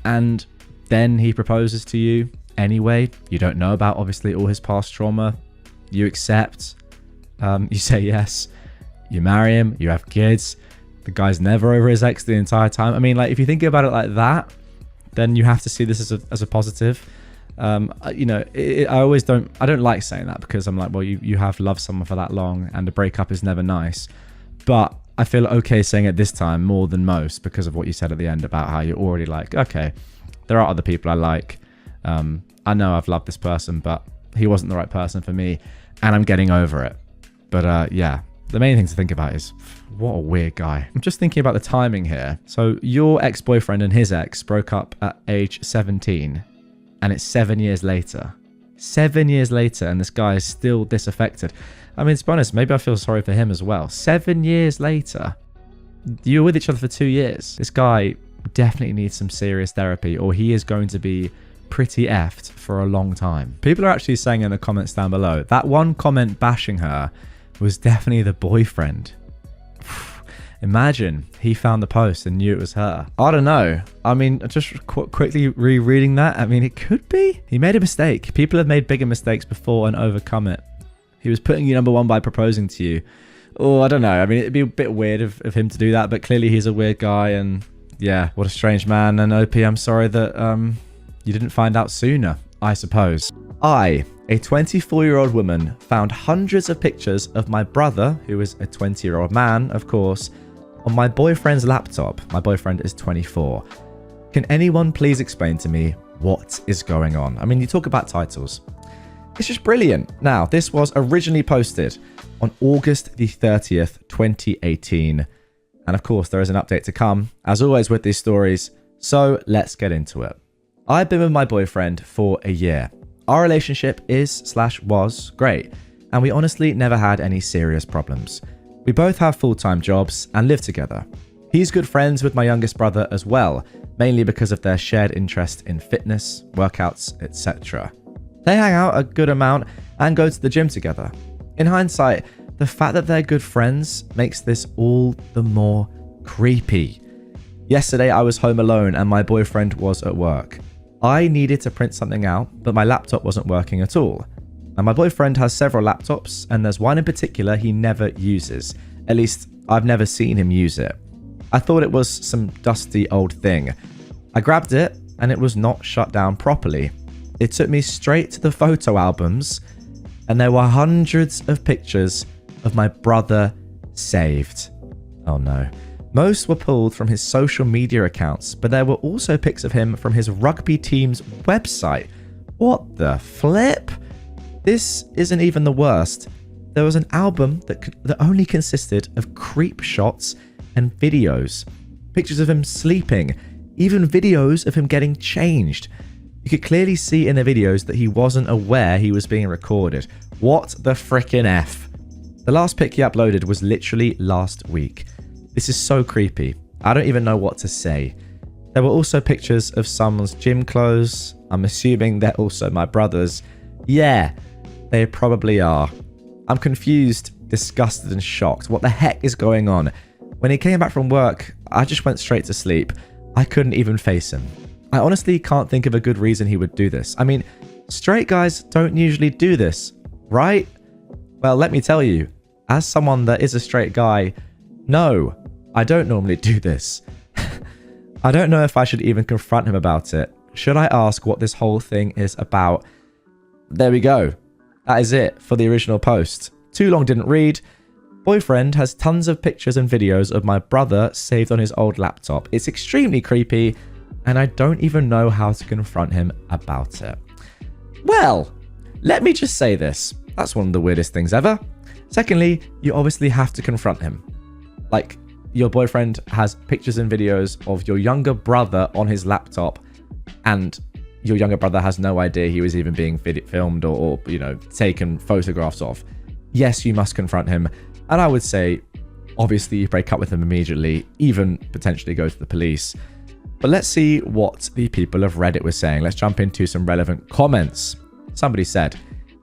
And then he proposes to you anyway. You don't know about obviously all his past trauma. You accept, you say yes, you marry him, you have kids. The guy's never over his ex the entire time. I mean, like, if you think about it like that, then you have to see this as a positive. You know, I don't like saying that, because I'm like, well, you have loved someone for that long and a breakup is never nice. But I feel okay saying it this time more than most, because of what you said at the end about how you're already like, okay, there are other people I like. I know I've loved this person, but he wasn't the right person for me. and I'm getting over it. But yeah, the main thing to think about is, what a weird guy. I'm just thinking about the timing here. So your ex-boyfriend and his ex broke up at age 17, and it's 7 years later. 7 years later, and this guy is still disaffected. I mean, to be honest, maybe I feel sorry for him as well. 7 years later, you were with each other for 2 years. This guy definitely needs some serious therapy, or he is going to be pretty effed for a long time. People are actually saying in the comments down below, that one comment bashing her was definitely the boyfriend. Imagine he found the post and knew it was her. I don't know. I mean, just quickly rereading that, I mean, it could be. He made a mistake. People have made bigger mistakes before and overcome it. He was putting you number one by proposing to you. Oh, I don't know. I mean, it'd be a bit weird of him to do that, but clearly he's a weird guy, and yeah, what a strange man. And OP, I'm sorry that you didn't find out sooner, I suppose. I, a 24-year-old woman, found hundreds of pictures of my brother, who is a 20-year-old man, of course, on my boyfriend's laptop. My boyfriend is 24. Can anyone please explain to me what is going on? I mean, you talk about titles. It's just brilliant. Now, this was originally posted on August the 30th, 2018. And of course, there is an update to come, as always with these stories. So let's get into it. I've been with my boyfriend for a year. Our relationship is/was great, and we honestly never had any serious problems. We both have full-time jobs and live together. He's good friends with my youngest brother as well, mainly because of their shared interest in fitness, workouts, etc. They hang out a good amount and go to the gym together. In hindsight, the fact that they're good friends makes this all the more creepy. Yesterday I was home alone and my boyfriend was at work. I needed to print something out, but my laptop wasn't working at all. And my boyfriend has several laptops, and there's one in particular he never uses. At least, I've never seen him use it. I thought it was some dusty old thing. I grabbed it, and it was not shut down properly. It took me straight to the photo albums, and there were hundreds of pictures of my brother saved. Oh no. Most were pulled from his social media accounts, but there were also pics of him from his rugby team's website. What the flip? This isn't even the worst. There was an album that only consisted of creep shots and videos. Pictures of him sleeping, even videos of him getting changed. You could clearly see in the videos that he wasn't aware he was being recorded. What the frickin' F? The last pic he uploaded was literally last week. This is so creepy. I don't even know what to say. There were also pictures of someone's gym clothes. I'm assuming they're also my brother's. Yeah, they probably are. I'm confused, disgusted, and shocked. What the heck is going on? When he came back from work, I just went straight to sleep. I couldn't even face him. I honestly can't think of a good reason he would do this. I mean, straight guys don't usually do this, right? Well, let me tell you, as someone that is a straight guy, no, I don't normally do this. I don't know if I should even confront him about it. Should I ask what this whole thing is about? There we go. That is it for the original post. Too long didn't read. Boyfriend has tons of pictures and videos of my brother saved on his old laptop. It's extremely creepy, and I don't even know how to confront him about it. Well, let me just say this. That's one of the weirdest things ever. Secondly, you obviously have to confront him. Like, your boyfriend has pictures and videos of your younger brother on his laptop, and your younger brother has no idea he was even being filmed or taken photographs of. Yes, you must confront him. And I would say, obviously, you break up with him immediately, even potentially go to the police. But let's see what the people of Reddit were saying. Let's jump into some relevant comments. Somebody said,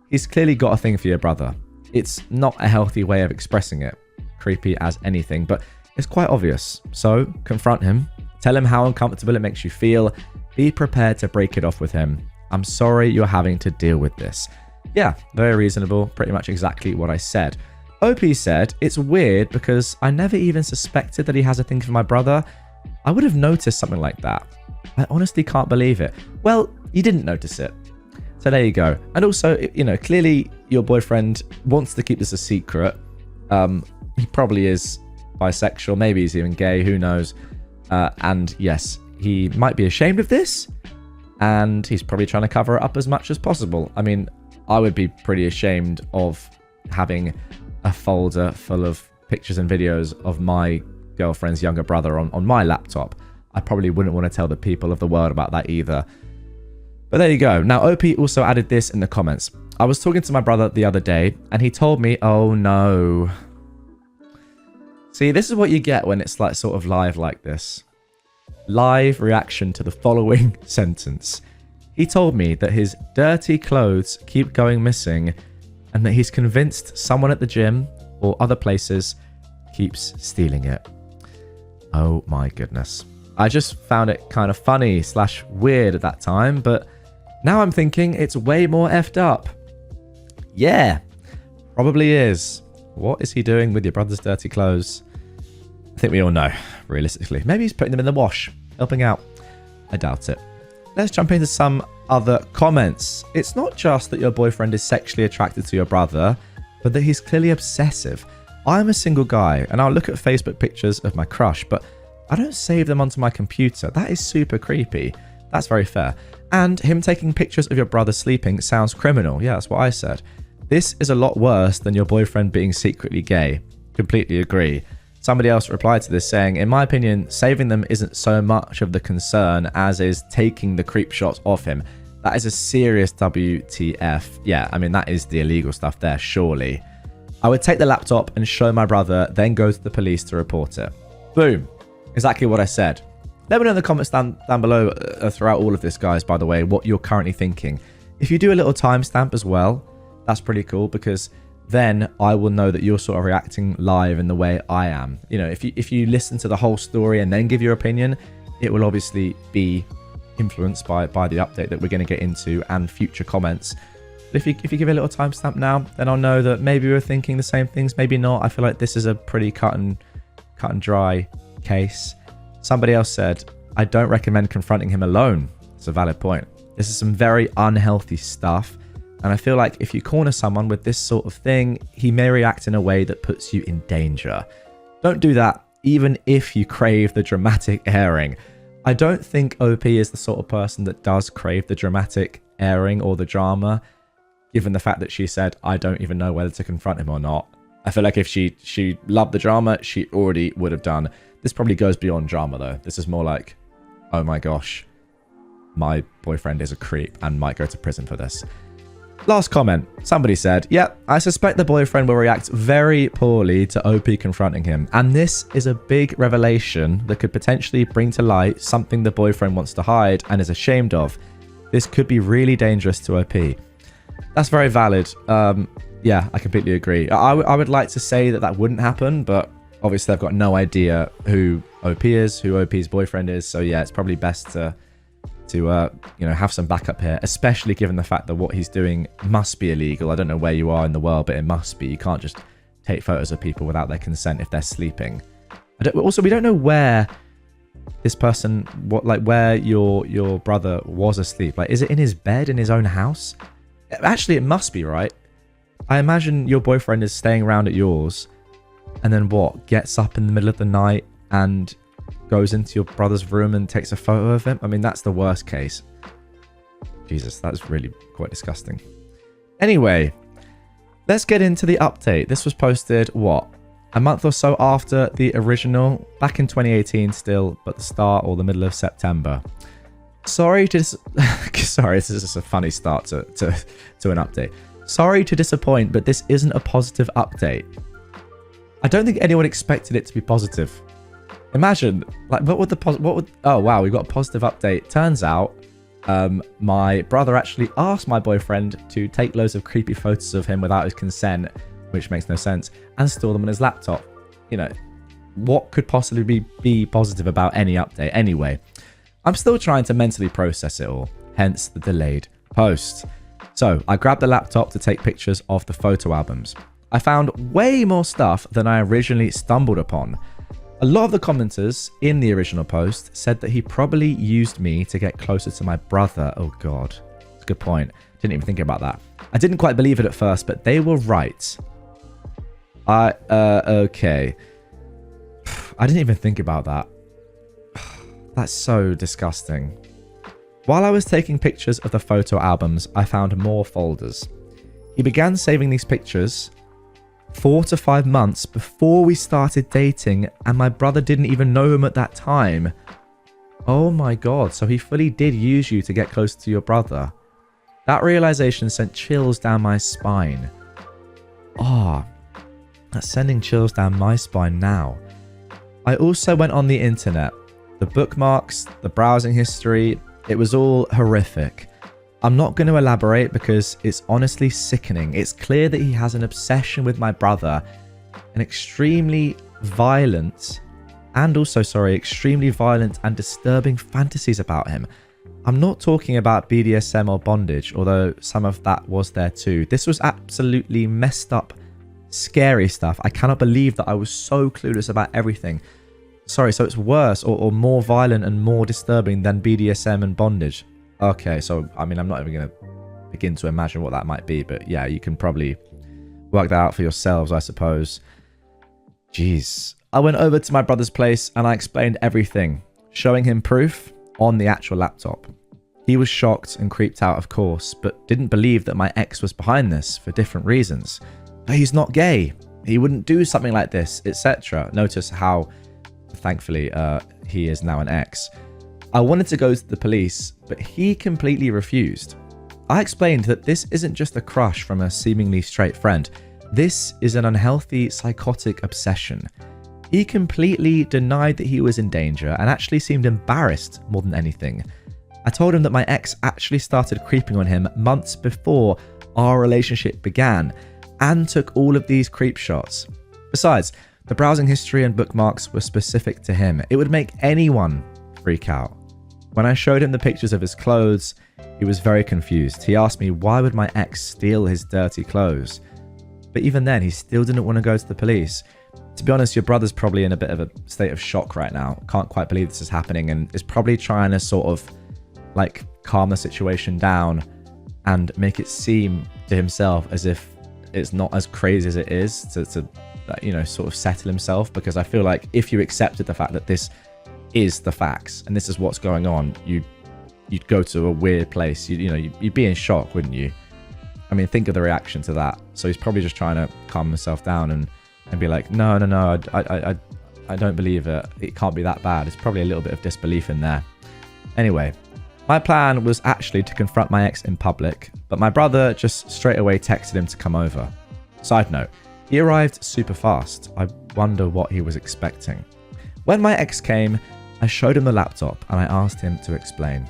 he's clearly got a thing for your brother. It's not a healthy way of expressing it. Creepy as anything, but it's quite obvious. So confront him. Tell him how uncomfortable it makes you feel. Be prepared to break it off with him. I'm sorry you're having to deal with this. Yeah, very reasonable. Pretty much exactly what I said. OP said, it's weird because I never even suspected that he has a thing for my brother. I would have noticed something like that. I honestly can't believe it. Well, you didn't notice it. So there you go. And also, clearly your boyfriend wants to keep this a secret. He probably is bisexual. Maybe he's even gay. Who knows? And yes, he might be ashamed of this. And he's probably trying to cover it up as much as possible. I mean, I would be pretty ashamed of having a folder full of pictures and videos of my girlfriend's younger brother on my laptop. I probably wouldn't want to tell the people of the world about that either. But there you go. Now, OP also added this in the comments. I was talking to my brother the other day, and he told me, oh no. See, this is what you get when it's like sort of live like this. Live reaction to the following sentence. He told me that his dirty clothes keep going missing, and that he's convinced someone at the gym or other places keeps stealing it. Oh my goodness. I just found it kind of funny / weird at that time, but now I'm thinking it's way more effed up. Yeah, probably is. What is he doing with your brother's dirty clothes? I think we all know, realistically. Maybe he's putting them in the wash, helping out. I doubt it. Let's jump into some other comments. It's not just that your boyfriend is sexually attracted to your brother, but that he's clearly obsessive. I'm a single guy, and I'll look at Facebook pictures of my crush, but I don't save them onto my computer. That is super creepy. That's very fair. And him taking pictures of your brother sleeping sounds criminal. Yeah, that's what I said. This is a lot worse than your boyfriend being secretly gay. Completely agree. Somebody else replied to this saying, in my opinion, saving them isn't so much of the concern as is taking the creep shots of him. That is a serious WTF. Yeah, I mean, that is the illegal stuff there, surely. I would take the laptop and show my brother, then go to the police to report it. Boom. Exactly what I said. Let me know in the comments down below throughout all of this, guys, by the way, what you're currently thinking. If you do a little timestamp as well, that's pretty cool, because then I will know that you're sort of reacting live in the way I am. You know, if you listen to the whole story and then give your opinion, it will obviously be influenced by the update that we're going to get into and future comments. But if you give it a little timestamp now, then I'll know that maybe we're thinking the same things, maybe not. I feel like this is a pretty cut and dry case. Somebody else said, I don't recommend confronting him alone. It's a valid point. This is some very unhealthy stuff. And I feel like if you corner someone with this sort of thing, he may react in a way that puts you in danger. Don't do that, even if you crave the dramatic airing. I don't think OP is the sort of person that does crave the dramatic airing or the drama, given the fact that she said, I don't even know whether to confront him or not. I feel like if she loved the drama, she already would have done. This probably goes beyond drama, though. This is more like, oh my gosh, my boyfriend is a creep and might go to prison for this. Last comment. Somebody said, yep, I suspect the boyfriend will react very poorly to OP confronting him. And this is a big revelation that could potentially bring to light something the boyfriend wants to hide and is ashamed of. This could be really dangerous to OP. That's very valid. Yeah, I completely agree. I would like to say that wouldn't happen, but obviously I've got no idea who OP is, who OP's boyfriend is. So yeah, it's probably best to have some backup here, especially given the fact that what he's doing must be illegal. I don't know where you are in the world, but it must be. You can't just take photos of people without their consent if they're sleeping. Also, we don't know where this person, where your brother was asleep. Like, is it in his bed in his own house? Actually, it must be, right? I imagine your boyfriend is staying around at yours, and then gets up in the middle of the night and goes into your brother's room and takes a photo of him. I mean, that's the worst case. Jesus, that's really quite disgusting. Anyway, let's get into the update. This was posted, a month or so after the original, back in 2018 still, but the start or the middle of September. Sorry, this is just a funny start to an update. Sorry to disappoint, but this isn't a positive update. I don't think anyone expected it to be positive. Imagine, oh wow, we got a positive update. Turns out, my brother actually asked my boyfriend to take loads of creepy photos of him without his consent, which makes no sense, and store them on his laptop. You know, what could possibly be positive about any update? Anyway, I'm still trying to mentally process it all, hence the delayed post. So I grabbed the laptop to take pictures of the photo albums. I found way more stuff than I originally stumbled upon. A lot of the commenters in the original post said that he probably used me to get closer to my brother. Oh god, that's a good point. Didn't even think about that. I didn't quite believe it at first, but they were right. Okay. I didn't even think about that. That's so disgusting. While I was taking pictures of the photo albums, I found more folders. He began saving these pictures 4 to 5 months before we started dating, and my brother didn't even know him at that time. Oh my god, so he fully did use you to get close to your brother. That realization sent chills down my spine. That's sending chills down my spine now. I also went on the internet. The bookmarks, the browsing history, it was all horrific. I'm not going to elaborate because it's honestly sickening. It's clear that he has an obsession with my brother, an extremely violent and disturbing fantasies about him. I'm not talking about BDSM or bondage, although some of that was there too. This was absolutely messed up, scary stuff. I cannot believe that I was so clueless about everything. Sorry, so it's worse or more violent and more disturbing than BDSM and bondage. Okay, so, I mean, I'm not even going to begin to imagine what that might be, but yeah, you can probably work that out for yourselves, I suppose. Jeez. I went over to my brother's place and I explained everything, showing him proof on the actual laptop. He was shocked and creeped out, of course, but didn't believe that my ex was behind this for different reasons. But he's not gay. He wouldn't do something like this, etc. Notice how, thankfully, he is now an ex. I wanted to go to the police, but he completely refused. I explained that this isn't just a crush from a seemingly straight friend. This is an unhealthy, psychotic obsession. He completely denied that he was in danger and actually seemed embarrassed more than anything. I told him that my ex actually started creeping on him months before our relationship began and took all of these creep shots. Besides, the browsing history and bookmarks were specific to him. It would make anyone freak out. When I showed him the pictures of his clothes, he was very confused. He asked me why would my ex steal his dirty clothes? But even then, he still didn't want to go to the police. To be honest, your brother's probably in a bit of a state of shock right now. Can't quite believe this is happening and is probably trying to sort of like calm the situation down and make it seem to himself as if it's not as crazy as it is to you know, sort of settle himself, because I feel like if you accepted the fact that this is the facts and this is what's going on, you'd go to a weird place. You'd be in shock, wouldn't you? I mean, think of the reaction to that. So he's probably just trying to calm himself down and be like, no, I don't believe it. It can't be that bad. It's probably a little bit of disbelief in there. Anyway, my plan was actually to confront my ex in public, but my brother just straight away texted him to come over. Side note, he arrived super fast. I wonder what he was expecting. When my ex came, I showed him the laptop and I asked him to explain.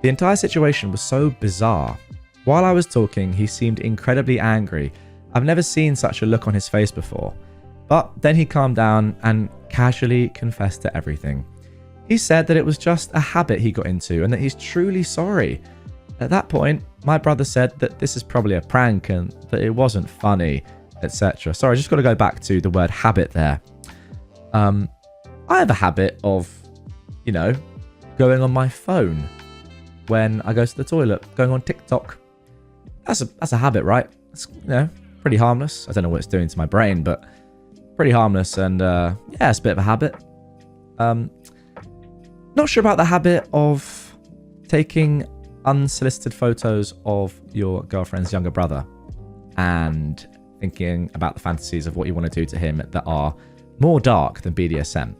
The entire situation was so bizarre. While I was talking, he seemed incredibly angry. I've never seen such a look on his face before. But then he calmed down and casually confessed to everything. He said that it was just a habit he got into and that he's truly sorry. At that point, my brother said that this is probably a prank and that it wasn't funny, etc. Sorry, I just got to go back to the word habit there. I have a habit of, going on my phone when I go to the toilet, going on TikTok. That's a habit, right? It's, pretty harmless. I don't know what it's doing to my brain, but pretty harmless. And it's a bit of a habit. Not sure about the habit of taking unsolicited photos of your girlfriend's younger brother and thinking about the fantasies of what you want to do to him that are more dark than BDSM.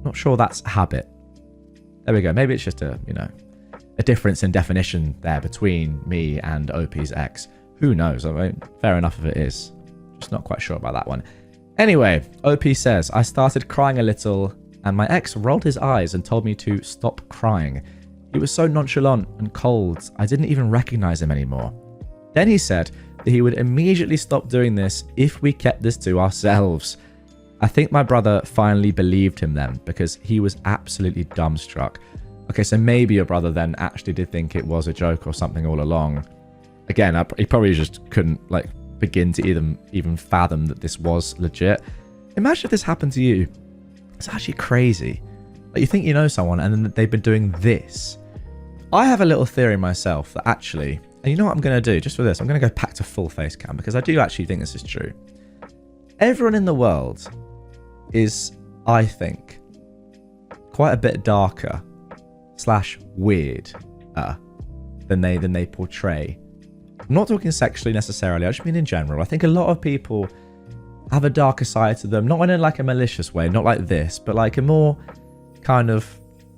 Not sure that's a habit. There we go. Maybe it's just a difference in definition there between me and OP's ex. Who knows? I mean, fair enough if it is. Just not quite sure about that one. Anyway, OP says, I started crying a little and my ex rolled his eyes and told me to stop crying. He was so nonchalant and cold, I didn't even recognize him anymore. Then he said that he would immediately stop doing this if we kept this to ourselves. I think my brother finally believed him then because he was absolutely dumbstruck. Okay, so maybe your brother then actually did think it was a joke or something all along. Again, he probably just couldn't begin to even fathom that this was legit. Imagine if this happened to you. It's actually crazy. You think you know someone and then they've been doing this. I have a little theory myself that actually, and you know what I'm going to do just for this? I'm going to go back to full face cam because I do actually think this is true. Everyone in the world is, I think, quite a bit darker / weird than they portray I'm not talking sexually necessarily, I just mean in general. I think a lot of people have a darker side to them, not in like a malicious way, not like this, but like a more kind of,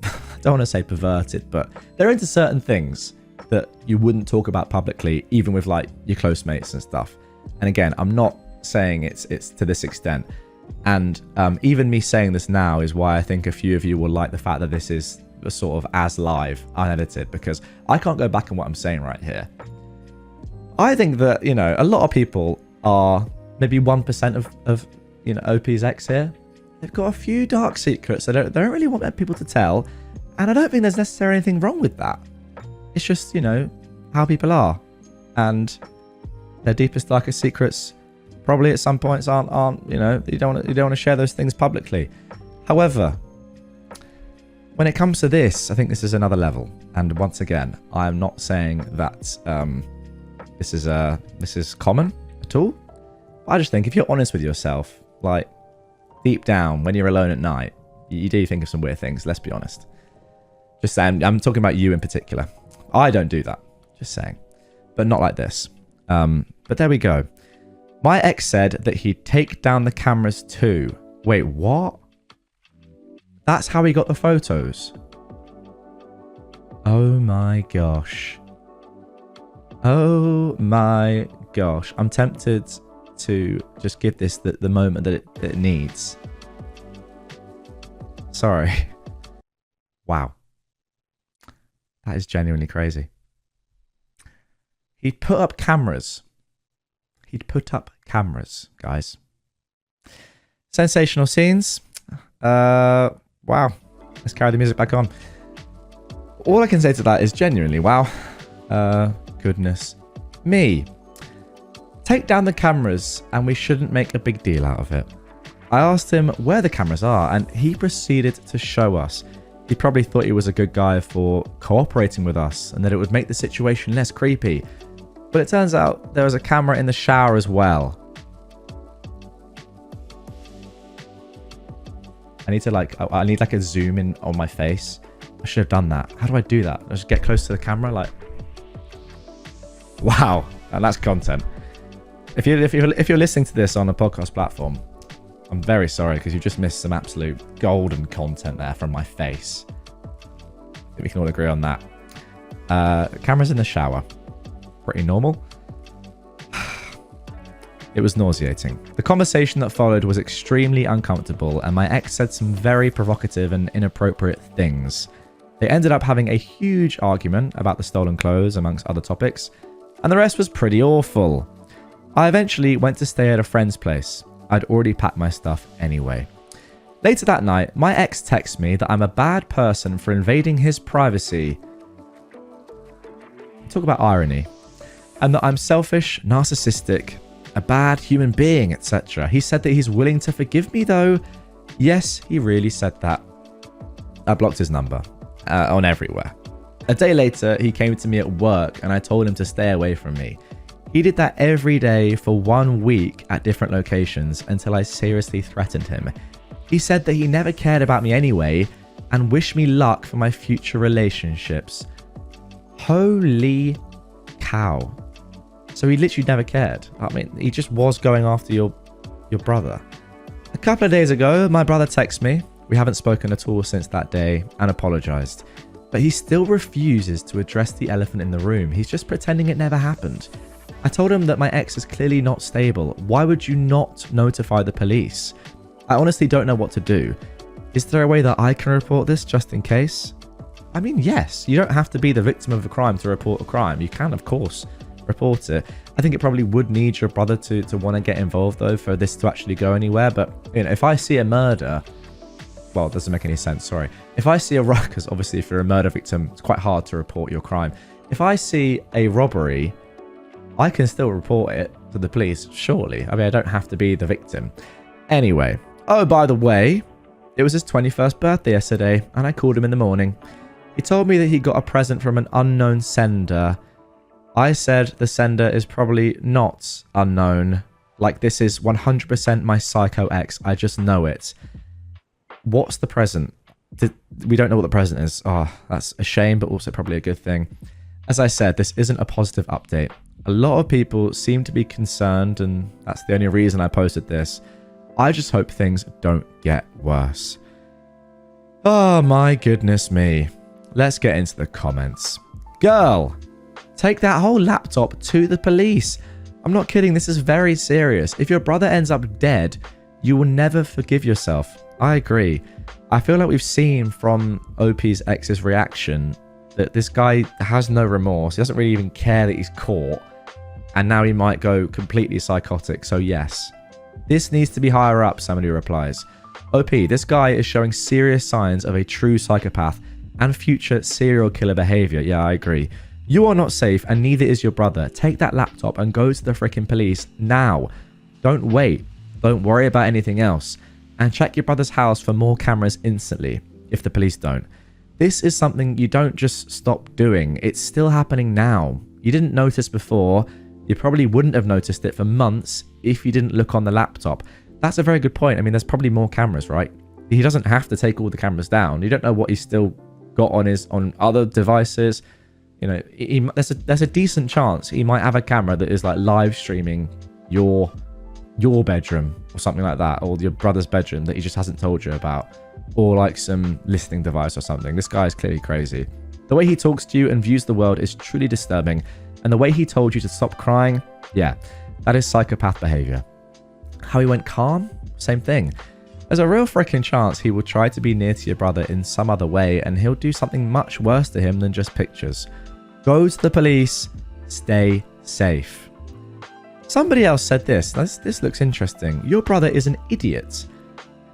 I don't want to say perverted, but they're into certain things that you wouldn't talk about publicly, even with like your close mates and stuff. And again, I'm not saying it's to this extent. And even me saying this now is why I think a few of you will like the fact that this is sort of as live, unedited, because I can't go back on what I'm saying right here. I think that, you know, a lot of people are maybe 1% of you know, OP's ex here. They've got a few dark secrets that they don't really want people to tell. And I don't think there's necessarily anything wrong with that. It's just, you know, how people are. And their deepest, darkest secrets probably at some points aren't you know, you don't want to share those things publicly. However, when it comes to this, I think this is another level. And once again, I am not saying that this is common at all. I just think if you're honest with yourself, like deep down when you're alone at night, you do think of some weird things. Let's be honest. Just saying, I'm talking about you in particular. I don't do that. Just saying, but not like this. But there we go. My ex said that he'd take down the cameras too. Wait, what? That's how he got the photos. Oh my gosh. Oh my gosh. I'm tempted to just give this the moment that it needs. Sorry. Wow. That is genuinely crazy. He'd put up cameras. He'd put up cameras, guys. Sensational scenes. Wow. Let's carry the music back on. All I can say to that is genuinely, wow. Goodness me. Take down the cameras and we shouldn't make a big deal out of it. I asked him where the cameras are and he proceeded to show us. He probably thought he was a good guy for cooperating with us and that it would make the situation less creepy. But it turns out there was a camera in the shower as well. I need like a zoom in on my face. I should have done that. How do I do that? I just get close to the camera, like. Wow, and that's content. If you're listening to this on a podcast platform, I'm very sorry because you just missed some absolute golden content there from my face. I think we can all agree on that. Cameras in the shower. Pretty normal. It was nauseating. The conversation that followed was extremely uncomfortable and my ex said some very provocative and inappropriate things. They ended up having a huge argument about the stolen clothes amongst other topics, and the rest was pretty awful. I eventually went to stay at a friend's place. I'd already packed my stuff anyway. Later that night, my ex texts me that I'm a bad person for invading his privacy. Talk about irony. And that I'm selfish, narcissistic, a bad human being, etc. He said that he's willing to forgive me though. Yes, he really said that. I blocked his number on everywhere. A day later, he came to me at work and I told him to stay away from me. He did that every day for 1 week at different locations until I seriously threatened him. He said that he never cared about me anyway and wished me luck for my future relationships. Holy cow. So he literally never cared. I mean, he just was going after your brother. A couple of days ago, my brother texted me. We haven't spoken at all since that day and apologized. But he still refuses to address the elephant in the room. He's just pretending it never happened. I told him that my ex is clearly not stable. Why would you not notify the police? I honestly don't know what to do. Is there a way that I can report this just in case? I mean, yes. You don't have to be the victim of a crime to report a crime. You can, of course, report it. I think it probably would need your brother to want to get involved though for this to actually go anywhere. But you know, if I see a murder, well, it doesn't make any sense, sorry. If I see a because obviously if you're a murder victim, it's quite hard to report your crime. If I see a robbery, I can still report it to the police, surely. I mean, I don't have to be the victim. Anyway, oh, by the way, it was his 21st birthday yesterday and I called him in the morning. He told me that he got a present from an unknown sender. I said the sender is probably not unknown. Like, this is 100% my psycho ex. I just know it. What's the present? We don't know what the present is. Oh, that's a shame, but also probably a good thing. As I said, this isn't a positive update. A lot of people seem to be concerned, and that's the only reason I posted this. I just hope things don't get worse. Oh my goodness me. Let's get into the comments. Girl, take that whole laptop to the police. I'm not kidding, this is very serious. If your brother ends up dead, you will never forgive yourself. I agree. I feel like we've seen from OP's ex's reaction that this guy has no remorse. He doesn't really even care that he's caught. And now he might go completely psychotic. So yes, this needs to be higher up, somebody replies. OP, this guy is showing serious signs of a true psychopath and future serial killer behavior. Yeah, I agree. You are not safe and neither is your brother. Take that laptop and go to the freaking police now. Don't wait. Don't worry about anything else. And check your brother's house for more cameras instantly if the police don't. This is something you don't just stop doing. It's still happening now. You didn't notice before. You probably wouldn't have noticed it for months if you didn't look on the laptop. That's a very good point. I mean, there's probably more cameras, right? He doesn't have to take all the cameras down. You don't know what he's still got on other devices. You know, there's a decent chance he might have a camera that is like live streaming your bedroom or something like that, or your brother's bedroom that he just hasn't told you about, or like some listening device or something. This guy is clearly crazy. The way he talks to you and views the world is truly disturbing, and the way he told you to stop crying, yeah, that is psychopath behavior. How he went calm, same thing. There's a real freaking chance he will try to be near to your brother in some other way, and he'll do something much worse to him than just pictures. Go to the police, stay safe. Somebody else said this. This looks interesting. Your brother is an idiot.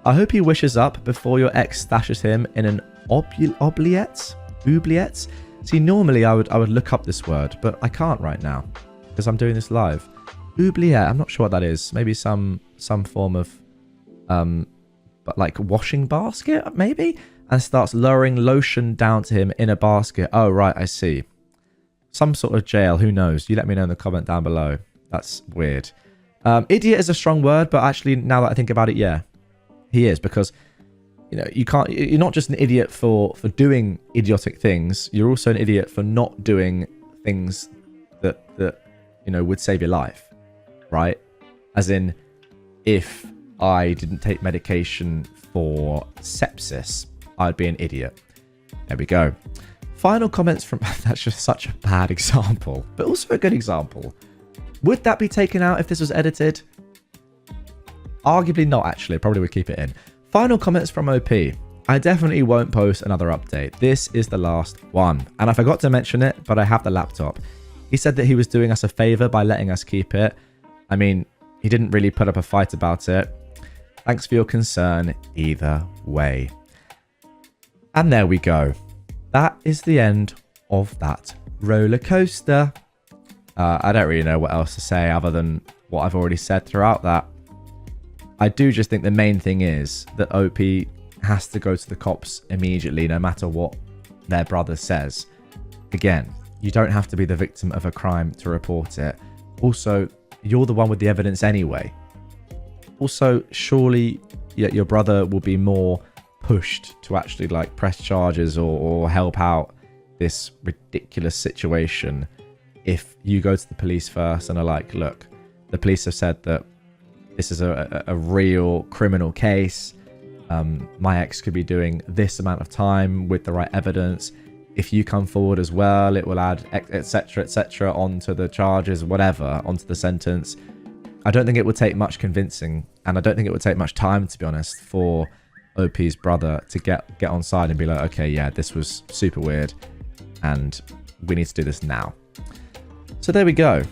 I hope he wishes up before your ex stashes him in an oubliette. See, normally I would look up this word, but I can't right now because I'm doing this live. Oubliette. I'm not sure what that is. Maybe some form of but like washing basket maybe, and starts lowering lotion down to him in a basket. Oh right, I see. Some sort of jail. Who knows? You let me know in the comment down below. That's weird. Idiot is a strong word, but actually, now that I think about it, yeah, he is, because you know you're not just an idiot for doing idiotic things. You're also an idiot for not doing things that you know would save your life, right? As in, if I didn't take medication for sepsis, I'd be an idiot. There we go. Final comments from that's just such a bad example, but also a good example. Would that be taken out if this was edited? Arguably not, actually. Probably would keep it in. Final comments from OP. I definitely won't post another update. This is the last one. And I forgot to mention it, but I have the laptop. He said that he was doing us a favor by letting us keep it. I mean, he didn't really put up a fight about it. Thanks for your concern either way. And there we go. That is the end of that roller coaster. I don't really know what else to say other than what I've already said throughout that. I do just think the main thing is that OP has to go to the cops immediately, no matter what their brother says. Again, you don't have to be the victim of a crime to report it. Also, you're the one with the evidence anyway. Also, surely your brother will be more pushed to actually like press charges or help out this ridiculous situation if you go to the police first and are like, look, the police have said that this is a real criminal case. My ex could be doing this amount of time with the right evidence. If you come forward as well, it will add etc onto the charges, whatever, onto the sentence. I don't think it would take much convincing, and I don't think it would take much time, to be honest, for OP's brother to get on side and be like, okay, yeah, this was super weird and we need to do this now. So there we go.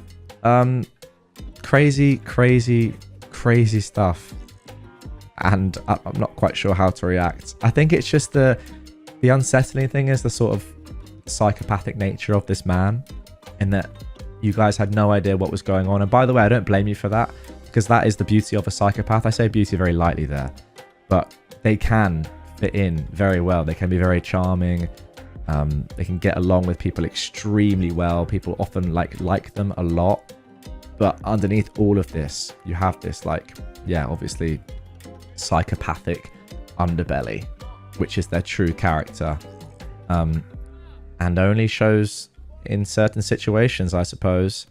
Crazy stuff. And I'm not quite sure how to react. I think it's just the unsettling thing is the sort of psychopathic nature of this man, in that you guys had no idea what was going on. And by the way, I don't blame you for that, because that is the beauty of a psychopath. I say beauty very lightly there, but they can fit in very well. They can be very charming. They can get along with people extremely well. People often like them a lot. But underneath all of this, you have this obviously psychopathic underbelly, which is their true character, and only shows in certain situations, I suppose.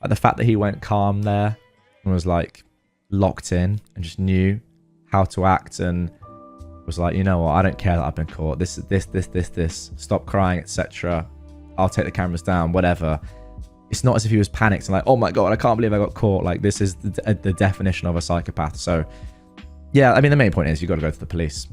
Like the fact that he went calm there and was like locked in and just knew how to act and was like, you know what, I don't care that I've been caught. This. Stop crying, etc. I'll take the cameras down, whatever. It's not as if he was panicked and like, oh my God, I can't believe I got caught. Like, this is the definition of a psychopath. So, yeah, I mean, the main point is you got to go to the police.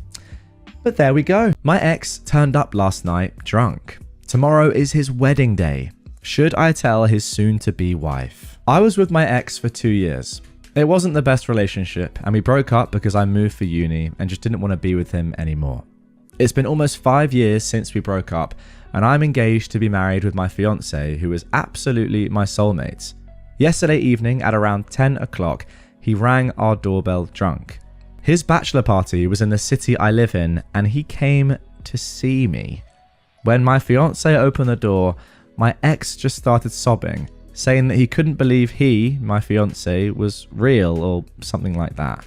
But there we go. My ex turned up last night drunk. Tomorrow is his wedding day. Should I tell his soon-to-be wife? I was with my ex for 2 years. It wasn't the best relationship, and we broke up because I moved for uni and just didn't want to be with him anymore. It's been almost 5 years since we broke up, and I'm engaged to be married with my fiance, who is absolutely my soulmate. Yesterday evening at around 10 o'clock, he rang our doorbell drunk. His bachelor party was in the city I live in, and he came to see me. When my fiance opened the door, my ex just started sobbing, saying that he couldn't believe he, my fiance, was real or something like that.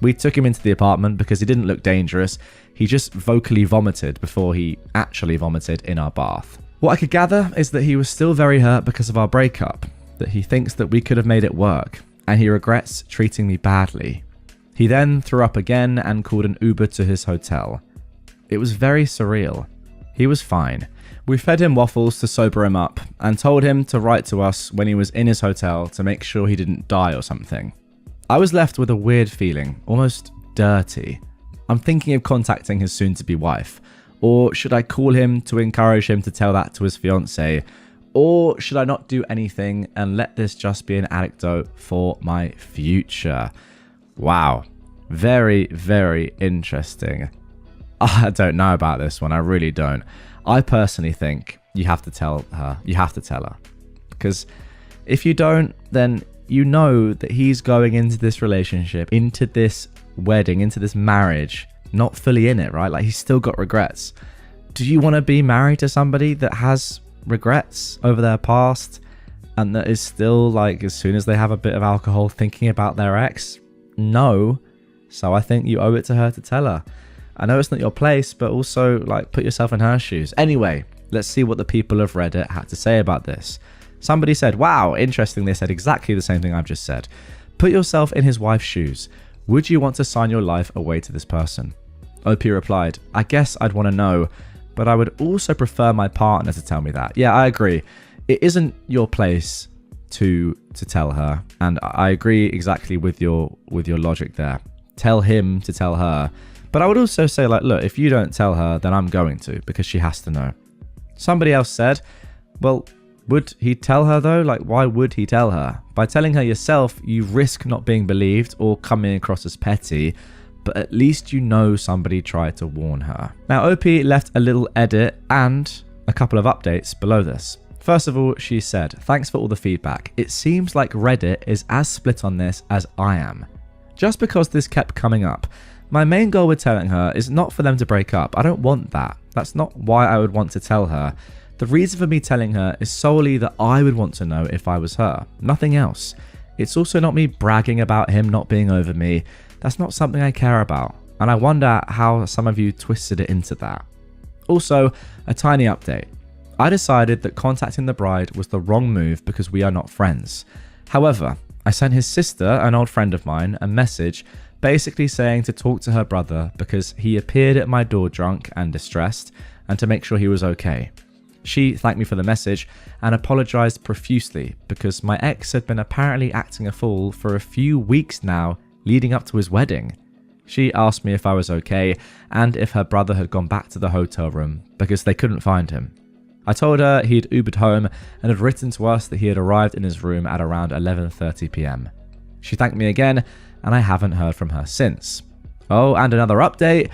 We took him into the apartment because he didn't look dangerous. He just vocally vomited before he actually vomited in our bath. What I could gather is that he was still very hurt because of our breakup, that he thinks that we could have made it work, and he regrets treating me badly. He then threw up again and called an Uber to his hotel. It was very surreal. He was fine. We fed him waffles to sober him up and told him to write to us when he was in his hotel to make sure he didn't die or something. I was left with a weird feeling, almost dirty. I'm thinking of contacting his soon-to-be wife. Or should I call him to encourage him to tell that to his fiancée? Or should I not do anything and let this just be an anecdote for my future? Wow. Very, very interesting. I don't know about this one. I really don't. I personally think you have to tell her. You have to tell her. Because if you don't, then you know that he's going into this relationship, into this wedding, into this marriage, not fully in it, right? Like, he's still got regrets. Do you want to be married to somebody that has regrets over their past and that is still, like, as soon as they have a bit of alcohol, thinking about their ex? No. So I think you owe it to her to tell her. I know it's not your place, but also, like, put yourself in her shoes. Anyway, let's see what the people of Reddit had to say about this. Somebody said, wow, interesting. They said exactly the same thing I've just said. Put yourself in his wife's shoes. Would you want to sign your life away to this person? OP replied, I guess I'd want to know, but I would also prefer my partner to tell me that. Yeah, I agree. It isn't your place to tell her, and I agree exactly with your logic there. Tell him to tell her. But I would also say, like, look, if you don't tell her, then I'm going to, because she has to know. Somebody else said, well, would he tell her though? Like, why would he tell her? By telling her yourself, you risk not being believed or coming across as petty, but at least you know somebody tried to warn her. Now, OP left a little edit and a couple of updates below this. First of all, she said, thanks for all the feedback. It seems like Reddit is as split on this as I am. Just because this kept coming up, my main goal with telling her is not for them to break up. I don't want that. That's not why I would want to tell her. The reason for me telling her is solely that I would want to know if I was her. Nothing else. It's also not me bragging about him not being over me. That's not something I care about. And I wonder how some of you twisted it into that. Also, a tiny update. I decided that contacting the bride was the wrong move because we are not friends. However, I sent his sister, an old friend of mine, a message basically saying to talk to her brother because he appeared at my door drunk and distressed and to make sure he was okay. She thanked me for the message and apologized profusely because my ex had been apparently acting a fool for a few weeks now leading up to his wedding. She asked me if I was okay and if her brother had gone back to the hotel room because they couldn't find him. I told her he'd Ubered home and had written to us that he had arrived in his room at around 11:30 p.m. She thanked me again and I haven't heard from her since. Oh, and another update.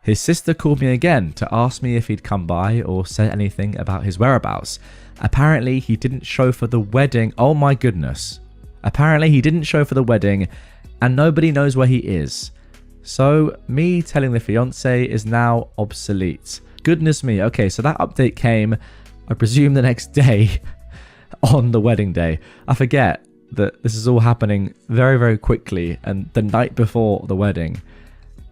His sister called me again to ask me if he'd come by or said anything about his whereabouts. Apparently he didn't show for the wedding. Oh my goodness. Apparently he didn't show for the wedding and nobody knows where he is. So me telling the fiance is now obsolete. Goodness me. Okay, so that update came, I presume, the next day on the wedding day. I forget that this is all happening very, very quickly and the night before the wedding.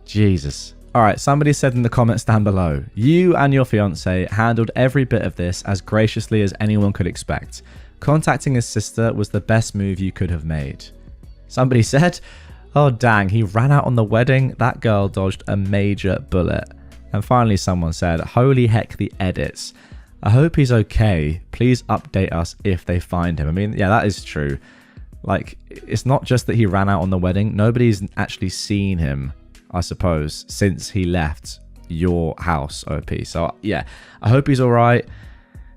Jesus. All right, somebody said in the comments down below, you and your fiance handled every bit of this as graciously as anyone could expect. Contacting his sister was the best move you could have made. Somebody said, oh dang, he ran out on the wedding. That girl dodged a major bullet. And finally someone said, holy heck, the edits. I hope he's okay. Please update us if they find him. I mean, yeah, that is true. Like, it's not just that he ran out on the wedding. Nobody's actually seen him, I suppose, since he left your house, OP. So yeah, I hope he's all right.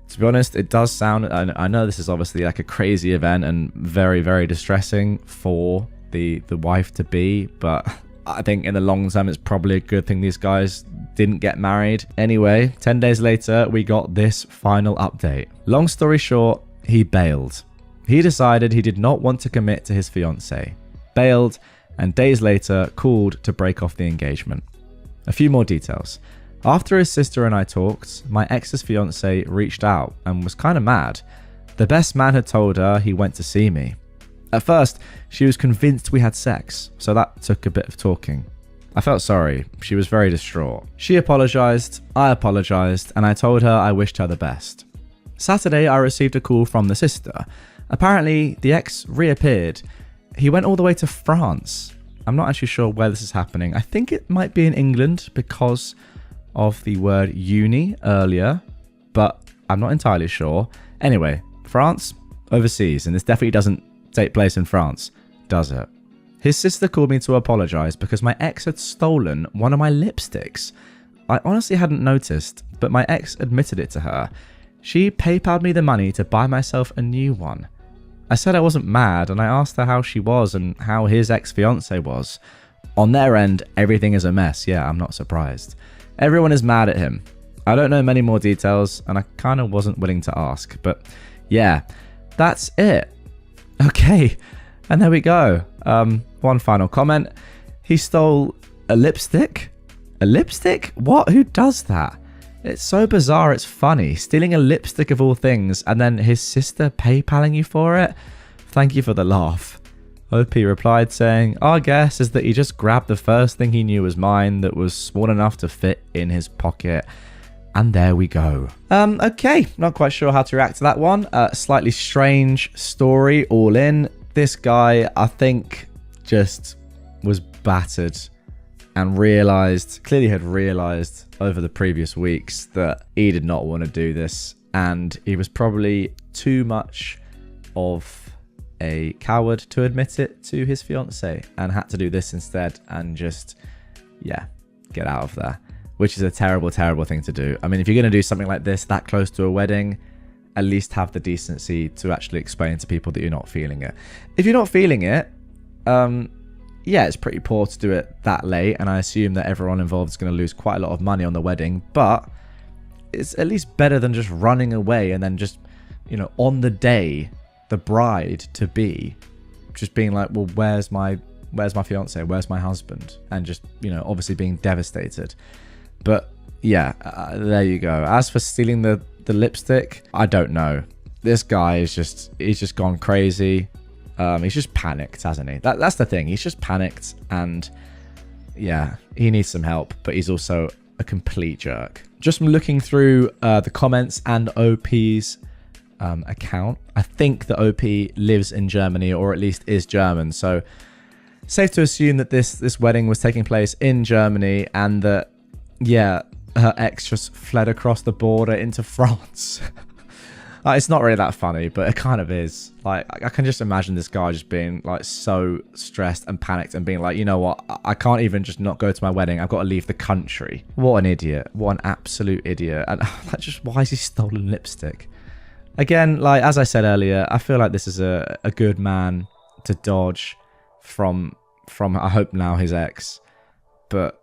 To be honest, it does sound, I know this is obviously like a crazy event and very, very distressing for the wife to be, but I think in the long term, it's probably a good thing these guys didn't get married. Anyway, 10 days later, we got this final update. Long story short, he bailed. He decided he did not want to commit to his fiancée, bailed, and days later called to break off the engagement. A few more details. After his sister and I talked, my ex's fiancée reached out and was kind of mad. The best man had told her he went to see me. At first, she was convinced we had sex, so that took a bit of talking. I felt sorry. She was very distraught. She apologized, I apologized, and I told her I wished her the best. Saturday, I received a call from the sister. Apparently, the ex reappeared. He went all the way to France. I'm not actually sure where this is happening. I think it might be in England because of the word uni earlier, but I'm not entirely sure. Anyway, France, overseas, and this definitely doesn't take place in France, does it? His sister called me to apologize because my ex had stolen one of my lipsticks. I honestly hadn't noticed, but my ex admitted it to her. She PayPal'd me the money to buy myself a new one. I said I wasn't mad, and I asked her how she was and how his ex-fiancée was. On their end, everything is a mess. Yeah, I'm not surprised. Everyone is mad at him. I don't know many more details, and I kind of wasn't willing to ask, but yeah, that's it. Okay, and there we go. One final comment. He stole a lipstick? A lipstick? What? Who does that? It's so bizarre, it's funny. Stealing a lipstick of all things, and then his sister PayPaling you for it? Thank you for the laugh. OP replied saying, our guess is that he just grabbed the first thing he knew was mine that was small enough to fit in his pocket. And there we go. Okay, not quite sure how to react to that one. Slightly strange story all in. This guy, I think, just was battered and clearly had realized over the previous weeks that he did not want to do this. And he was probably too much of a coward to admit it to his fiancée and had to do this instead and just, yeah, get out of there. Which is a terrible, terrible thing to do. I mean, if you're going to do something like this that close to a wedding, at least have the decency to actually explain to people that you're not feeling it. If you're not feeling it, yeah, it's pretty poor to do it that late, and I assume that everyone involved is going to lose quite a lot of money on the wedding, but it's at least better than just running away and then just, you know, on the day, the bride-to-be just being like, well, where's my fiance? Where's my husband? And just, you know, obviously being devastated. But yeah, there you go. As for stealing the lipstick, I don't know. This guy he's just gone crazy. He's just panicked, hasn't he? That's the thing. He's just panicked, and yeah, he needs some help, but he's also a complete jerk. Just from looking through the comments and OP's account, I think that OP lives in Germany, or at least is German. So safe to assume that this wedding was taking place in Germany, and that, yeah, her ex just fled across the border into France. It's not really that funny, but it kind of is. Like, I can just imagine this guy just being like so stressed and panicked and being like, you know what, I can't even just not go to my wedding. I've got to leave the country. What an idiot. What an absolute idiot. And like, just why is he stolen lipstick? Again, like, as I said earlier, I feel like this is a good man to dodge from I hope now his ex. But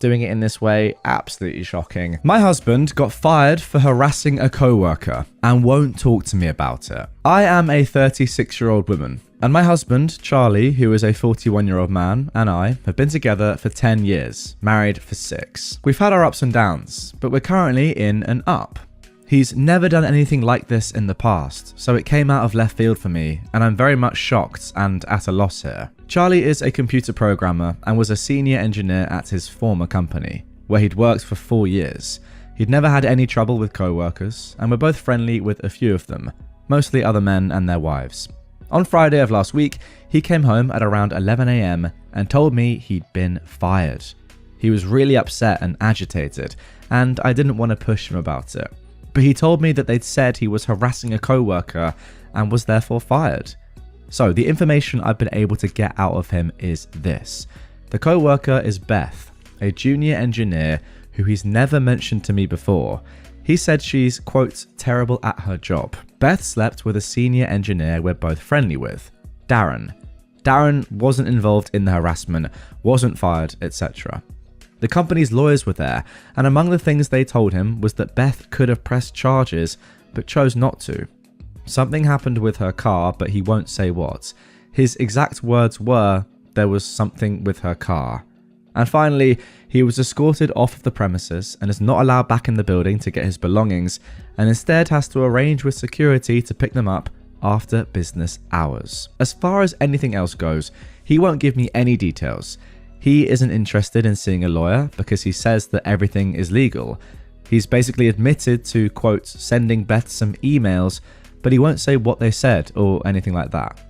doing it in this way, absolutely shocking. My husband got fired for harassing a co-worker and won't talk to me about it. I am a 36-year-old woman, and my husband, Charlie, who is a 41-year-old man, and I have been together for 10 years, married for 6. We've had our ups and downs, but we're currently in an up. He's never done anything like this in the past, so it came out of left field for me, and I'm very much shocked and at a loss here. Charlie is a computer programmer and was a senior engineer at his former company, where he'd worked for 4 years. He'd never had any trouble with co-workers, and we're both friendly with a few of them, mostly other men and their wives. On Friday of last week, he came home at around 11 AM and told me he'd been fired. He was really upset and agitated, and I didn't want to push him about it. But he told me that they'd said he was harassing a co-worker and was therefore fired. So the information I've been able to get out of him is this. The co-worker is Beth, a junior engineer who he's never mentioned to me before. He said she's, quote, terrible at her job. Beth slept with a senior engineer we're both friendly with, Darren. Darren wasn't involved in the harassment, wasn't fired, etc. The company's lawyers were there, and among the things they told him was that Beth could have pressed charges, but chose not to. Something happened with her car, but he won't say what. His exact words were, there was something with her car. And finally, he was escorted off of the premises and is not allowed back in the building to get his belongings, and instead has to arrange with security to pick them up after business hours. As far as anything else goes, he won't give me any details. He isn't interested in seeing a lawyer because he says that everything is legal. He's basically admitted to, quote, sending Beth some emails, but he won't say what they said or anything like that.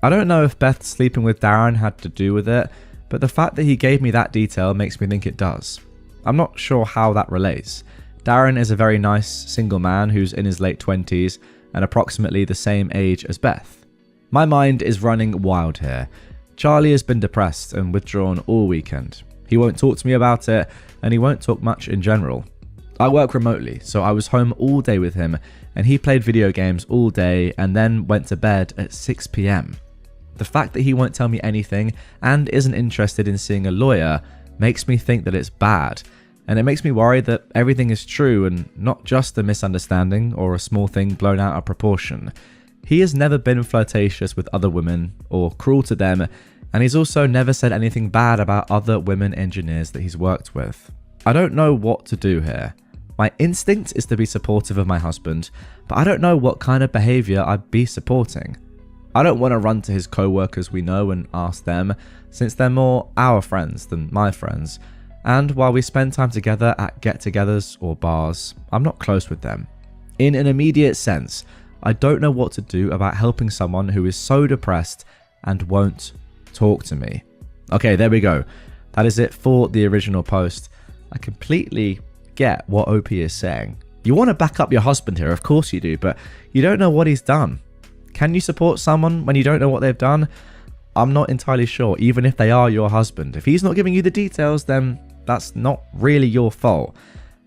I don't know if Beth sleeping with Darren had to do with it, but the fact that he gave me that detail makes me think it does. I'm not sure how that relates. Darren is a very nice single man who's in his late 20s and approximately the same age as Beth. My mind is running wild here. Charlie has been depressed and withdrawn all weekend. He won't talk to me about it, and he won't talk much in general. I work remotely, so I was home all day with him, and he played video games all day and then went to bed at 6 PM. The fact that he won't tell me anything and isn't interested in seeing a lawyer makes me think that it's bad, and it makes me worry that everything is true and not just a misunderstanding or a small thing blown out of proportion. He has never been flirtatious with other women or cruel to them, and he's also never said anything bad about other women engineers that he's worked with. I don't know what to do here. My instinct is to be supportive of my husband, but I don't know what kind of behaviour I'd be supporting. I don't want to run to his co-workers we know and ask them, since they're more our friends than my friends, and while we spend time together at get-togethers or bars, I'm not close with them. In an immediate sense, I don't know what to do about helping someone who is so depressed and won't talk to me. Okay, there we go. That is it for the original post. I completely get what OP is saying. You want to back up your husband here, of course you do, but you don't know what he's done. Can you support someone when you don't know what they've done? I'm not entirely sure, even if they are your husband. If he's not giving you the details, then that's not really your fault.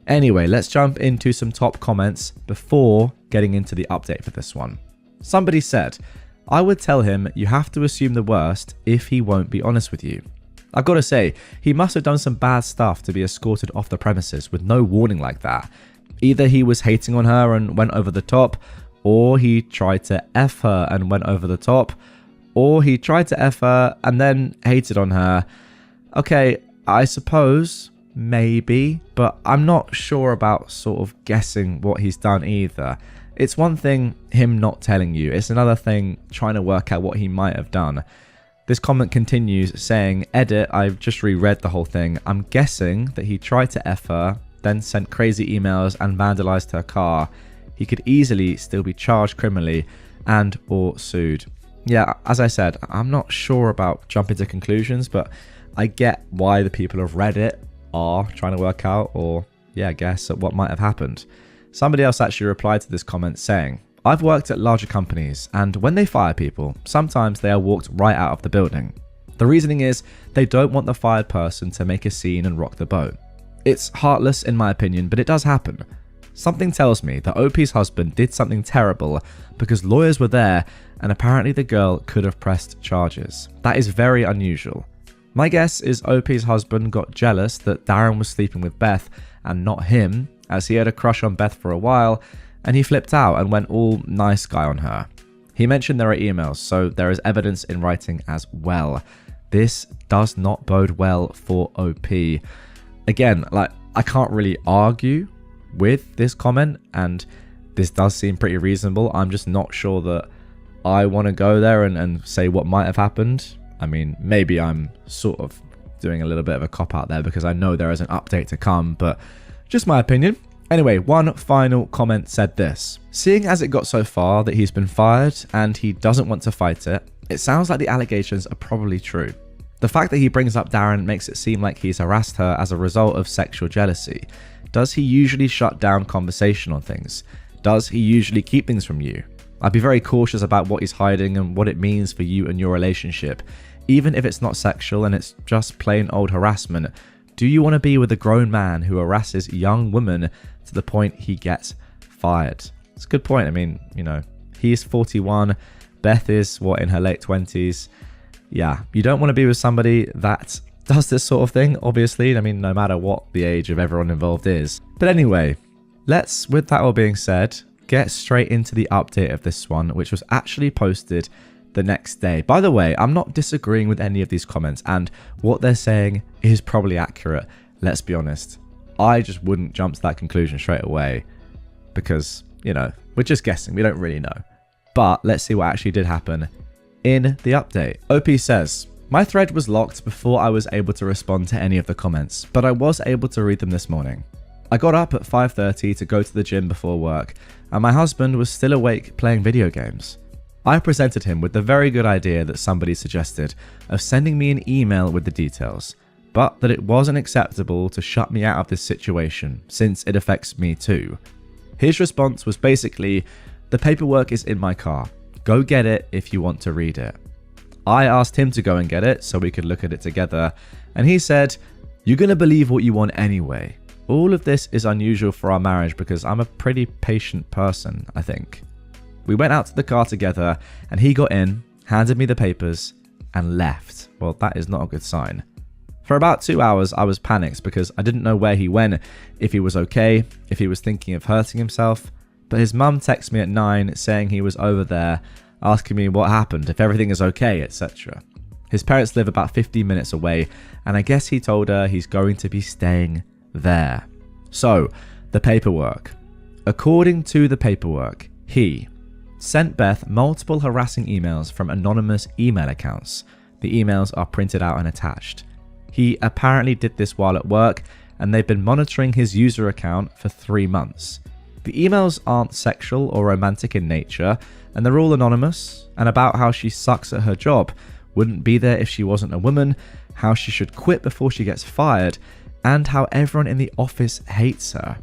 Anyway, let's jump into some top comments before getting into the update for this one. Somebody said, I would tell him you have to assume the worst if he won't be honest with you. I've got to say, he must have done some bad stuff to be escorted off the premises with no warning like that. Either he was hating on her and went over the top, or he tried to F her and went over the top, or he tried to F her and then hated on her. Okay, I suppose, maybe, but I'm not sure about sort of guessing what he's done either. It's one thing him not telling you, it's another thing trying to work out what he might have done. This comment continues saying, edit, I've just reread the whole thing. I'm guessing that he tried to F her, then sent crazy emails and vandalized her car. He could easily still be charged criminally and or sued. Yeah, as I said, I'm not sure about jumping to conclusions, but I get why the people of Reddit are trying to work out or, yeah, guess at what might have happened. Somebody else actually replied to this comment saying, I've worked at larger companies, and when they fire people, sometimes they are walked right out of the building. The reasoning is they don't want the fired person to make a scene and rock the boat. It's heartless in my opinion, but it does happen. Something tells me that OP's husband did something terrible because lawyers were there and apparently the girl could have pressed charges. That is very unusual. My guess is OP's husband got jealous that Darren was sleeping with Beth and not him, as he had a crush on Beth for a while, and he flipped out and went all nice guy on her. He mentioned there are emails, so there is evidence in writing as well. This does not bode well for OP. Again, I can't really argue with this comment, and this does seem pretty reasonable. I'm just not sure that I want to go there and say what might have happened. I mean, maybe I'm sort of doing a little bit of a cop out there because I know there is an update to come, but just my opinion. Anyway, one final comment said this. Seeing as it got so far that he's been fired and he doesn't want to fight it, it sounds like the allegations are probably true. The fact that he brings up Darren makes it seem like he's harassed her as a result of sexual jealousy. Does he usually shut down conversation on things? Does he usually keep things from you? I'd be very cautious about what he's hiding and what it means for you and your relationship. Even if it's not sexual and it's just plain old harassment, do you want to be with a grown man who harasses young women to the point he gets fired? It's a good point. I mean, he's 41. Beth is, in her late 20s. Yeah, you don't want to be with somebody that does this sort of thing, obviously. I mean, no matter what the age of everyone involved is. But anyway, let's, with that all being said, get straight into the update of this one, which was actually posted the next day. By the way, I'm not disagreeing with any of these comments, and what they're saying is probably accurate. Let's be honest. I just wouldn't jump to that conclusion straight away because, we're just guessing. We don't really know. But let's see what actually did happen in the update. OP says, my thread was locked before I was able to respond to any of the comments, but I was able to read them this morning. I got up at 5:30 to go to the gym before work, and my husband was still awake playing video games. I presented him with the very good idea that somebody suggested of sending me an email with the details, but that it wasn't acceptable to shut me out of this situation since it affects me too. His response was basically, the paperwork is in my car. Go get it if you want to read it. I asked him to go and get it so we could look at it together, and he said, you're going to believe what you want anyway. All of this is unusual for our marriage because I'm a pretty patient person, I think. We went out to the car together and he got in, handed me the papers, and left. Well, that is not a good sign. For about 2 hours, I was panicked because I didn't know where he went, if he was okay, if he was thinking of hurting himself. But his mum texted me at 9 saying he was over there, asking me what happened, if everything is okay, etc. His parents live about 15 minutes away, and I guess he told her he's going to be staying there. So, the paperwork. According to the paperwork, he sent Beth multiple harassing emails from anonymous email accounts. The emails are printed out and attached. He apparently did this while at work, and they've been monitoring his user account for 3 months. The emails aren't sexual or romantic in nature, and they're all anonymous, and about how she sucks at her job, wouldn't be there if she wasn't a woman, how she should quit before she gets fired, and how everyone in the office hates her.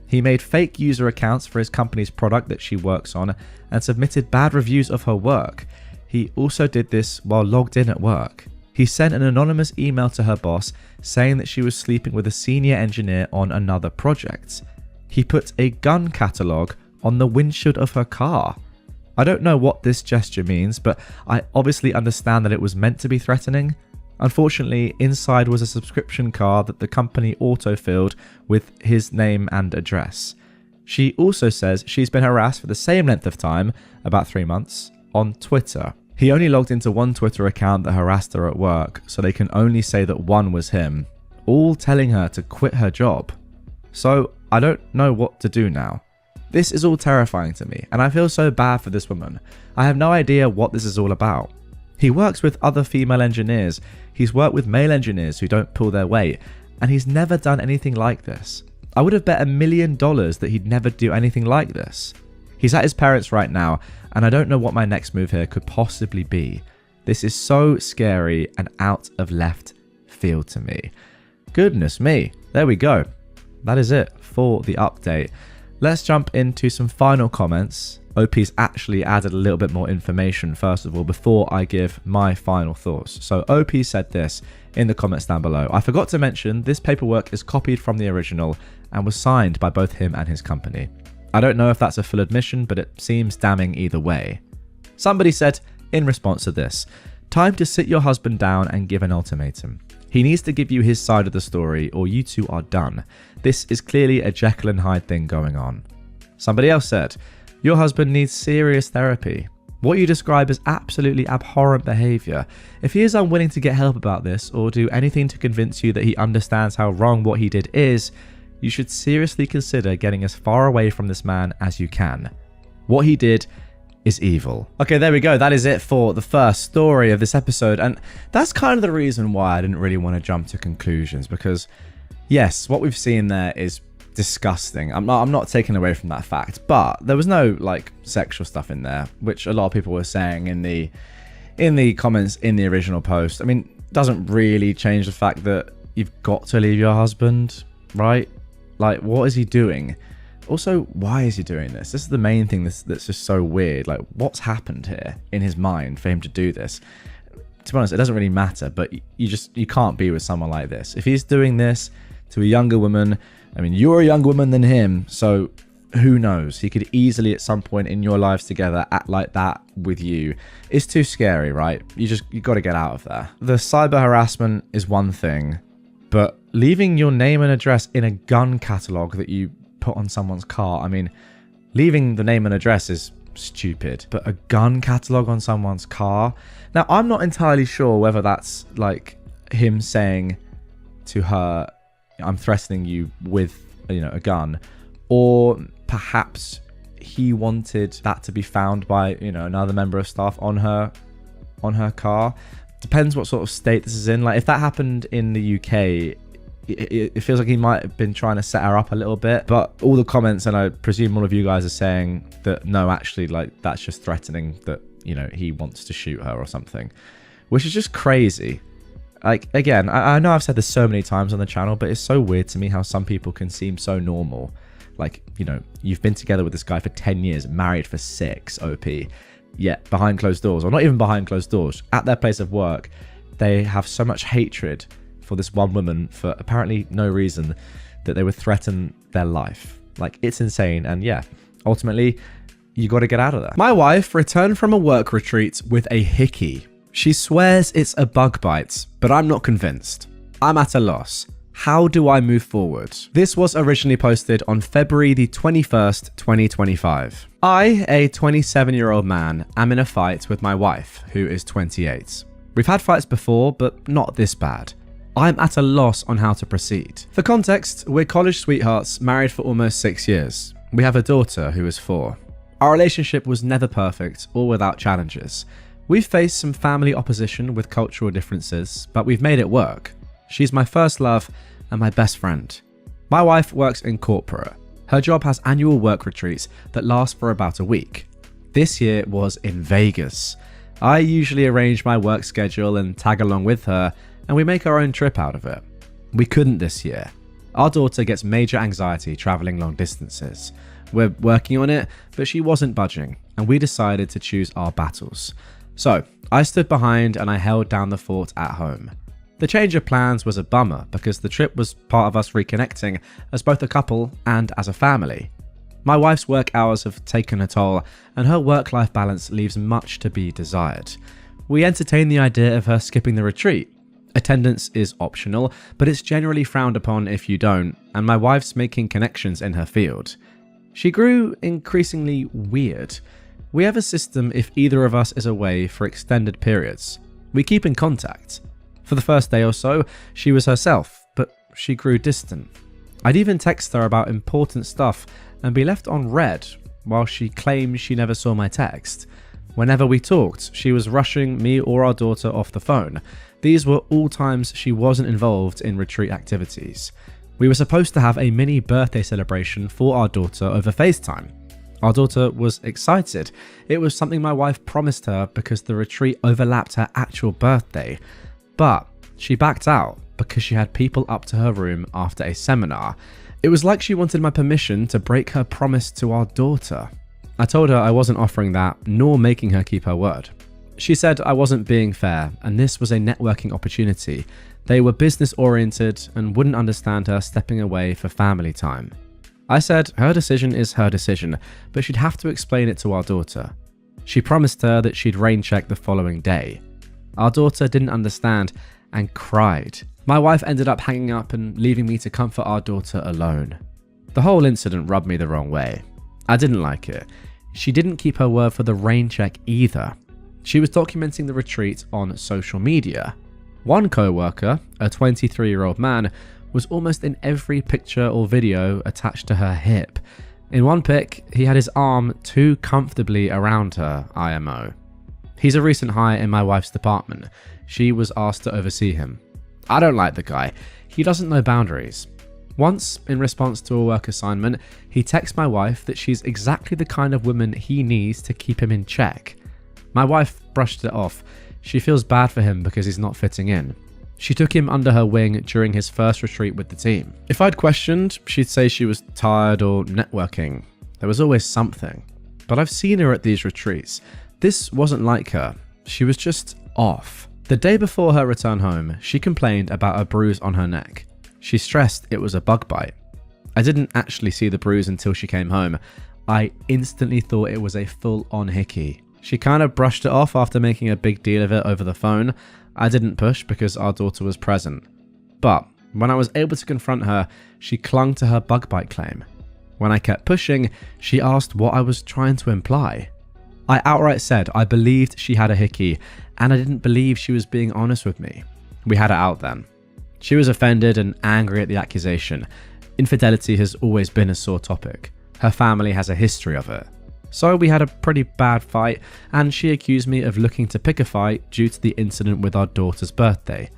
He made fake user accounts for his company's product that she works on and submitted bad reviews of her work. He also did this while logged in at work. He sent an anonymous email to her boss saying that she was sleeping with a senior engineer on another project. He put a gun catalogue on the windshield of her car. I don't know what this gesture means, but I obviously understand that it was meant to be threatening. Unfortunately, inside was a subscription card that the company auto-filled with his name and address. She also says she's been harassed for the same length of time, about 3 months, on Twitter. He only logged into one Twitter account that harassed her at work, so they can only say that one was him, all telling her to quit her job. So, I don't know what to do now. This is all terrifying to me, and I feel so bad for this woman. I have no idea what this is all about. He works with other female engineers, he's worked with male engineers who don't pull their weight, and he's never done anything like this. I would have bet $1 million that he'd never do anything like this. He's at his parents' right now, and I don't know what my next move here could possibly be. This is so scary and out of left field to me. Goodness me, there we go. That is it for the update. Let's jump into some final comments. OP's actually added a little bit more information first of all before I give my final thoughts. So OP said this in the comments down below. I forgot to mention this paperwork is copied from the original and was signed by both him and his company. I don't know if that's a full admission, but it seems damning either way. Somebody said in response to this, time to sit your husband down and give an ultimatum. He needs to give you his side of the story or you two are done. This is clearly a Jekyll and Hyde thing going on. Somebody else said, your husband needs serious therapy. What you describe is absolutely abhorrent behaviour. If he is unwilling to get help about this or do anything to convince you that he understands how wrong what he did is, you should seriously consider getting as far away from this man as you can. What he did is evil. Okay, there we go. That is it for the first story of this episode. And that's kind of the reason why I didn't really want to jump to conclusions because, yes, what we've seen there is disgusting. I'm not taking away from that fact, but there was no like sexual stuff in there, which a lot of people were saying in the comments in the original post. I mean, doesn't really change the fact that you've got to leave your husband, right? Like, what is he doing? Also, why is he doing this? This is the main thing that's just so weird. Like, what's happened here in his mind for him to do this? To be honest, it doesn't really matter, but you can't be with someone like this. If he's doing this to a younger woman, I mean, you're a younger woman than him, so who knows? He could easily at some point in your lives together act like that with you. It's too scary, right? You got to get out of there. The cyber harassment is one thing, but leaving your name and address in a gun catalog that you put on someone's car, I mean, leaving the name and address is stupid, but a gun catalog on someone's car? Now, I'm not entirely sure whether that's like him saying to her, I'm threatening you with, a gun, or perhaps he wanted that to be found by, another member of staff on her car. Depends what sort of state this is in. Like, if that happened in the UK, it feels like he might have been trying to set her up a little bit. But all the comments, and I presume all of you guys are saying that no, actually, like, that's just threatening that, he wants to shoot her or something, which is just crazy. Like, again, I know I've said this so many times on the channel, but it's so weird to me how some people can seem so normal. Like, you've been together with this guy for 10 years, married for 6, OP. Yet, behind closed doors, or not even behind closed doors, at their place of work, they have so much hatred for this one woman for apparently no reason that they would threaten their life. Like, it's insane. And yeah, ultimately, you got to get out of there. My wife returned from a work retreat with a hickey. She swears it's a bug bite, but I'm not convinced. I'm at a loss. How do I move forward? This was originally posted on February the 21st, 2025. I, a 27-year-old man, am in a fight with my wife, who is 28. We've had fights before, but not this bad. I'm at a loss on how to proceed. For context, we're college sweethearts, married for almost 6 years. We have a daughter who is 4. Our relationship was never perfect or without challenges. We've faced some family opposition with cultural differences, but we've made it work. She's my first love and my best friend. My wife works in corporate. Her job has annual work retreats that last for about a week. This year was in Vegas. I usually arrange my work schedule and tag along with her, and we make our own trip out of it. We couldn't this year. Our daughter gets major anxiety traveling long distances. We're working on it, but she wasn't budging, and we decided to choose our battles. So, I stood behind and I held down the fort at home. The change of plans was a bummer because the trip was part of us reconnecting as both a couple and as a family. My wife's work hours have taken a toll and her work-life balance leaves much to be desired. We entertained the idea of her skipping the retreat. Attendance is optional, but it's generally frowned upon if you don't, and my wife's making connections in her field. She grew increasingly weird. We have a system if either of us is away for extended periods. We keep in contact. For the first day or so, she was herself, but she grew distant. I'd even text her about important stuff and be left on read while she claimed she never saw my text. Whenever we talked, she was rushing me or our daughter off the phone. These were all times she wasn't involved in retreat activities. We were supposed to have a mini birthday celebration for our daughter over FaceTime. Our daughter was excited. It was something my wife promised her because the retreat overlapped her actual birthday. But she backed out because she had people up to her room after a seminar. It was like she wanted my permission to break her promise to our daughter. I told her I wasn't offering that, nor making her keep her word. She said I wasn't being fair, and this was a networking opportunity. They were business oriented and wouldn't understand her stepping away for family time. I said her decision is her decision, but she'd have to explain it to our daughter. She promised her that she'd rain check the following day. Our daughter didn't understand and cried. My wife ended up hanging up and leaving me to comfort our daughter alone. The whole incident rubbed me the wrong way. I didn't like it. She didn't keep her word for the rain check either. She was documenting the retreat on social media. One co-worker, a 23-year-old man, was almost in every picture or video attached to her hip. In one pic, he had his arm too comfortably around her, IMO. He's a recent hire in my wife's department. She was asked to oversee him. I don't like the guy. He doesn't know boundaries. Once, in response to a work assignment, he texts my wife that she's exactly the kind of woman he needs to keep him in check. My wife brushed it off. She feels bad for him because he's not fitting in. She took him under her wing during his first retreat with the team. If I'd questioned, she'd say she was tired or networking. There was always something. But I've seen her at these retreats. This wasn't like her. She was just off. The day before her return home, she complained about a bruise on her neck. She stressed it was a bug bite. I didn't actually see the bruise until she came home. I instantly thought it was a full-on hickey. She kind of brushed it off after making a big deal of it over the phone. I didn't push because our daughter was present. But when I was able to confront her, she clung to her bug bite claim. When I kept pushing, she asked what I was trying to imply. I outright said I believed she had a hickey, and I didn't believe she was being honest with me. We had it out then. She was offended and angry at the accusation. Infidelity has always been a sore topic. Her family has a history of it. So we had a pretty bad fight, and she accused me of looking to pick a fight due to the incident with our daughter's birthday.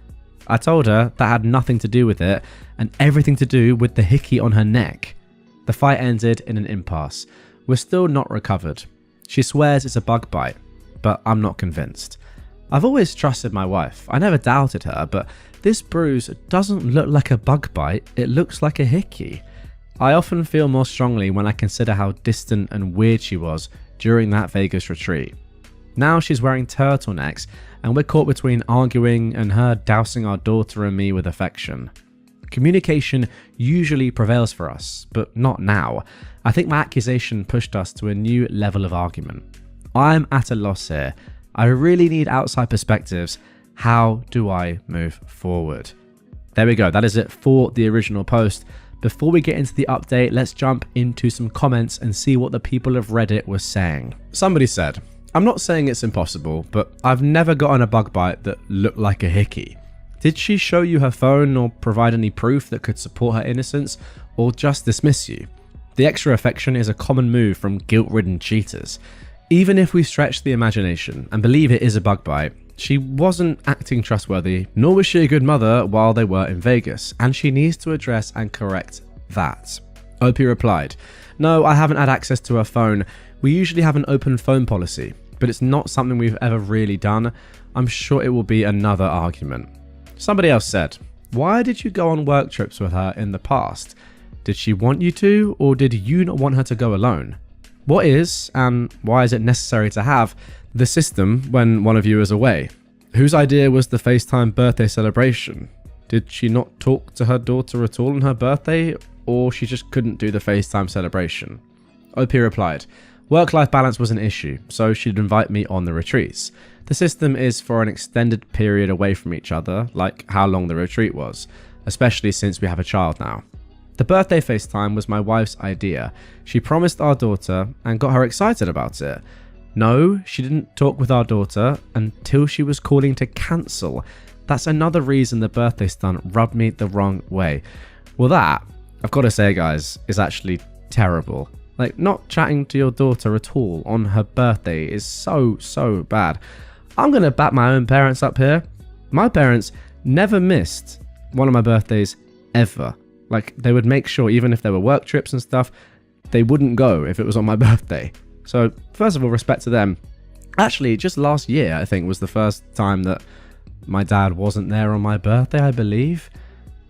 I told her that had nothing to do with it, and everything to do with the hickey on her neck. The fight ended in an impasse. We're still not recovered. She swears it's a bug bite, but I'm not convinced. I've always trusted my wife. I never doubted her, but this bruise doesn't look like a bug bite, it looks like a hickey. I often feel more strongly when I consider how distant and weird she was during that Vegas retreat. Now she's wearing turtlenecks, and we're caught between arguing and her dousing our daughter and me with affection. Communication usually prevails for us, but not now. I think my accusation pushed us to a new level of argument. I'm at a loss here. I really need outside perspectives. How do I move forward? There we go. That is it for the original post. Before we get into the update, let's jump into some comments and see what the people of Reddit were saying. Somebody said, I'm not saying it's impossible, but I've never gotten a bug bite that looked like a hickey. Did she show you her phone or provide any proof that could support her innocence, or just dismiss you? The extra affection is a common move from guilt-ridden cheaters. Even if we stretch the imagination and believe it is a bug bite, she wasn't acting trustworthy, nor was she a good mother while they were in Vegas, and she needs to address and correct that. OP replied, no, I haven't had access to her phone. We usually have an open phone policy, but it's not something we've ever really done. I'm sure it will be another argument. Somebody else said, why did you go on work trips with her in the past? Did she want you to, or did you not want her to go alone? What is, and why is it necessary to have, the system when one of you is away? Whose idea was the FaceTime birthday celebration? Did she not talk to her daughter at all on her birthday, or she just couldn't do the FaceTime celebration? OP replied, work-life balance was an issue, so she'd invite me on the retreats. The system is for an extended period away from each other, like how long the retreat was, especially since we have a child now. The birthday FaceTime was my wife's idea. She promised our daughter and got her excited about it. No, she didn't talk with our daughter until she was calling to cancel. That's another reason the birthday stunt rubbed me the wrong way. Well, that, I've got to say, guys, is actually terrible. Like, not chatting to your daughter at all on her birthday is so bad. I'm going to back my own parents up here. My parents never missed one of my birthdays ever. Like, they would make sure, even if there were work trips and stuff, they wouldn't go if it was on my birthday. So, first of all, respect to them. Actually, just last year, I think, was the first time that my dad wasn't there on my birthday, I believe.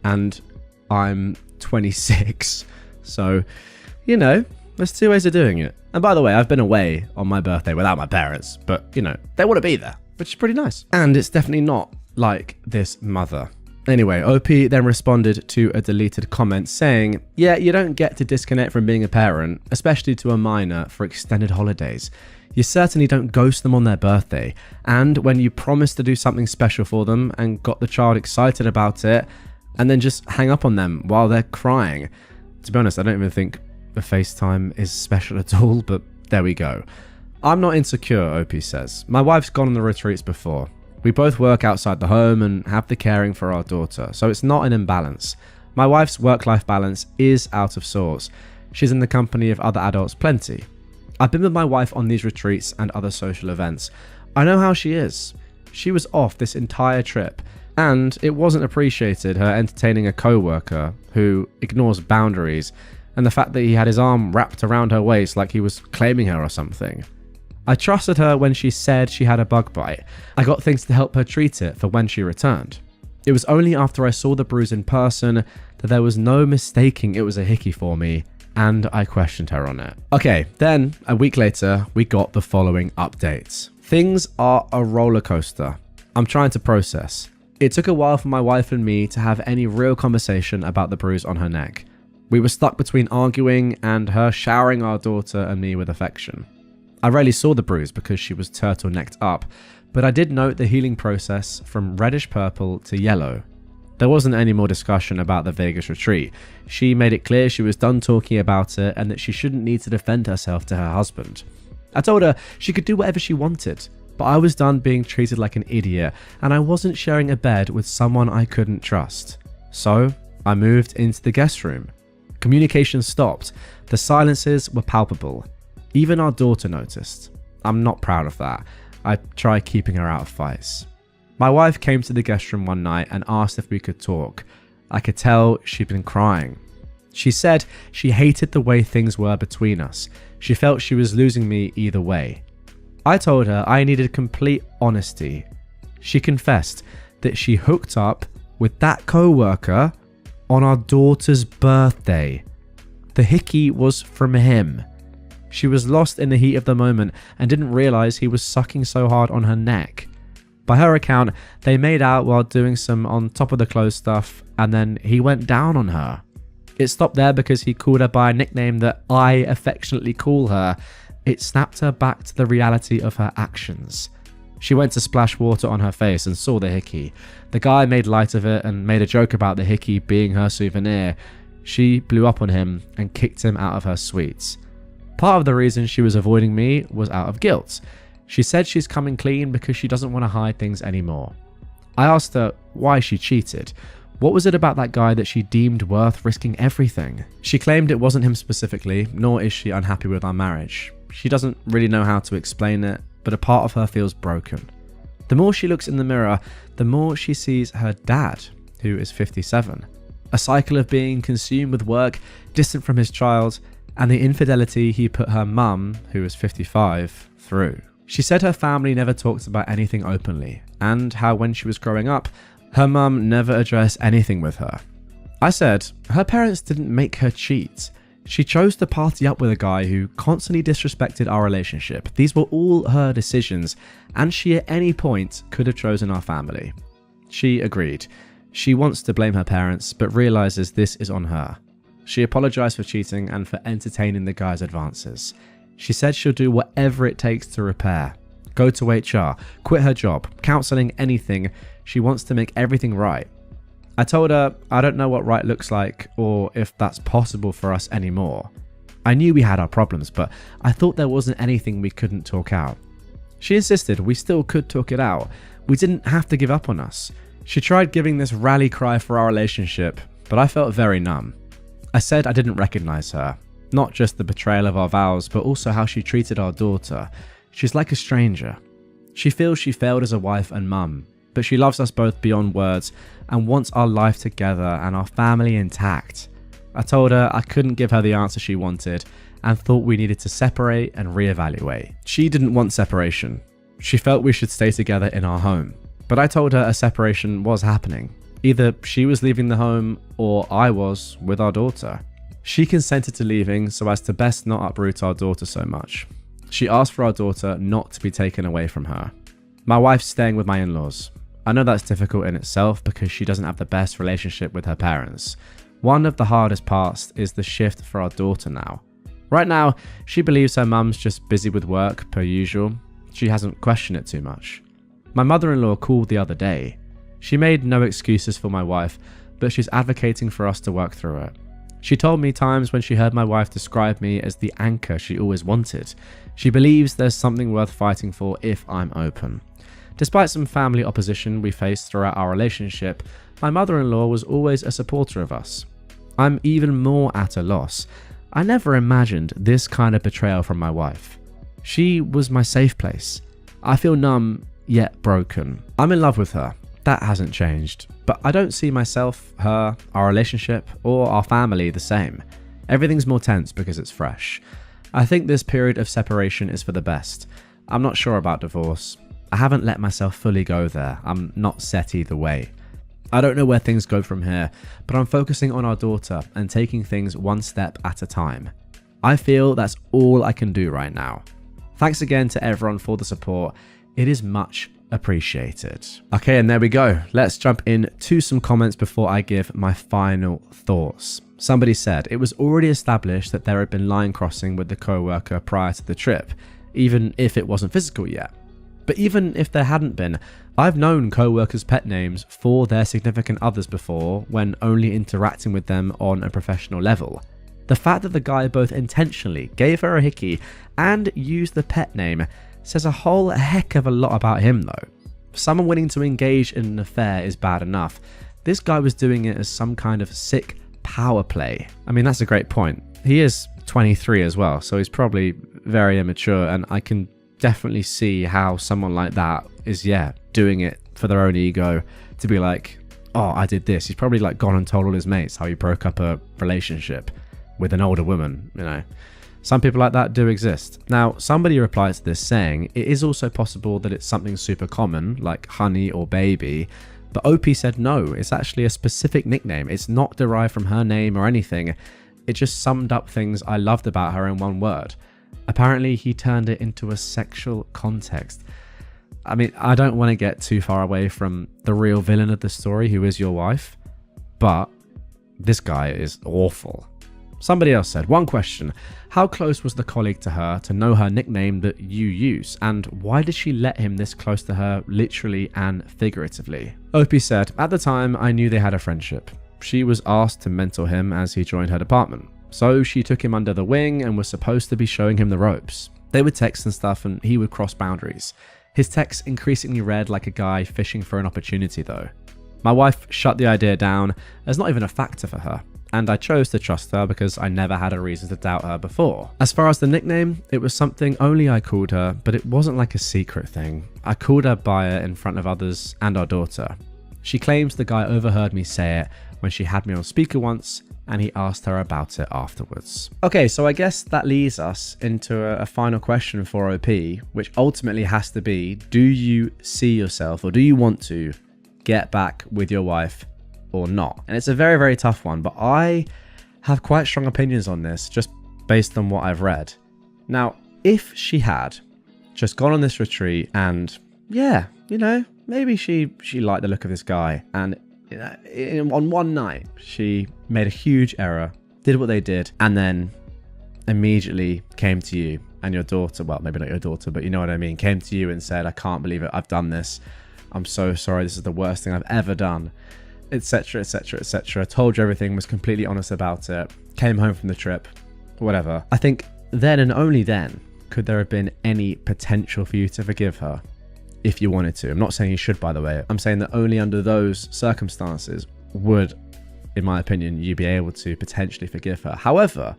And I'm 26. So, you know, there's two ways of doing it. And by the way, I've been away on my birthday without my parents, but, you know, they want to be there, which is pretty nice. And it's definitely not like this mother. Anyway, OP then responded to a deleted comment saying, yeah, you don't get to disconnect from being a parent, especially to a minor, for extended holidays. You certainly don't ghost them on their birthday. And when you promise to do something special for them and got the child excited about it, and then just hang up on them while they're crying. To be honest, I don't even think the FaceTime is special at all, but there we go. I'm not insecure, OP says. My wife's gone on the retreats before. We both work outside the home and have the caring for our daughter, so it's not an imbalance. My wife's work-life balance is out of sorts. She's in the company of other adults plenty. I've been with my wife on these retreats and other social events. I know how she is. She was off this entire trip, And it wasn't appreciated, her entertaining a co-worker who ignores boundaries, and the fact that he had his arm wrapped around her waist like he was claiming her or something. I trusted her when she said she had a bug bite. I got things to help her treat it for when she returned. It was only after I saw the bruise in person that there was no mistaking it was a hickey for me, and I questioned her on it. Okay, then a week later, we got the following updates. Things are a roller coaster. I'm trying to process. It took a while for my wife and me to have any real conversation about the bruise on her neck. We were stuck between arguing and her showering our daughter and me with affection. I rarely saw the bruise because she was turtlenecked up, but I did note the healing process from reddish purple to yellow. There wasn't any more discussion about the Vegas retreat. She made it clear she was done talking about it and that she shouldn't need to defend herself to her husband. I told her she could do whatever she wanted, but I was done being treated like an idiot and I wasn't sharing a bed with someone I couldn't trust. So I moved into the guest room. Communication stopped. The silences were palpable. Even our daughter noticed. I'm not proud of that. I try keeping her out of fights. My wife came to the guest room one night and asked if we could talk. I could tell she'd been crying. She said she hated the way things were between us. She felt she was losing me either way. I told her I needed complete honesty. She confessed that she hooked up with that co-worker on our daughter's birthday. The hickey was from him. She was lost in the heat of the moment and didn't realize he was sucking so hard on her neck. By her account, they made out while doing some on top of the clothes stuff, and then he went down on her. It stopped there because he called her by a nickname that I affectionately call her. It snapped her back to the reality of her actions. She went to splash water on her face and saw the hickey. The guy made light of it and made a joke about the hickey being her souvenir. She blew up on him and kicked him out of her suites. Part of the reason she was avoiding me was out of guilt. She said she's coming clean because she doesn't want to hide things anymore. I asked her why she cheated. What was it about that guy that she deemed worth risking everything? She claimed it wasn't him specifically, nor is she unhappy with our marriage. She doesn't really know how to explain it, but a part of her feels broken. The more she looks in the mirror, the more she sees her dad, who is 57. A cycle of being consumed with work, distant from his child, and the infidelity he put her mum, who is 55, through. She said her family never talked about anything openly, and how when she was growing up, her mum never addressed anything with her. I said her parents didn't make her cheat. She chose to party up with a guy who constantly disrespected our relationship. These were all her decisions, and she at any point could have chosen our family. She agreed. She wants to blame her parents, but realizes this is on her. She apologized for cheating and for entertaining the guy's advances. She said she'll do whatever it takes to repair. Go to HR, quit her job, counseling, anything. She wants to make everything right. I told her I don't know what right looks like or if that's possible for us anymore. I knew we had our problems, but I thought there wasn't anything we couldn't talk out. She insisted we still could talk it out. We didn't have to give up on us. She tried giving this rally cry for our relationship, but I felt very numb. I said I didn't recognize her. Not just the betrayal of our vows, but also how she treated our daughter. She's like a stranger. She feels she failed as a wife and mum, but she loves us both beyond words and wants our life together and our family intact. I told her I couldn't give her the answer she wanted and thought we needed to separate and reevaluate. She didn't want separation. She felt we should stay together in our home. But I told her a separation was happening. Either she was leaving the home or I was with our daughter. She consented to leaving so as to best not uproot our daughter so much. She asked for our daughter not to be taken away from her. My wife's staying with my in-laws. I know that's difficult in itself because she doesn't have the best relationship with her parents. One of the hardest parts is the shift for our daughter now. Right now, she believes her mum's just busy with work per usual. She hasn't questioned it too much. My mother-in-law called the other day. She made no excuses for my wife, but she's advocating for us to work through it. She told me times when she heard my wife describe me as the anchor she always wanted. She believes there's something worth fighting for if I'm open. Despite some family opposition we faced throughout our relationship, my mother-in-law was always a supporter of us. I'm even more at a loss. I never imagined this kind of betrayal from my wife. She was my safe place. I feel numb, yet broken. I'm in love with her. that hasn't changed. But I don't see myself, her, our relationship, or our family the same. Everything's more tense because it's fresh. I think this period of separation is for the best. I'm not sure about divorce. I haven't let myself fully go there. I'm not set either way. I don't know where things go from here, but I'm focusing on our daughter and taking things one step at a time. I feel that's all I can do right now. Thanks again to everyone for the support. It is much appreciated. Okay, and there we go. Let's jump into some comments before I give my final thoughts. Somebody said, it was already established that there had been line crossing with the co-worker prior to the trip, even if it wasn't physical yet. But even if there hadn't been, I've known co-workers' pet names for their significant others before when only interacting with them on a professional level. The fact that the guy both intentionally gave her a hickey and used the pet name says a whole heck of a lot about him though. Someone willing to engage in an affair is bad enough. This guy was doing it as some kind of sick power play. I mean, that's a great point. He is 23 as well, so he's probably very immature, and I can definitely see how someone like that is, doing it for their own ego, to be like, oh, I did this. He's probably like gone and told all his mates how he broke up a relationship with an older woman, you know. Some people like that do exist. Now, somebody replied to this saying, it is also possible that it's something super common, like honey or baby, but OP said no, it's actually a specific nickname. It's not derived from her name or anything. It just summed up things I loved about her in one word. Apparently, he turned it into a sexual context. I mean, I don't want to get too far away from the real villain of the story, who is your wife, but this guy is awful. Somebody else said, one question, how close was the colleague to her to know her nickname that you use, and why did she let him this close to her literally and figuratively? OP said, at the time I knew they had a friendship. She was asked to mentor him as he joined her department, so she took him under the wing and was supposed to be showing him the ropes. They would text and stuff and he would cross boundaries. His texts increasingly read like a guy fishing for an opportunity though. My wife shut the idea down as not even a factor for her, and I chose to trust her because I never had a reason to doubt her before. As far as the nickname, it was something only I called her, but it wasn't like a secret thing. I called her by it in front of others and our daughter. She claims the guy overheard me say it when she had me on speaker once, and he asked her about it afterwards. Okay, so I guess that leads us into a final question for OP, which ultimately has to be, do you see yourself, or do you want to get back with your wife or not? And it's a very, very tough one, but I have quite strong opinions on this just based on what I've read. Now, if she had just gone on this retreat and maybe she liked the look of this guy, and on one night she made a huge error, did what they did, and then immediately came to you and your daughter, well, maybe not your daughter, but you know what I mean, came to you and said, I can't believe it, I've done this, I'm so sorry, this is the worst thing I've ever done, etc, etc, etc, told you everything, was completely honest about it, came home from the trip, whatever. I think then and only then could there have been any potential for you to forgive her if you wanted to. I'm not saying you should, by the way. I'm saying that only under those circumstances would, in my opinion, you be able to potentially forgive her. However,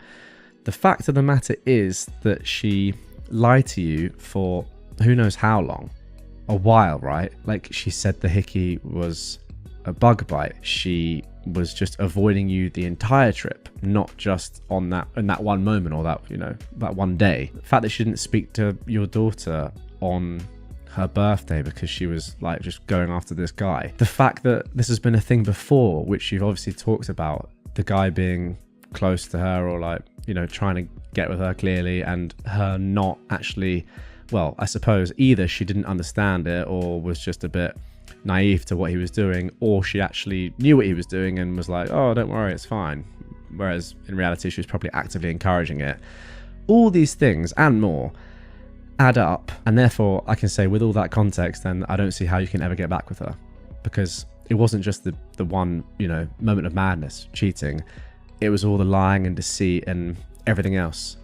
the fact of the matter is that she lied to you for who knows how long. A while, right? Like, she said the hickey was a bug bite. She was just avoiding you the entire trip, not just in that one moment, or that one day. The fact that she didn't speak to your daughter on her birthday because she was like just going after this guy. The fact that this has been a thing before, which you've obviously talked about, the guy being close to her, or trying to get with her clearly, and her not actually, well, I suppose either she didn't understand it or was just a bit naive to what he was doing, or she actually knew what he was doing and was like, oh, don't worry, it's fine. Whereas in reality, she was probably actively encouraging it. All these things and more add up, and therefore I can say with all that context, then I don't see how you can ever get back with her, because it wasn't just the one moment of madness, cheating. It was all the lying and deceit and everything else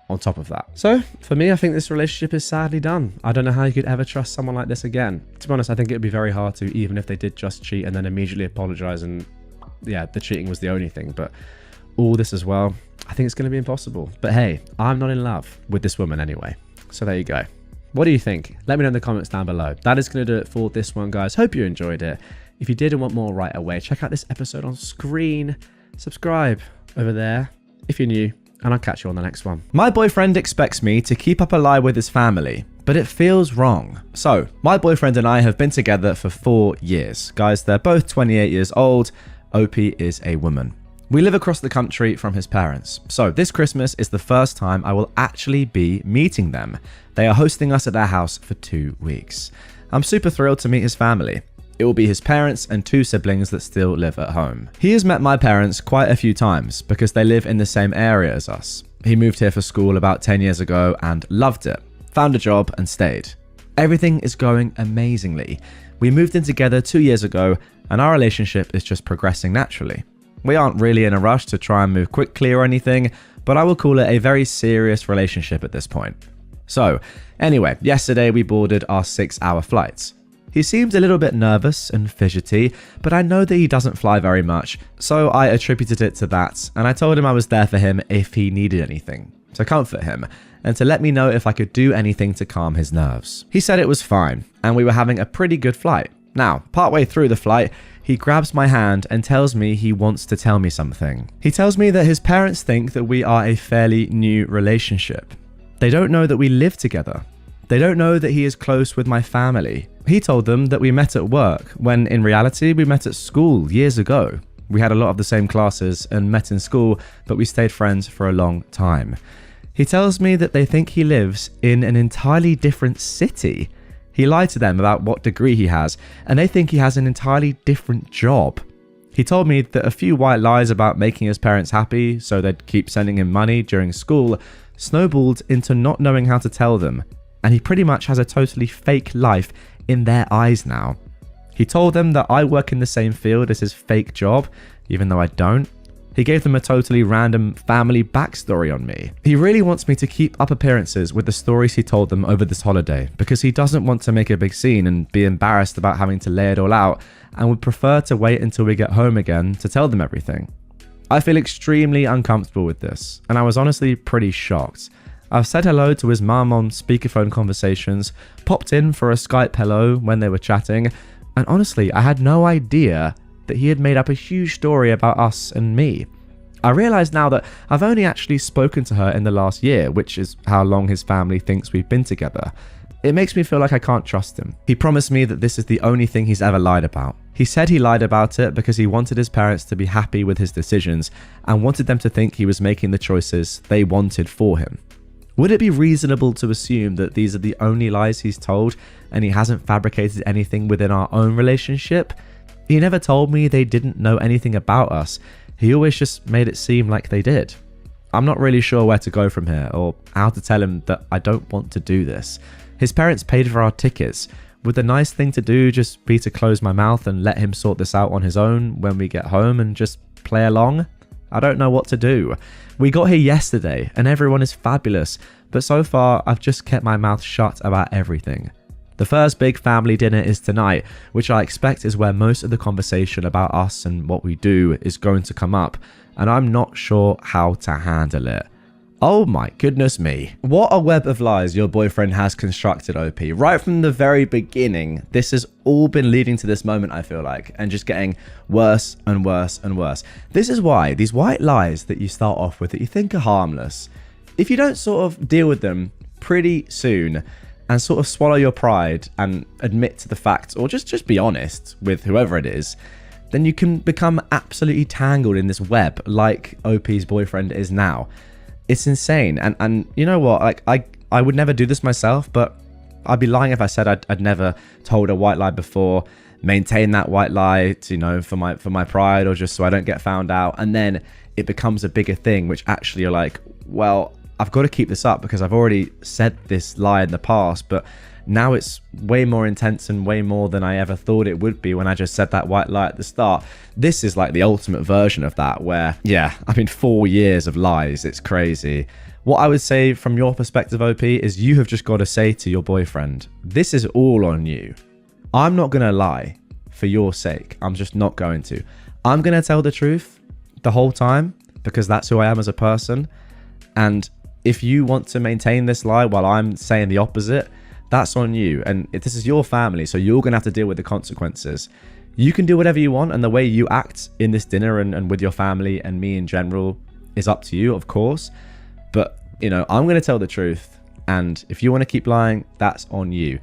on top of that. So for me, I think this relationship is sadly done. I don't know how you could ever trust someone like this again. To be honest, I think it would be very hard to, even if they did just cheat and then immediately apologize, and the cheating was the only thing, but all this as well, I think it's going to be impossible. But hey, I'm not in love with this woman anyway. So there you go. What do you think? Let me know in the comments down below. That is going to do it for this one, guys. Hope you enjoyed it. If you did and want more right away, check out this episode on screen. Subscribe over there if you're new, and I'll catch you on the next one. My boyfriend expects me to keep up a lie with his family, but it feels wrong. So, my boyfriend and I have been together for 4 years. Guys, they're both 28 years old. OP is a woman. We live across the country from his parents. So, this Christmas is the first time I will actually be meeting them. They are hosting us at their house for 2 weeks. I'm super thrilled to meet his family. It will be his parents and 2 siblings that still live at home. He has met my parents quite a few times because they live in the same area as us. He moved here for school about 10 years ago and loved it, found a job and stayed. Everything is going amazingly. We moved in together 2 years ago and our relationship is just progressing naturally. We aren't really in a rush to try and move quickly or anything, but I will call it a very serious relationship at this point. So, anyway, yesterday we boarded our 6-hour flight. He seems a little bit nervous and fidgety, but I know that he doesn't fly very much, so I attributed it to that, and I told him I was there for him if he needed anything, to comfort him, and to let me know if I could do anything to calm his nerves. He said it was fine, and we were having a pretty good flight. Now, partway through the flight, he grabs my hand and tells me he wants to tell me something. He tells me that his parents think that we are a fairly new relationship. They don't know that we live together. They don't know that he is close with my family. He told them that we met at work, when in reality we met at school years ago. We had a lot of the same classes and met in school, but we stayed friends for a long time. He tells me that they think he lives in an entirely different city. He lied to them about what degree he has, and they think he has an entirely different job. He told me that a few white lies about making his parents happy so they'd keep sending him money during school snowballed into not knowing how to tell them, and he pretty much has a totally fake life in their eyes now. He told them that I work in the same field as his fake job, even though I don't. He gave them a totally random family backstory on me. He really wants me to keep up appearances with the stories he told them over this holiday because he doesn't want to make a big scene and be embarrassed about having to lay it all out, and would prefer to wait until we get home again to tell them everything. I feel extremely uncomfortable with this, and I was honestly pretty shocked. I've said hello to his mum on speakerphone conversations, popped in for a Skype hello when they were chatting, and honestly, I had no idea that he had made up a huge story about us and me. I realise now that I've only actually spoken to her in the last year, which is how long his family thinks we've been together. It makes me feel like I can't trust him. He promised me that this is the only thing he's ever lied about. He said he lied about it because he wanted his parents to be happy with his decisions and wanted them to think he was making the choices they wanted for him. Would it be reasonable to assume that these are the only lies he's told and he hasn't fabricated anything within our own relationship? He never told me they didn't know anything about us. He always just made it seem like they did. I'm not really sure where to go from here or how to tell him that I don't want to do this. His parents paid for our tickets. Would the nice thing to do just be to close my mouth and let him sort this out on his own when we get home and just play along? I don't know what to do. We got here yesterday and everyone is fabulous, but so far I've just kept my mouth shut about everything. The first big family dinner is tonight, which I expect is where most of the conversation about us and what we do is going to come up, and I'm not sure how to handle it. Oh my goodness me. What a web of lies your boyfriend has constructed, OP. Right from the very beginning, this has all been leading to this moment, I feel like, and just getting worse and worse and worse. This is why these white lies that you start off with that you think are harmless, if you don't sort of deal with them pretty soon and sort of swallow your pride and admit to the facts, or just be honest with whoever it is, then you can become absolutely tangled in this web like OP's boyfriend is now. It's insane. And you know what? Like I would never do this myself, but I'd be lying if I said I'd never told a white lie before, maintain that white lie to, for my pride, or just so I don't get found out. And then it becomes a bigger thing, which actually you're like, well, I've got to keep this up because I've already said this lie in the past, but now it's way more intense and way more than I ever thought it would be when I just said that white lie at the start. This is like the ultimate version of that where, 4 years of lies. It's crazy. What I would say from your perspective, OP, is you have just got to say to your boyfriend, this is all on you. I'm not going to lie for your sake. I'm just not going to. I'm going to tell the truth the whole time because that's who I am as a person. And if you want to maintain this lie while I'm saying the opposite, that's on you. And this is your family, so you're going to have to deal with the consequences. You can do whatever you want, and the way you act in this dinner and with your family and me in general is up to you, of course. But, you know, I'm going to tell the truth. And if you want to keep lying, that's on you.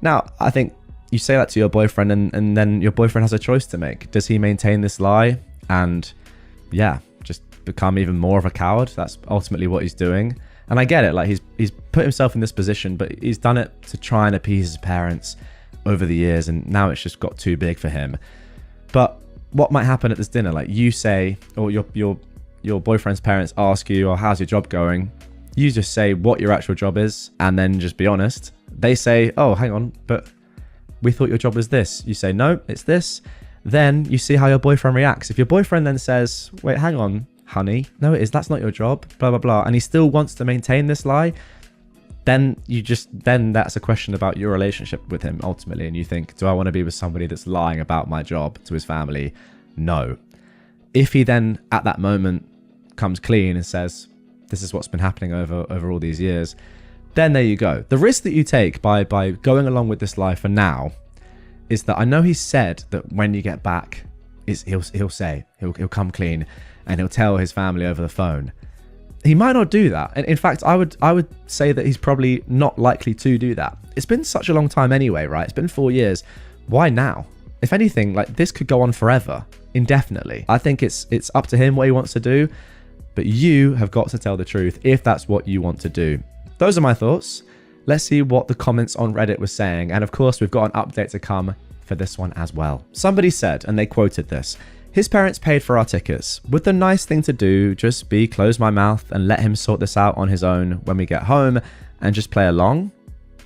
Now, I think you say that to your boyfriend, and then your boyfriend has a choice to make. Does he maintain this lie and, yeah, just become even more of a coward? That's ultimately what he's doing. And I get it. Like, he's put himself in this position, but he's done it to try and appease his parents over the years, and now it's just got too big for him. But what might happen at this dinner? Like, you say, or your boyfriend's parents ask you, "Oh, how's your job going?" You just say what your actual job is, and then just be honest. They say, "Oh, hang on, but we thought your job was this." You say, "No, it's this." Then you see how your boyfriend reacts. If your boyfriend then says, "Wait, hang on, honey, no it is, that's not your job, blah blah blah," and he still wants to maintain this lie, then that's a question about your relationship with him ultimately. And you think, do I want to be with somebody that's lying about my job to his family? No. If he then at that moment comes clean and says, this is what's been happening over all these years, then there you go. The risk that you take by going along with this lie for now is that I know he said that when you get back, he'll come clean and he'll tell his family over the phone. He might not do that. And in fact, I would say that he's probably not likely to do that. It's been such a long time anyway, right? It's been 4 years. Why now? If anything, like, this could go on forever, indefinitely. I think it's up to him what he wants to do, but you have got to tell the truth if that's what you want to do. Those are my thoughts. Let's see what the comments on Reddit were saying. And of course, we've got an update to come for this one as well. Somebody said, and they quoted this, "His parents paid for our tickets. Would the nice thing to do just be close my mouth and let him sort this out on his own when we get home and just play along?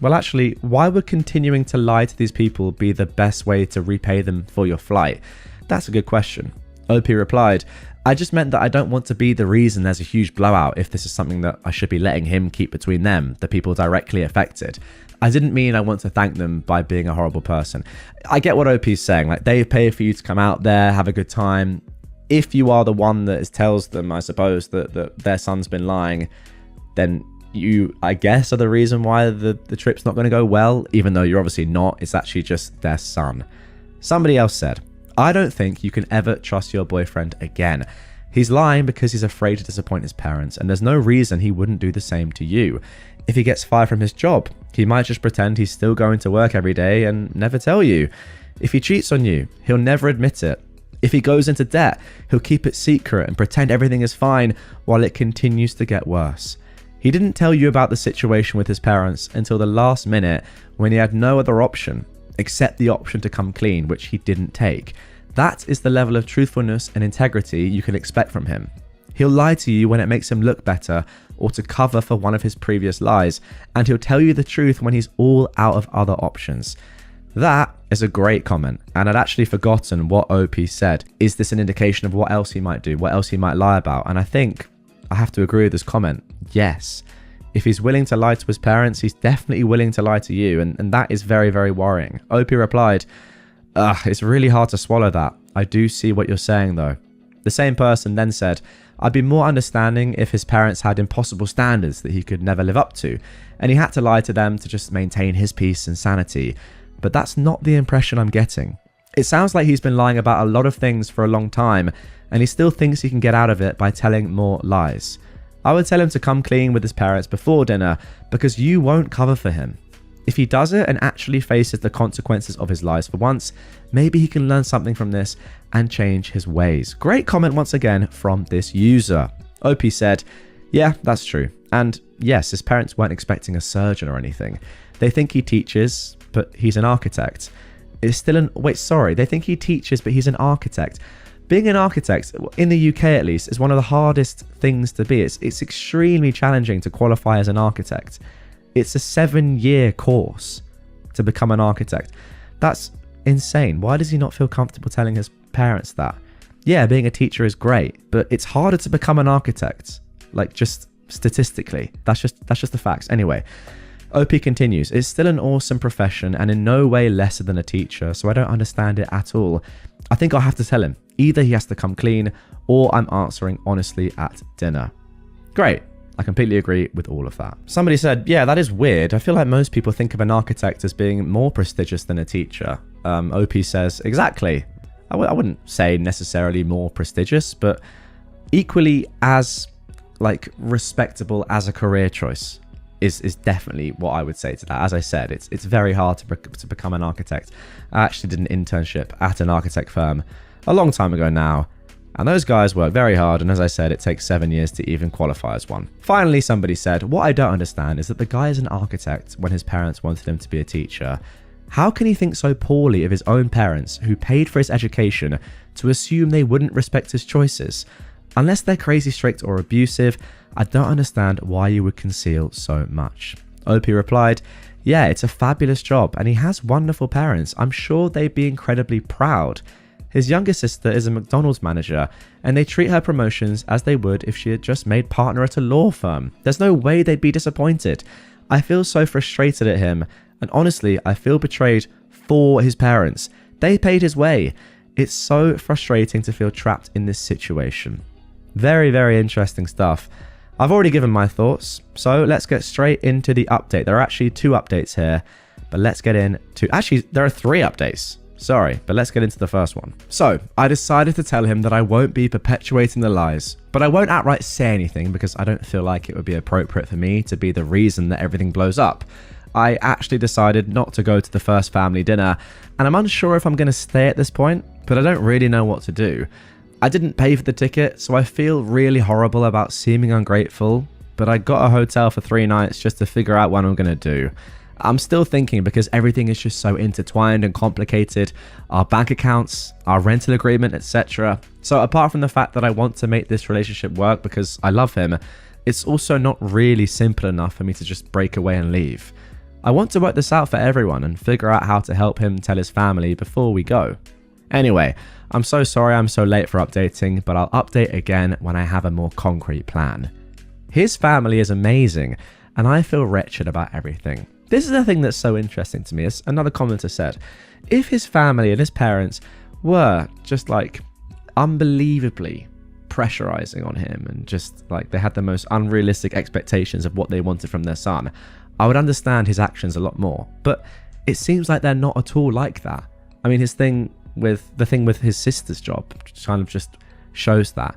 Well, actually, why would continuing to lie to these people be the best way to repay them for your flight? That's a good question." OP replied, "I just meant that I don't want to be the reason there's a huge blowout if this is something that I should be letting him keep between them, the people directly affected. I didn't mean I want to thank them by being a horrible person." I get what OP's saying. Like, they pay for you to come out there, have a good time. If you are the one that tells them, I suppose, that their son's been lying, then you, I guess, are the reason why the trip's not going to go well, even though you're obviously not. It's actually just their son. Somebody else said, "I don't think you can ever trust your boyfriend again. He's lying because he's afraid to disappoint his parents, and there's no reason he wouldn't do the same to you. If he gets fired from his job, he might just pretend he's still going to work every day and never tell you. If he cheats on you, he'll never admit it. If he goes into debt, he'll keep it secret and pretend everything is fine while it continues to get worse. He didn't tell you about the situation with his parents until the last minute when he had no other option except the option to come clean, which he didn't take. That is the level of truthfulness and integrity you can expect from him. He'll lie to you when it makes him look better or to cover for one of his previous lies, and he'll tell you the truth when he's all out of other options." That is a great comment, and I'd actually forgotten what OP said. Is this an indication of what else he might do, what else he might lie about? And I think I have to agree with this comment. Yes. If he's willing to lie to his parents, he's definitely willing to lie to you, and that is very, very worrying. OP replied, "It's really hard to swallow that. I do see what you're saying though." The same person then said, "I'd be more understanding if his parents had impossible standards that he could never live up to, and he had to lie to them to just maintain his peace and sanity. But that's not the impression I'm getting. It sounds like he's been lying about a lot of things for a long time, and he still thinks he can get out of it by telling more lies. I would tell him to come clean with his parents before dinner, because you won't cover for him. If he does it and actually faces the consequences of his lies for once, maybe he can learn something from this and change his ways." Great comment once again from this user. OP said, "Yeah, that's true. And yes, his parents weren't expecting a surgeon or anything. They think he teaches, but he's an architect. It's still an... Wait, sorry. They think he teaches, but he's an architect. Being an architect, in the UK at least, is one of the hardest things to be. It's extremely challenging to qualify as an architect. It's a 7-year course to become an architect. That's insane. Why does he not feel comfortable telling his parents that? Yeah, being a teacher is great, but it's harder to become an architect. Like, just statistically. That's just the facts. Anyway, OP continues, "It's still an awesome profession and in no way lesser than a teacher, so I don't understand it at all. I think I'll have to tell him. Either he has to come clean or I'm answering honestly at dinner." Great. I completely agree with all of that. Somebody said, yeah, that is weird. I feel like most people think of an architect as being more prestigious than a teacher. OP says, exactly. I wouldn't say necessarily more prestigious, but equally as like respectable as a career choice is definitely what I would say to that. As I said, it's very hard to become an architect. I actually did an internship at an architect firm a long time ago now, and those guys work very hard, and as I said, it takes 7 years to even qualify as one. Finally, somebody said, what I don't understand is that the guy is an architect when his parents wanted him to be a teacher. How can he think so poorly of his own parents who paid for his education to assume they wouldn't respect his choices? Unless they're crazy strict or abusive, I don't understand why you would conceal so much. OP replied, yeah, it's a fabulous job and he has wonderful parents. I'm sure they'd be incredibly proud. His younger sister is a McDonald's manager and they treat her promotions as they would if she had just made partner at a law firm. There's no way they'd be disappointed. I feel so frustrated at him, and honestly, I feel betrayed for his parents. They paid his way. It's so frustrating to feel trapped in this situation. Very, very interesting stuff. I've already given my thoughts, so let's get straight into the update. There are actually 2 updates here, but let's get into... Actually, there are 3 updates. Sorry, but let's get into the first one. So, I decided to tell him that I won't be perpetuating the lies, but I won't outright say anything because I don't feel like it would be appropriate for me to be the reason that everything blows up. I actually decided not to go to the first family dinner, and I'm unsure if I'm going to stay at this point, but I don't really know what to do. I didn't pay for the ticket, so I feel really horrible about seeming ungrateful, but I got a hotel for 3 nights just to figure out what I'm going to do. I'm still thinking because everything is just so intertwined and complicated, our bank accounts, our rental agreement, etc. So apart from the fact that I want to make this relationship work because I love him, it's also not really simple enough for me to just break away and leave. I want to work this out for everyone and figure out how to help him tell his family before we go. Anyway, I'm so sorry I'm so late for updating, but I'll update again when I have a more concrete plan. His family is amazing, and I feel wretched about everything. This is the thing that's so interesting to me, as another commenter said. If his family and his parents were just like unbelievably pressurizing on him and just like they had the most unrealistic expectations of what they wanted from their son, I would understand his actions a lot more. But it seems like they're not at all like that. I mean, the thing with his sister's job kind of just shows that.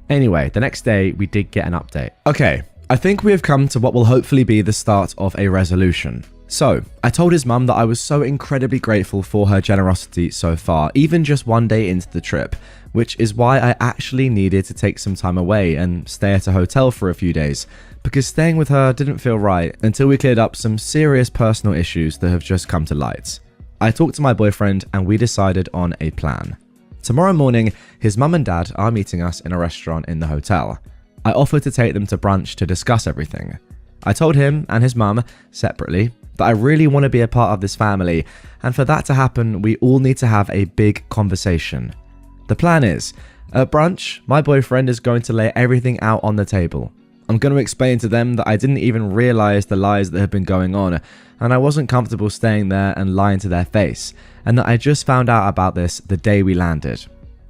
Anyway, the next day we did get an update. Okay, I think we have come to what will hopefully be the start of a resolution. So, I told his mum that I was so incredibly grateful for her generosity so far, even just one day into the trip, which is why I actually needed to take some time away and stay at a hotel for a few days, because staying with her didn't feel right until we cleared up some serious personal issues that have just come to light. I talked to my boyfriend and we decided on a plan. Tomorrow morning, his mum and dad are meeting us in a restaurant in the hotel. I offered to take them to brunch to discuss everything. I told him and his mum, separately, that I really want to be a part of this family, and for that to happen, we all need to have a big conversation. The plan is, at brunch, my boyfriend is going to lay everything out on the table. I'm going to explain to them that I didn't even realize the lies that had been going on, and I wasn't comfortable staying there and lying to their face, and that I just found out about this the day we landed.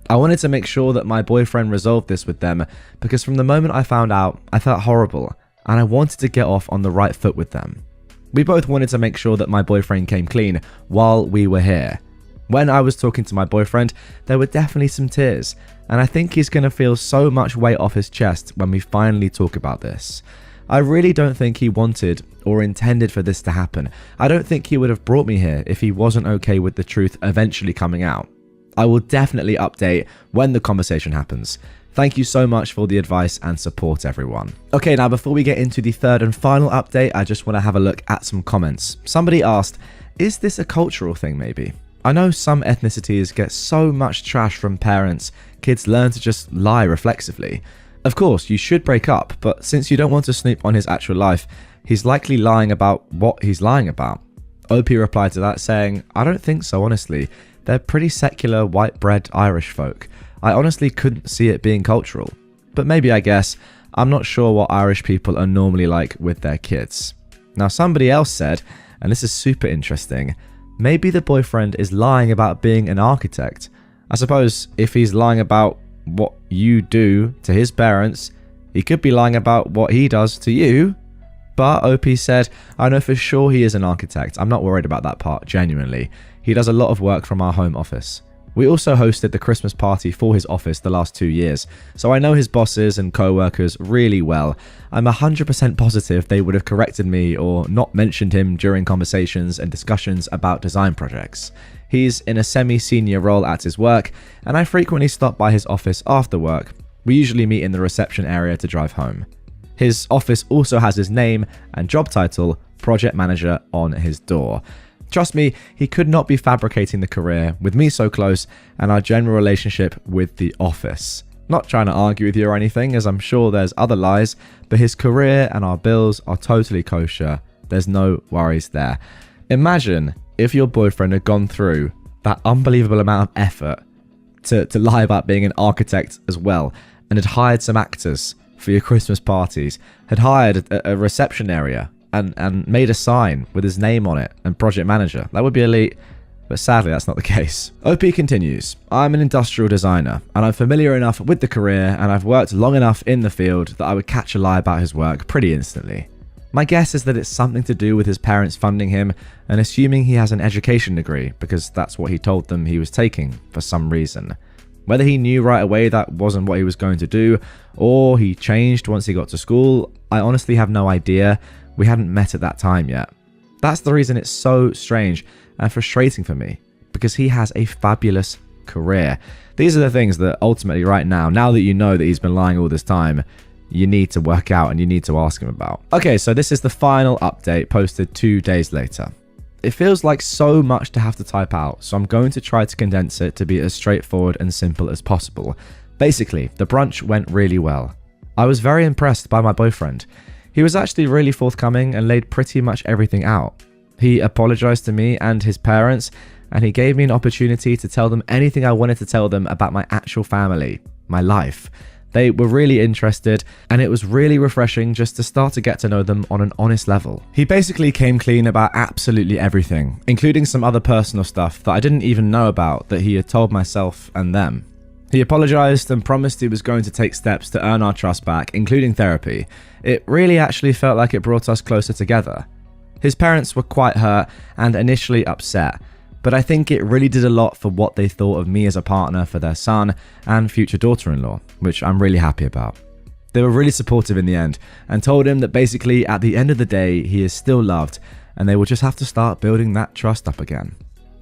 I wanted to make sure that my boyfriend resolved this with them, because from the moment I found out, I felt horrible, and I wanted to get off on the right foot with them. We both wanted to make sure that my boyfriend came clean while we were here. When I was talking to my boyfriend, there were definitely some tears, and I think he's going to feel so much weight off his chest when we finally talk about this. I really don't think he wanted or intended for this to happen. I don't think he would have brought me here if he wasn't okay with the truth eventually coming out. I will definitely update when the conversation happens. Thank you so much for the advice and support, everyone. Okay, now before we get into the third and final update, I just want to have a look at some comments. Somebody asked, is this a cultural thing maybe? I know some ethnicities get so much trash from parents, kids learn to just lie reflexively. Of course, you should break up, but since you don't want to snoop on his actual life, he's likely lying about what he's lying about. OP replied to that saying, I don't think so honestly. They're pretty secular, white-bread Irish folk. I honestly couldn't see it being cultural. But maybe I guess, I'm not sure what Irish people are normally like with their kids. Now somebody else said, and this is super interesting, maybe the boyfriend is lying about being an architect. I suppose if he's lying about what you do to his parents, He could be lying about what he does to you. But OP said, I know for sure he is an architect. I'm not worried about that part, genuinely. He does a lot of work from our home office. We also hosted the Christmas party for his office the last 2 years, so I know his bosses and co-workers really well. I'm 100% positive they would have corrected me or not mentioned him during conversations and discussions about design projects. He's in a semi-senior role at his work, and I frequently stop by his office after work. We usually meet in the reception area to drive home. His office also has his name and job title, Project Manager, on his door. Trust me, he could not be fabricating the career with me so close and our general relationship with the office. Not trying to argue with you or anything, as I'm sure there's other lies, but his career and our bills are totally kosher. There's no worries there. Imagine if your boyfriend had gone through that unbelievable amount of effort to lie about being an architect as well, and had hired some actors for your Christmas parties, had hired a reception area, and made a sign with his name on it and project manager. That would be elite, but sadly that's not the case. OP continues, I'm an industrial designer and I'm familiar enough with the career and I've worked long enough in the field that I would catch a lie about his work pretty instantly. My guess is that it's something to do with his parents funding him and assuming he has an education degree because that's what he told them he was taking for some reason. Whether he knew right away that wasn't what he was going to do or he changed once he got to school, I honestly have no idea. We hadn't met at that time yet. That's the reason it's so strange and frustrating for me, because he has a fabulous career. These are the things that ultimately right now that you know that he's been lying all this time, you need to work out and you need to ask him about. Okay, so this is the final update posted 2 days later. It feels like so much to have to type out, so I'm going to try to condense it to be as straightforward and simple as possible. Basically, the brunch went really well. I was very impressed by my boyfriend. He was actually really forthcoming and laid pretty much everything out. He apologized to me and his parents, and he gave me an opportunity to tell them anything I wanted to tell them about my actual family, my life. They were really interested, and it was really refreshing just to start to get to know them on an honest level. He basically came clean about absolutely everything, including some other personal stuff that I didn't even know about that he had told myself and them. He apologized and promised he was going to take steps to earn our trust back, including therapy. It really actually felt like it brought us closer together. His parents were quite hurt and initially upset, but I think it really did a lot for what they thought of me as a partner for their son and future daughter-in-law, which I'm really happy about. They were really supportive in the end and told him that basically at the end of the day he is still loved and they will just have to start building that trust up again.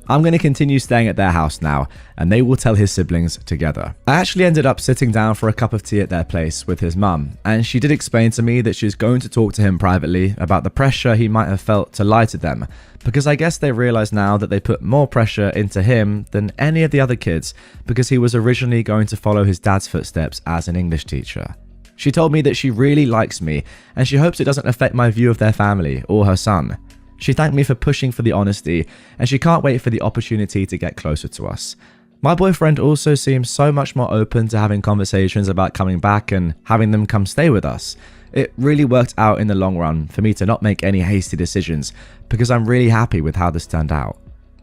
I'm going to continue staying at their house now, and they will tell his siblings together. I actually ended up sitting down for a cup of tea at their place with his mum, and she did explain to me that she's going to talk to him privately about the pressure he might have felt to lie to them, because I guess they realize now that they put more pressure into him than any of the other kids, because he was originally going to follow his dad's footsteps as an English teacher. She told me that she really likes me, and she hopes it doesn't affect my view of their family or her son. She thanked me for pushing for the honesty, and she can't wait for the opportunity to get closer to us. My boyfriend also seems so much more open to having conversations about coming back and having them come stay with us. It really worked out in the long run for me to not make any hasty decisions, because I'm really happy with how this turned out.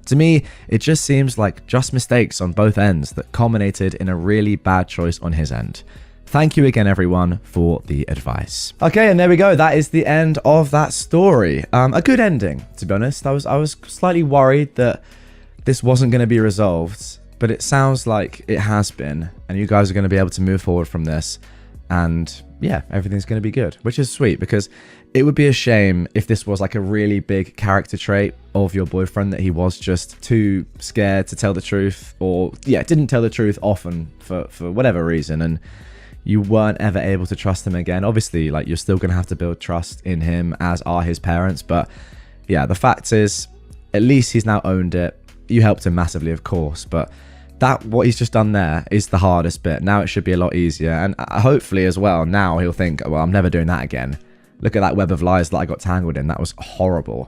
To me, it just seems like just mistakes on both ends that culminated in a really bad choice on his end. Thank you again, everyone, for the advice. Okay, and there we go. That is the end of that story. A good ending, to be honest. I was slightly worried that this wasn't going to be resolved, but it sounds like it has been, and you guys are going to be able to move forward from this. And yeah, everything's going to be good, which is sweet, because it would be a shame if this was like a really big character trait of your boyfriend, that he was just too scared to tell the truth, or didn't tell the truth often for whatever reason, and you weren't ever able to trust him again. Obviously, like, you're still going to have to build trust in him, as are his parents. But yeah, the fact is, at least he's now owned it. You helped him massively, of course, but what he's just done there is the hardest bit. Now it should be a lot easier. And hopefully as well, now he'll think, well, I'm never doing that again. Look at that web of lies that I got tangled in. That was horrible.